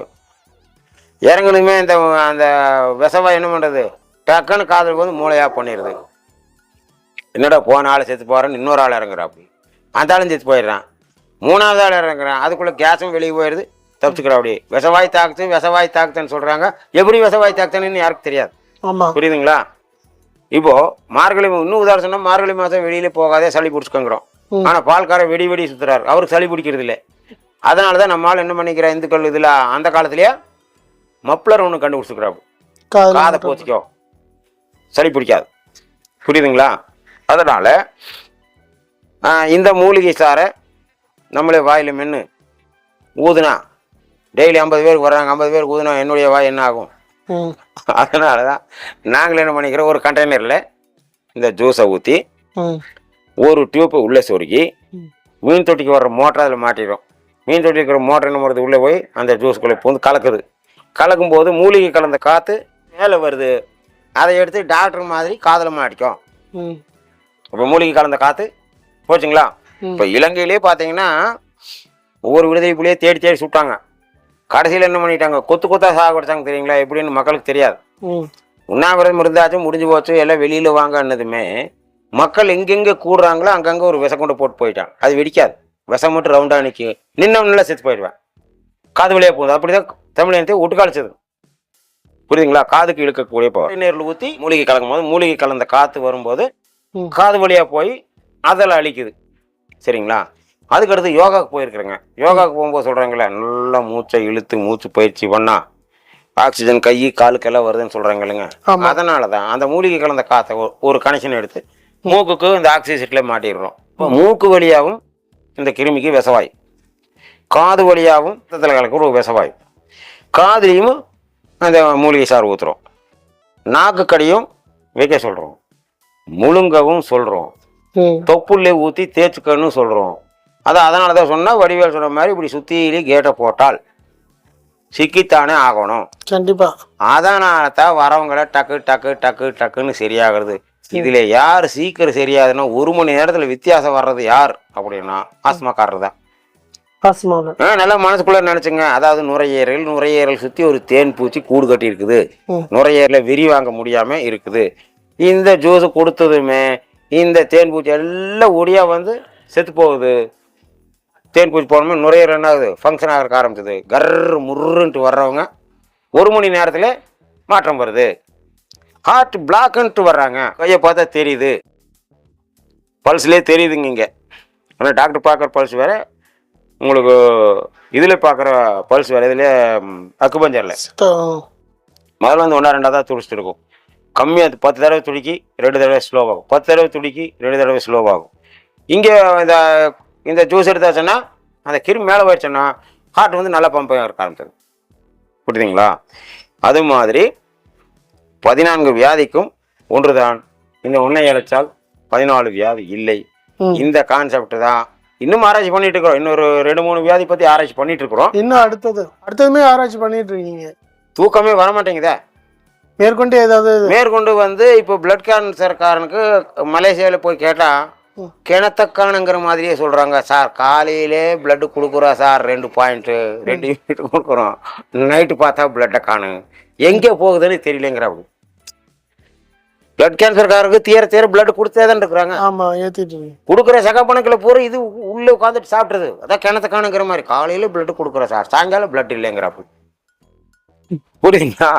இறங்கணுமே. அந்த விஷவாய் என்ன பண்ணுறது, டக்குன்னு காதலுக்கு வந்து மூளையாக பண்ணிடுது. என்னடா போன ஆள் செத்து போகிறேன்னு இன்னொரு ஆள் இறங்குறா, அப்படி அந்த ஆளும் செத்து போயிடுறான். 3வது ஆள் இறங்குறான், அதுக்குள்ளே கேஸும் வெளியே போயிடுது, தப்பிச்சுக்கிறா. அப்படி விஷவாய் தாக்குதுன்னு சொல்கிறாங்க. எப்படி விஷவாய் தாக்குதுன்னு யாருக்கு தெரியாது. புரியுதுங்களா? இப்போ மார்கழி, இன்னும் உதாரணம் சொன்னால், மார்கழி மாதம் வெளியில போகாதே சளி பிடிச்சிக்கோங்கிறோம். ஆனால் பால்கார வெடி சுற்றுறாரு, அவருக்கு சளி பிடிக்கிறது இல்லை. அதனால தான் நம்மளால் என்ன பண்ணிக்கிற, இந்துக்கள் இதில் அந்த காலத்துலேயே மப்ளர் ஒன்று கண்டுபிடிச்சிக்கிறாப்பு, காதை போச்சிக்கோ, சளி பிடிக்காது. புரியுதுங்களா? அதனால் இந்த மூலிகை சாரை நம்மளே வாயில் மென்று ஊதுனா, டெய்லி 50 பேருக்கு வர்றாங்க, 50 பேருக்கு ஊதுனா என்னுடைய வாய் என்ன ஆகும்? அதனால தான் நாங்கள் என்ன பண்ணிக்கிறோம், ஒரு கண்டெய்னரில் இந்த ஜூஸை ஊற்றி ஒரு டியூப்பை உள்ளே சொருகி மீன் தொட்டிக்கு வர்ற மோட்டரை அதில் மாட்டிடுறோம். மீன் தொட்டி இருக்கிற மோட்டர் என்ன பண்ணுறது, உள்ளே போய் அந்த ஜூஸுக்குள்ளே வந்து கலக்குது. கலக்கும்போது மூலிகை கலந்த காற்று மேலே வருது. அதை எடுத்து டாக்டர் மாதிரி காதில் மாட்டிக்கும். இப்போ மூலிகை கலந்த காற்று போச்சுங்களா? இப்போ இலங்கையிலே பார்த்தீங்கன்னா ஒவ்வொரு விடுதலை புள்ளியே தேடி தேடி சுட்டாங்க. கடைசியில் என்ன பண்ணிட்டாங்க, கொத்து கொத்தா சாகடிச்சாங்க. தெரியுங்களா? எப்படின்னு மக்களுக்கு தெரியாது. உண்ணாவிரதம் இருந்தாச்சும் முடிஞ்சு போச்சு, எல்லாம் வெளியில் வாங்கன்னதுமே மக்கள் எங்கெங்கே கூடுறாங்களோ அங்கங்கே ஒரு விஷம் கொண்டு போயிட்டாங்க. அது வெடிக்காது, விஷம் மட்டும் ரவுண்டாக நிற்கி நின்னவனெல்லாம் செத்து போயிடுவேன். காது வழியாக போகுது. அப்படி தான் தமிழகத்தை ஒட்டுக்காளிச்சது. புரியுதுங்களா? காதுக்கு இழுக்கக்கூடிய பவர். நேரில் ஊற்றி மூலிகை கலக்கும் போது மூலிகை கலந்த காற்று வரும்போது காது வழியாக போய் அதில் அழிக்குது. சரிங்களா? அதுக்கடுத்து யோகாவுக்கு போயிருக்கிறேங்க. யோகாவுக்கு போகும்போது சொல்கிறாங்களே, நல்லா மூச்சை இழுத்து மூச்சு பயிற்சி பண்ணா ஆக்சிஜன் கை காலுக்கெல்லாம் வருதுன்னு சொல்கிறாங்க இல்லைங்க. அதனால தான் அந்த மூலிகை கலந்த காற்றை ஒரு கனெக்ஷன் எடுத்து மூக்குக்கு இந்த ஆக்சிஜனில் மாட்டிடுறோம். இப்போ மூக்கு வழியாகவும் இந்த கிருமிக்கு விஷவாய், காது வழியாகவும் ரத்தத்தில் கலக்கிற ஒரு விஷவாய், காதுலேயும் அந்த மூலிகை சாறு ஊற்றுறோம். நாக்கு கடியும் வைக்க சொல்கிறோம், முழுங்கவும் சொல்கிறோம், தொப்புள்ளே ஊற்றி தேய்ச்சிக்கன்னு சொல்கிறோம். அதனால தான் சொன்னால் வடிவேல் சொன்ன மாதிரி இப்படி சுற்றிலி கேட்டை போட்டால் சிக்கித்தானே ஆகணும். கண்டிப்பா. அதனால தான் வரவங்களை டக்கு டக்கு டக்கு டக்குன்னு சரியாகிறது. இதில் யார் சீக்கிரம் சரியாகுதுன்னா 1 மணி நேரத்தில் வித்தியாசம் வர்றது யார் அப்படின்னா ஆஸ்மாக்காரர் தான். நல்லா மனசுக்குள்ள நினைச்சுங்க. அதாவது நுரையீரல் சுற்றி ஒரு தேன் பூச்சி கூடு கட்டி இருக்குது, நுரையீரலில் விரி வாங்க முடியாம இருக்குது. இந்த ஜூஸ் கொடுத்ததுமே இந்த தேன் பூச்சி எல்லாம் ஒடியா வந்து செத்து போகுது. தேன் பூச்சி போனோமே நுரையீரல் என்ன ஆகுது, ஃபங்க்ஷன் ஆகிறக்க ஆரம்பிச்சது. கர்ரு முருன்ட்டு வர்றவங்க 1 மணி நேரத்தில் மாற்றம் வருது. ஹார்ட் பிளாக்ன்ட்டு வர்றாங்க, கையை பார்த்தா தெரியுது, பல்ஸ்லேயே தெரியுதுங்க. இங்கே ஆனால் டாக்டர் பார்க்குற பல்ஸ் வேறு, உங்களுக்கு இதில் பார்க்குற பல்ஸ் வேறு. இதில் அக்குபஞ்சரில் முதல்ல வந்து 1 2 தான் துடிச்சிட்டு இருக்கும். கம்மியாக 10 தடவை துடிக்கி 2 தடவை ஸ்லோவாகும், 10 தடவை துடிக்கி 2 தடவை ஸ்லோவாகும். இங்கே இந்த ஜூஸ் எடுத்தாச்சுன்னா அந்த கிருமி மேலே போயிடுச்சுன்னா ஹார்ட் வந்து நல்லா பம்ப் இருக்க ஆரம்பிச்சது. புரியுதுங்களா? அது மாதிரி 14 வியாதிக்கும் ஒன்றுதான். இந்த ஒன்றை இழைச்சால் 14 வியாதி இல்லை. இந்த கான்செப்ட் தான் இன்னும் ஆராய்ச்சி பண்ணிட்டு இருக்கிறோம். இன்னொரு 2-3 வியாதி பற்றி ஆராய்ச்சி பண்ணிட்டு இருக்கிறோம். இன்னும் அடுத்ததுமே ஆராய்ச்சி பண்ணிட்டு இருக்கீங்க. தூக்கமே வர மாட்டேங்குதா? மேற்கொண்டு வந்து இப்போ பிளட் கேன்சர்காரனுக்கு மலேசியாவில் போய் கேட்டால் கிணத்தக்கானுங்கிற மாதிரியே சொல்கிறாங்க. சார் காலையிலே பிளட்டு கொடுக்குறோம் சார், 2 யூனிட் கொடுக்குறோம், நைட்டு பார்த்தா பிளட்டை காணு, எங்கே போகுதுன்னு தெரியலங்கிற. அப்படி பிளட் கேன்சர்காரருக்கு தீர பிளட் கொடுத்தே தான் இருக்கிறாங்க. கொடுக்குற சகப்பணக்கில் பூரா இது உள்ளே உட்காந்துட்டு சாப்பிட்றது. அதான் கிணத்தக்கானுங்கிற மாதிரி காலையில் பிளட்டு கொடுக்குறோம் சார், சாயங்காலம் பிளட் இல்லைங்கிற. அப்படி புரியுதுங்களா?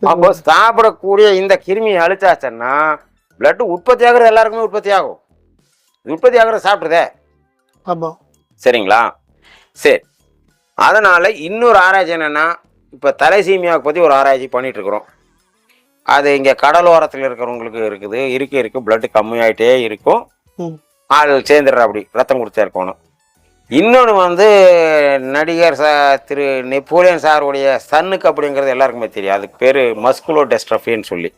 அப்போ சாப்பிடக்கூடிய இந்த கிருமியை அழிச்சாச்சுன்னா பிளட் உற்பத்தி ஆகுறது எல்லாருக்குமே உற்பத்தி ஆகும். உற்பத்தி ஆகுற சாப்பிட்றதே. சரிங்களா? சரி, அதனால இன்னொரு ஆராய்ச்சி என்னன்னா, இப்போ தலைசீமியாவை பற்றி ஒரு ஆராய்ச்சி பண்ணிட்டு இருக்கிறோம். அது இங்கே கடலோரத்தில் இருக்கிறவங்களுக்கு இருக்கு பிளட் கம்மியாயிட்டே இருக்கும், ஆள் சேர்ந்துடுற. அப்படி ரத்தம் கொடுத்தே இருக்கணும். இன்னொன்று வந்து நடிகர் திரு நெப்போலியன் சாருடைய சன்னுக்கு அப்படிங்கிறது எல்லாருக்குமே தெரியும். அதுக்கு பேர் மஸ்குலோ டெஸ்ட்ரஃபின்னு சொல்லி.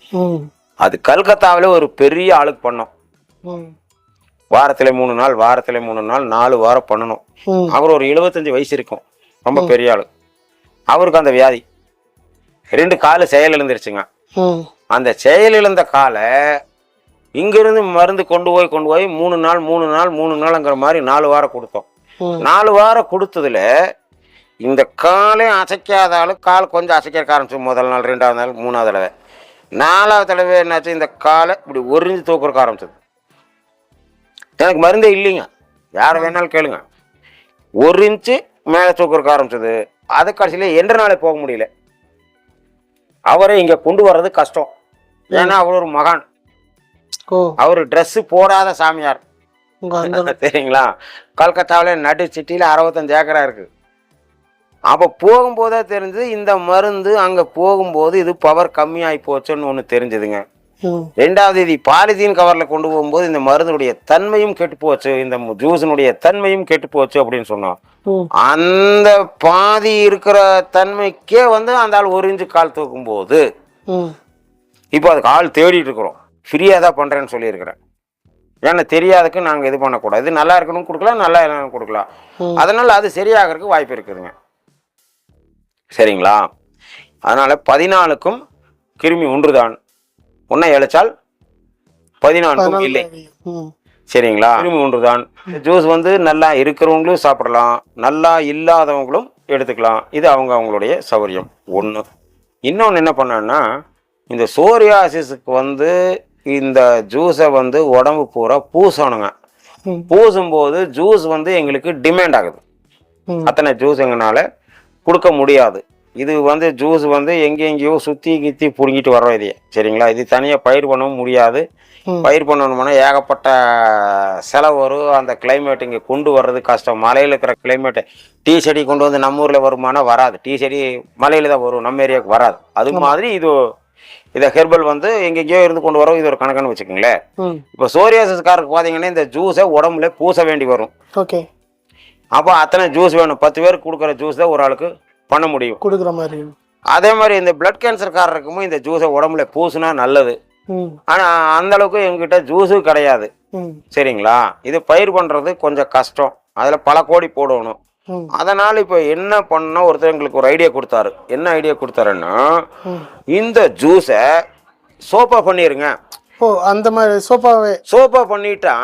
அது கல்கத்தாவில் ஒரு பெரிய ஆளுக்கு பண்ணோம். வாரத்தில் 3 நாள் 4 வாரம் பண்ணணும். அவர் ஒரு 75 வயசு இருக்கும், ரொம்ப பெரிய ஆளு. அவருக்கு அந்த வியாதி 2 காலு செயல் இழந்துருச்சுங்க. அந்த செயல் இழந்த காலை இங்கிருந்து மருந்து கொண்டு போய் 3 நாள்ங்கிற மாதிரி 4 வாரம் கொடுத்தோம். 4 வாரம் கொடுத்ததுல இந்த காலை அசைக்காத ஆளு கால் கொஞ்சம் அசைக்க ஆரம்பிச்சு. முதல் நாள், 2வது நாள், 3வது தடவை, 4வது தடவை என்னாச்சு, இந்த காலை இப்படி ஒரிஞ்சு தூக்குறக்க ஆரம்பிச்சது. எனக்கு மருந்தே இல்லைங்க, யாரை வேணாலும் கேளுங்க. 1 இன்ச்சு மேலே தூக்குறக்க ஆரம்பிச்சது. அது கடைசியில் என்ற நாளே போக முடியல. அவரை இங்கே கொண்டு வர்றது கஷ்டம். ஏன்னா அவர் ஒரு மகான், அவர் ட்ரெஸ்ஸு போடாத சாமியார். சரிங்களா? கல்கத்தாவில் நடு சிட்டியில் 65 ஏக்கரா இருக்கு. அப்போ போகும்போதே தெரிஞ்சு இந்த மருந்து அங்கே போகும்போது இது பவர் கம்மியாகி போச்சுன்னு ஒன்று தெரிஞ்சதுங்க. 2வது இது பாலிதீன் கவரில் கொண்டு போகும்போது இந்த மருந்துடைய தன்மையும் கெட்டு போச்சு, இந்த ஜூஸினுடைய தன்மையும் கெட்டு போச்சு அப்படின்னு சொன்னோம். அந்த பாதி இருக்கிற தன்மைக்கே வந்து அந்த ஆள் 1 இன்ச்சு கால் தூக்கும் போது இப்போ அதுக்கு ஆள் தேடிட்டு இருக்கிறோம். ஃப்ரீயாக தான் பண்ணுறேன்னு சொல்லியிருக்கிறேன். ஏன்னா தெரியாததுக்கு நாங்கள் இது பண்ணக்கூடாது. இது நல்லா இருக்கணும் கொடுக்கலாம், நல்லா இல்லைன்னு கொடுக்கலாம். அதனால அது சரியாகிறதுக்கு வாய்ப்பு இருக்குதுங்க. சரிங்களா? அதனால 14க்கும் கிருமி ஒன்றுதான். ஒன்றை இழைச்சால் 14க்கும் இல்லை. சரிங்களா? கிருமி ஒன்றுதான். ஜூஸ் வந்து நல்லா இருக்கிறவங்களும் சாப்பிடலாம், நல்லா இல்லாதவங்களும் எடுத்துக்கலாம். இது அவங்களுடைய சௌகரியம். ஒன்று. இன்னொன்று என்ன பண்ணோன்னா, இந்த சோரியாசிஸுக்கு வந்து இந்த ஜூஸை வந்து உடம்பு பூரா பூசணுங்க. பூசும்போது ஜூஸ் வந்து எங்களுக்கு டிமாண்ட் ஆகுது. அத்தனை ஜூஸ் எங்களால் கொடுக்க முடியாது. இது வந்து ஜூஸ் வந்து எங்கெங்கேயோ சுற்றி கித்தி பிடுங்கிட்டு வர்றோம் இதையே. சரிங்களா? இது தனியாக பயிர் பண்ணவும் முடியாது. பயிர் பண்ணணும்னா ஏகப்பட்ட செலவு வரும். அந்த கிளைமேட் இங்கே கொண்டு வர்றது கஷ்டம். மலையில் இருக்கிற கிளைமேட்டு டீ செடி கொண்டு வந்து நம்ம ஊரில் வருமானா வராது. டீ செடி மலையில் தான் வரும், நம்ம ஏரியாவுக்கு வராது. அது மாதிரி இதை ஹெர்பல் வந்து எங்கெங்கேயோ இருந்து கொண்டு வரோம். இது ஒரு கணக்குன்னு வச்சுக்கோங்களேன். இப்போ சோரியாசிஸ்காரருக்கு பார்த்தீங்கன்னா இந்த ஜூஸை உடம்புல பூச வேண்டி வரும். ஓகே. அப்போ அத்தனை ஜூஸ் வேணும். 10 பேருக்கு கொடுக்குற ஜூஸ் தான் ஒரு ஆளுக்கு பண்ண முடியும் கொடுக்குற மாதிரி. அதே மாதிரி இந்த பிளட் கேன்சர்காரருக்கும் இந்த ஜூஸை உடம்புல பூசுனா நல்லது. ஆனால் அந்த அளவுக்கு எங்ககிட்ட ஜூஸும் கிடையாது. சரிங்களா? இது பயிர் பண்ணுறது கொஞ்சம் கஷ்டம், அதில் பல கோடி போடணும். அதனால் இப்போ என்ன பண்ண ஒருத்தர் எங்களுக்கு ஒரு ஐடியா கொடுத்தாரு. என்ன ஐடியா கொடுத்தாருன்னா, இந்த ஜூஸை சோப்பா பண்ணிடுங்க. ஓ, அந்த மாதிரி சோப்பா பண்ணிட்டா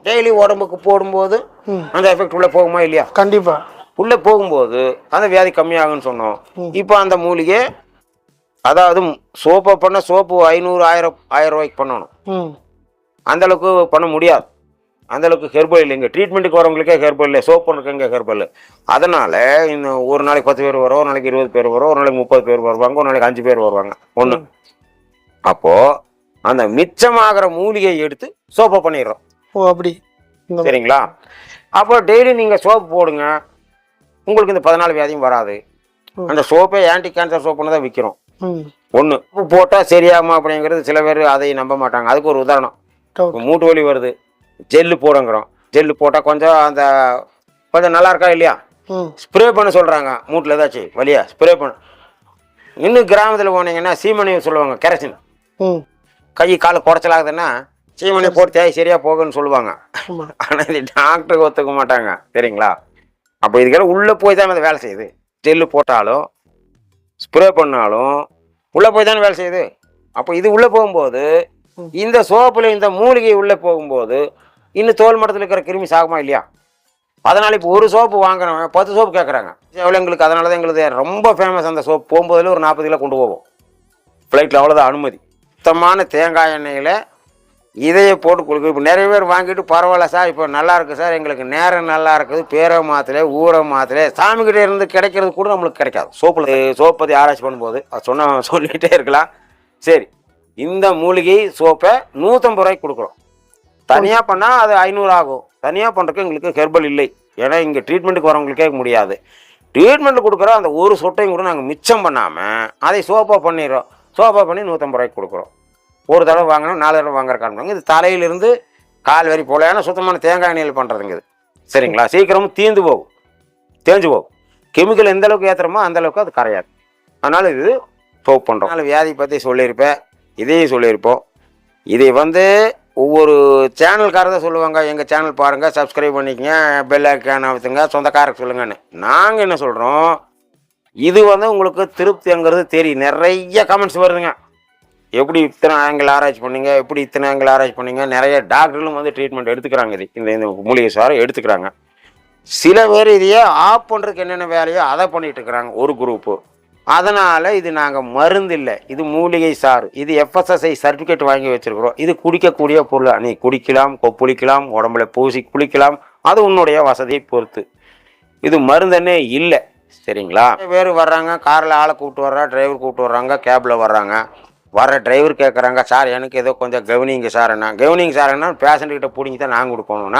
டெய்லி உடம்புக்கு போடும்போது அந்த எஃபெக்ட் உள்ள போகுமா இல்லையா? கண்டிப்பா உள்ள போகும்போது அந்த வியாதி கம்மியாகும்னு சொன்னோம். இப்போ அந்த மூலிகை, அதாவது சோப்பா பண்ண சோப்பு 500-1000 ரூபாய்க்கு பண்ணணும். அந்த அளவுக்கு பண்ண முடியாது. அந்த அளவுக்கு ஹெர்பல் இல்லைங்க. ட்ரீட்மெண்ட்டுக்கு வரவங்களுக்கே ஹெர்பல் இல்லை, சோப் பண்ணுறதுங்க ஹெர்பல். அதனால இந்த ஒரு நாளைக்கு 10 பேர் வரும், ஒரு நாளைக்கு 20 பேர் வரும், ஒரு நாளைக்கு 30 பேர் வருவாங்க, ஒரு நாளைக்கு 5 பேர் வருவாங்க. ஒன்று. அப்போ அந்த மிச்சமாகிற மூலிகையை எடுத்து சோப்பை பண்ணிடுறோம். ஓ, அப்படி. சரிங்களா? அப்போ டெய்லி நீங்கள் சோப்பு போடுங்க, உங்களுக்கு இந்த 14 வியாதியும் வராது. அந்த சோப்பை ஆன்டி கேன்சர் சோப்புன்னு தான் விற்கிறோம். ஒன்று. உப்பு போட்டால் சரியாகுமா அப்படிங்கிறது சில பேர் அதை நம்ப மாட்டாங்க. அதுக்கு ஒரு உதாரணம், மூட்டு வலி வருது, ஜெல்லு போடுங்கிறோம். ஜெல்லு போட்டால் கொஞ்சம் நல்லா இருக்கா இல்லையா? ஸ்ப்ரே பண்ண சொல்கிறாங்க. மூட்டில் ஏதாச்சும் வலியா ஸ்ப்ரே பண்ண. இன்னும் கிராமத்தில் போனீங்கன்னா சீமனை சொல்லுவாங்க, கெரசின். கை கால் குறைச்சலாகுதுன்னா சீமனை போட்டு தேய் சரியாக போகுன்னு சொல்லுவாங்க. ஆனால் இது டாக்டருக்கு ஒத்துக்க மாட்டாங்க. சரிங்களா? அப்போ இதுக்கெல்லாம் உள்ளே போய் தான் அது வேலை செய்யுது. ஜெல்லு போட்டாலும் ஸ்ப்ரே பண்ணாலும் உள்ளே போய் தானே வேலை செய்யுது. அப்போ இது உள்ளே போகும்போது, இந்த சோப்பில் இந்த மூலிகை உள்ளே போகும்போது இன்னும் தோல் மட்டத்தில் இருக்கிற கிருமி சாகுமா இல்லையா? அதனால் இப்போ ஒரு சோப்பு வாங்குறவங்க 10 சோப்பு கேட்குறாங்க. எவ்வளோ எங்களுக்கு. அதனால தான் எங்களுக்கு ரொம்ப ஃபேமஸ் அந்த சோப்பு. போகும்போதில் ஒரு 40 கிலோ கொண்டு போவோம் ஃப்ளைட்டில். அவ்வளோதான் அனுமதி. சுத்தமான தேங்காய் எண்ணெயில் இதையை போட்டு கொடுக்கு. இப்போ நிறைய பேர் வாங்கிட்டு பரவாயில்ல சார், இப்போ நல்லா இருக்குது சார், எங்களுக்கு நேரம் நல்லா இருக்குது, பேரை மாத்திரை ஊரை மாத்திரை சாமிக்கிட்ட இருந்து கிடைக்கிறது கூட நம்மளுக்கு கிடைக்காது. சோப்பு பற்றி ஆராய்ச்சி பண்ணும்போது அது சொல்லிகிட்டே இருக்கலாம். சரி, இந்த மூலிகை சோப்பை 150 ரூபாய்க்கு கொடுக்குறோம். தனியாக பண்ணால் அது 500 ஆகும். தனியாக பண்ணுறதுக்கு எங்களுக்கு ஹெர்பல் இல்லை. ஏன்னா இங்கே ட்ரீட்மெண்ட்டுக்கு வரவங்களுக்கே முடியாது. ட்ரீட்மெண்ட் கொடுக்குற அந்த ஒரு சொட்டையும் கூட நாங்கள் மிச்சம் பண்ணாமல் அதை சோப்பா பண்ணிடுறோம். சோப்பா பண்ணி 150 ரூபாய்க்கு கொடுக்குறோம். ஒரு தடவை வாங்கினா 4 தடவை வாங்குற காரணம் இது தலையிலிருந்து கால் வரி போல. ஏன்னா சுத்தமான தேங்காய் எண்ணெயில் பண்ணுறதுங்க இது. சரிங்களா? சீக்கிரமும் தேஞ்சு போகும். கெமிக்கல் எந்த அளவுக்கு ஏற்றுறோமோ அந்த அளவுக்கு அது கரையாது. அதனால் இது சோப் பண்ணுறோம். அதனால் வியாதி பற்றி சொல்லியிருப்பேன், இதையும் சொல்லியிருப்போம். இதை ஒவ்வொரு சேனல்காரர் தான் சொல்லுவாங்க, எங்கள் சேனல் பாருங்கள், சப்ஸ்கிரைப் பண்ணிக்கங்க, பெல் ஐக்கான் அழுத்துங்க, சொந்தக்காரருக்கு சொல்லுங்கன்னு. நாங்கள் என்ன சொல்கிறோம், இது உங்களுக்கு திருப்திங்கிறது தெரியும். நிறைய கமெண்ட்ஸ் வருதுங்க. எப்படி இத்தனை ஆங்கிள் ஆராய்ச்சி பண்ணீங்க, நிறைய டாக்டர்களும் ட்ரீட்மெண்ட் எடுத்துக்கிறாங்க. இது இந்த மூலிகை சாரை எடுத்துக்கிறாங்க. சில பேர் இதையே ஆஃப் பண்ணுறதுக்கு என்னென்ன வேலையோ அதை பண்ணிட்டு இருக்கிறாங்க ஒரு குரூப்பு. அதனால் இது நாங்கள் மருந்து இல்லை, இது மூலிகை சாறு. இது FSSAI சர்டிஃபிகேட் வாங்கி வச்சுருக்குறோம். இது குடிக்கக்கூடிய பொருள். நீ குடிக்கலாம், கொப்புளிக்கலாம், உடம்புல பூசி குளிக்கலாம், அது உன்னுடைய வசதியை பொறுத்து. இது மருந்தன்னே இல்லை. சரிங்களா? வேறு வர்றாங்க, காரில் ஆளை கூப்பிட்டு வர்றா, டிரைவர் கூப்பிட்டு வர்றாங்க, கேபில் வர்றாங்க. வர டிரைவர் கேட்குறாங்க, சார் எனக்கு ஏதோ கொஞ்சம் கவனிங்க சார். பேஷண்ட்கிட்ட பிடிங்கி தான் நாங்கள் கொடுக்கணும்.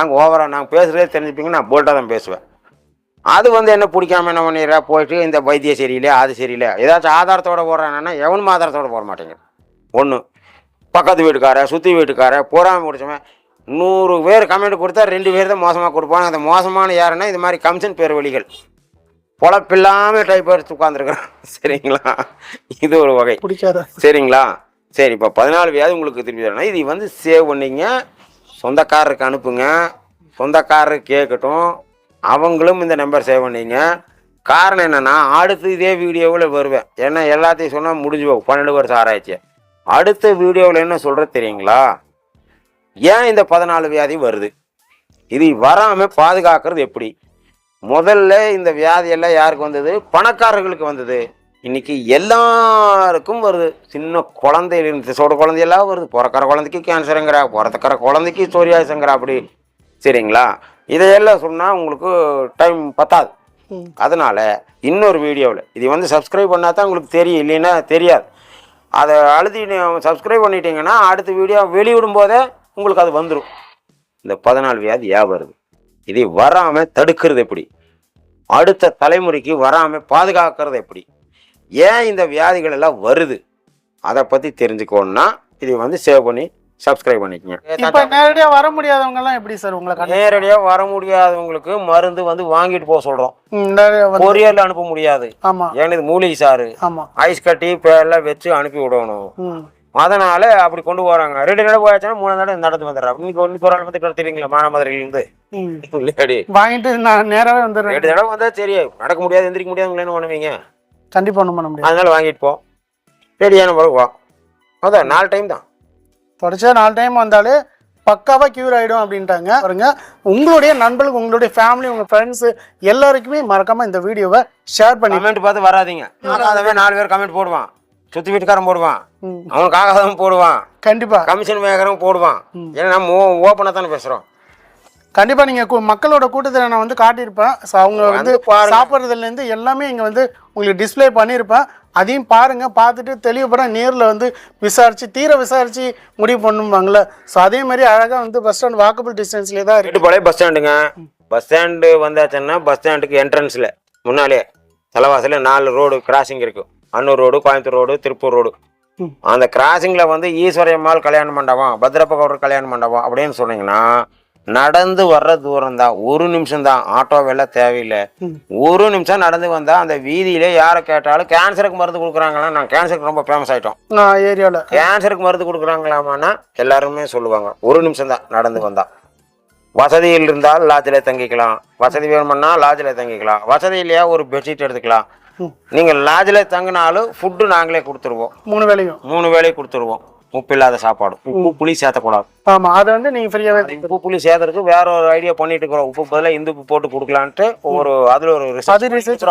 நாங்கள் பேசுகிறதே தெரிஞ்சுப்பீங்க, நான் போல்ட்டாக தான் பேசுவேன். அது என்ன பிடிக்காம என்ன பண்ணிடுறா, போயிட்டு இந்த வைத்தியம் சரியில்லை, அது சரியில்லை, ஏதாச்சும் ஆதாரத்தோடு போடுறாங்கன்னா எவனும் ஆதாரத்தோடு போட மாட்டேங்குது. ஒன்று, பக்கத்து வீட்டுக்கார, சுற்றி வீட்டுக்கார, போறாமல் முடிச்சவன் 100 பேர் கமெண்ட் கொடுத்தா 2 பேர் தான் மோசமாக கொடுப்பாங்க. அந்த மோசமான யாருன்னா இது மாதிரி கமிஷன் பேர் வழிகள் பொழப்பில்லாமல் டைப் எடுத்து உட்காந்துருக்குறான். சரிங்களா? இது ஒரு வகை. சரிங்களா? சரி, இப்போ 14 வியாதி உங்களுக்கு திருப்பி தரணும். இது சேவ் பண்ணிங்க, சொந்தக்காரருக்கு அனுப்புங்க, சொந்தக்காரருக்கு கேட்கட்டும், அவங்களும் இந்த நம்பர் சேவ் பண்ணிங்க. காரணம் என்னென்னா, அடுத்து இதே வீடியோவில் வருவேன். ஏன்னா எல்லாத்தையும் சொன்னால் முடிஞ்சு போகும் 12 வருஷம் ஆராய்ச்சி. அடுத்த வீடியோவில் என்ன சொல்கிறது தெரியுங்களா? ஏன் இந்த 14 வியாதி வருது, இது வராமல் பாதுகாக்கிறது எப்படி? முதல்ல இந்த வியாதியெல்லாம் யாருக்கு வந்தது? பணக்காரர்களுக்கு வந்தது. இன்னைக்கு எல்லாருக்கும் வருது. சின்ன குழந்தையிலிருந்து குழந்தையெல்லாம் வருது. பிறக்கிற குழந்தைக்கு கேன்சருங்கிறா, பிறக்கிற குழந்தைக்கு சோரியாசுங்கிறா. அப்படி. சரிங்களா? இதையெல்லாம் சொன்னால் உங்களுக்கு டைம் பத்தாது. அதனால் இன்னொரு வீடியோவில் இது சப்ஸ்கிரைப் பண்ணால் தான் உங்களுக்கு தெரியும், இல்லைன்னா தெரியாது. அதை அழுதி சப்ஸ்கிரைப் பண்ணிட்டீங்கன்னா அடுத்த வீடியோ வெளியிடும் போதே உங்களுக்கு அது வந்துடும். இந்த 14 வியாதி ஏன் வருது, இதை வராமல் தடுக்கிறது எப்படி, அடுத்த தலைமுறைக்கு வராமல் பாதுகாக்கிறது எப்படி, ஏன் இந்த வியாதிகள் எல்லாம் வருது, அதை பற்றி தெரிஞ்சுக்கணுன்னா இதை சேவ் பண்ணி சப்ஸ்கிரைப் பண்ணிக்கங்க. இப்ப நேரடியா வர முடியாதவங்க எல்லாம் எப்படி சார் உங்களை நேரடியா வர முடியாதவங்களுக்கு மருந்து வந்து வாங்கிட்டு போக சொல்றோம். கொரியர்ல அனுப்ப முடியாது. ஆமா, ஏன்னா இது மூலிகை சாறு. ஆமா, ஐஸ் கட்டி எல்லாம் வச்சு அனுப்பி விடணும். அதனால அப்படி கொண்டு போறாங்க. 2 தடவை போயாச்சுன்னா 3 தடவை நடந்து வந்துடுறா. நீங்க ஒரு ஆள் வந்து தெரியுங்களா மானாமதுரையில இருந்து வாங்கிட்டு நான் நேராவே வந்துடுறேன். 2 தடவை வந்தா சரி, நடக்க முடியாது எந்திரிக்க முடியாது என்ன பண்ணுவீங்க? கண்டிப்பா ஒண்ணும் பண்ண முடியாது. அதனால வாங்கிட்டு போ, ரெடியான பிறகு வா. அதான் 4 டைம் தான் தொடர்ச்சியா 4 டைம் வந்தாலே பக்காவா கியூர் ஆயிடும் அப்படின்ட்டாங்க. பாருங்க, உங்களுடைய நண்பர்களுக்கு, உங்களுடைய ஃபேமிலி, உங்க ஃப்ரெண்ட்ஸ் எல்லாருக்குமே மறக்காம இந்த வீடியோவை ஷேர் பண்ணி கமெண்ட் பார்த்து வராதீங்க. அதவே 4 பேர் கமெண்ட் போடுவான், சுத்தி வீட்டுக்காரன் போடுவான், அவனுக்கு ஆகாதவன் போடுவான், கண்டிப்பா கமிஷன் மேகரும் போடுவான். ஏன்னா நம்ம ஓப்பனா தானே பேசுறோம். கண்டிப்பா நீங்க மக்களோட கூட்டத்தில் நான் வந்து காட்டியிருப்பேன். அவங்க வந்து சாப்பிட்றதுல இருந்து எல்லாமே இங்க வந்து உங்களுக்கு டிஸ்பிளே பண்ணியிருப்பேன். அதையும் பாருங்க, பார்த்துட்டு தெளிவுபட நேரில் வந்து தீர விசாரிச்சு முடிவு பண்ணுவாங்கல்ல. ஸோ அதே மாதிரி அழகா வந்து பஸ் ஸ்டாண்ட் வாக்கபிள் டிஸ்டன்ஸ்லேயே தான் இருக்கு. பழைய பஸ் ஸ்டாண்டுங்க. பஸ் ஸ்டாண்டு வந்தாச்சுன்னா பஸ் ஸ்டாண்டுக்கு என்ட்ரன்ஸ்ல முன்னாலே தலைவாசல 4 ரோடு கிராசிங் இருக்கு. Annur road, Coimbatore road, Tiruppur road. அந்த கிராசிங்ல வந்து ஈஸ்வரியம்மாள் கல்யாண மண்டபம், பத்ரப்ப கவுடர் கல்யாண மண்டபம் அப்படின்னு சொன்னீங்கன்னா நடந்து வர்ற தூரம் தான். 1 நிமிஷம் தான். ஆட்டோ வெள்ள தேவையில்லை. 1 நிமிஷம் நடந்து வந்தா அந்த வீதியிலே யாரை கேட்டாலும் கேன்சருக்கு மருந்து கொடுக்குறாங்களா? நான் கேன்சருக்கு ரொம்ப ஃபேமஸ் ஆயிட்டோம் ஏரியாவில். கேன்சருக்கு மருந்து கொடுக்குறாங்களாமான்னா எல்லாருமே சொல்லுவாங்க. 1 நிமிஷம் தான் நடந்து வந்தா. வசதியில் இருந்தால் லாட்ஜில் தங்கிக்கலாம், வசதி வேணும்னா லாட்ஜில் தங்கிக்கலாம், வசதி இல்லையா ஒரு பெட்ஷீட் எடுத்துக்கலாம். நீங்க லாட்ஜில் தங்கினாலும் ஃபுட்டு நாங்களே கொடுத்துருவோம். 3 வேளையும் கொடுத்துருவோம். உப்பு இல்லாத சாப்பாடு. உப்பு புளி சேர்த்தக்கூடாது. ஆமா, அதை வந்து நீங்க ஃப்ரீயாவே. உப்பு புளி சேர்த்துறதுக்கு வேற ஒரு ஐடியா பண்ணிட்டு இருக்கிறோம். உப்பு பதிலாக இந்து உப்பு போட்டு கொடுக்கலான்ட்டு அதுல ஒரு ரிசர்ச்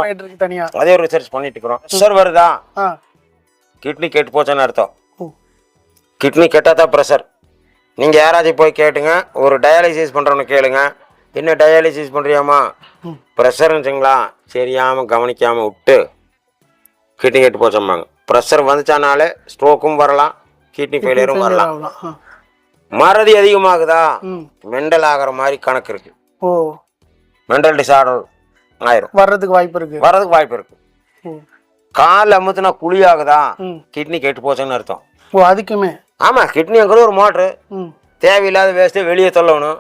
தனியா அதே ஒரு ரிசர்ச் பண்ணிட்டு இருக்கிறோம். ப்ரெஷர் வருதா? கிட்னி கெட்டு போச்சுன்னு அர்த்தம். கிட்னி கெட்டாதான் ப்ரெஷர். நீங்க யாராச்சும் போய் கேட்டுங்க, ஒரு டயாலிசிஸ் பண்றவனு கேளுங்க, என்ன டயாலிசிஸ் பண்றியாமா? ப்ரெஷர்னுச்சுங்களா? சரியாம கவனிக்காம விட்டு கிட்னி கெட்டு போச்சோம்பாங்க. ப்ரெஷர் வந்துச்சானாலே ஸ்ட்ரோக்கும் வரலாம், கிட்னி ஃபெயிலியரும் வரலாம். மறதி அதிகமாகுதா? மெண்டல் ஆகிற மாதிரி கணக்கு இருக்கு. மெண்டல் டிசார்டர் ஆயிரும். வர்றதுக்கு வாய்ப்பு இருக்கு. கால் அமுத்துனா குழி ஆகுதா? கிட்னி கெட்டு போச்சுன்னு அர்த்தம். அதுக்குமே ஆமா, கிட்னிங்கிறது ஒரு மோட்ரு. தேவையில்லாத வேஸ்ட்டு வெளியே தள்ளணும்.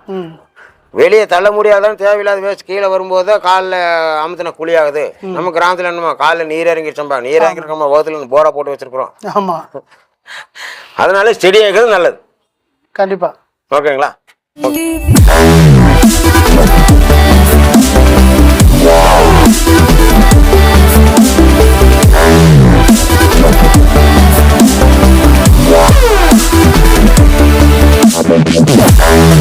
வெளியே தள்ள முடியாதான்னு தேவையில்லாத வேஸ்ட் கீழே வரும்போது காலில் அமுத்தின குழி ஆகுது. நம்ம கிராமத்தில் என்னமா காலில் நீர் இறங்கிடுச்சோம்பா, நீர் இறங்கிருக்கோமா, வகுத்துல போரா போட்டு வச்சிருக்கிறோம். ஆமா, அதனால ஸ்டெடி ஆகிறது நல்லது. கண்டிப்பா. ஓகேங்களா? Yeah.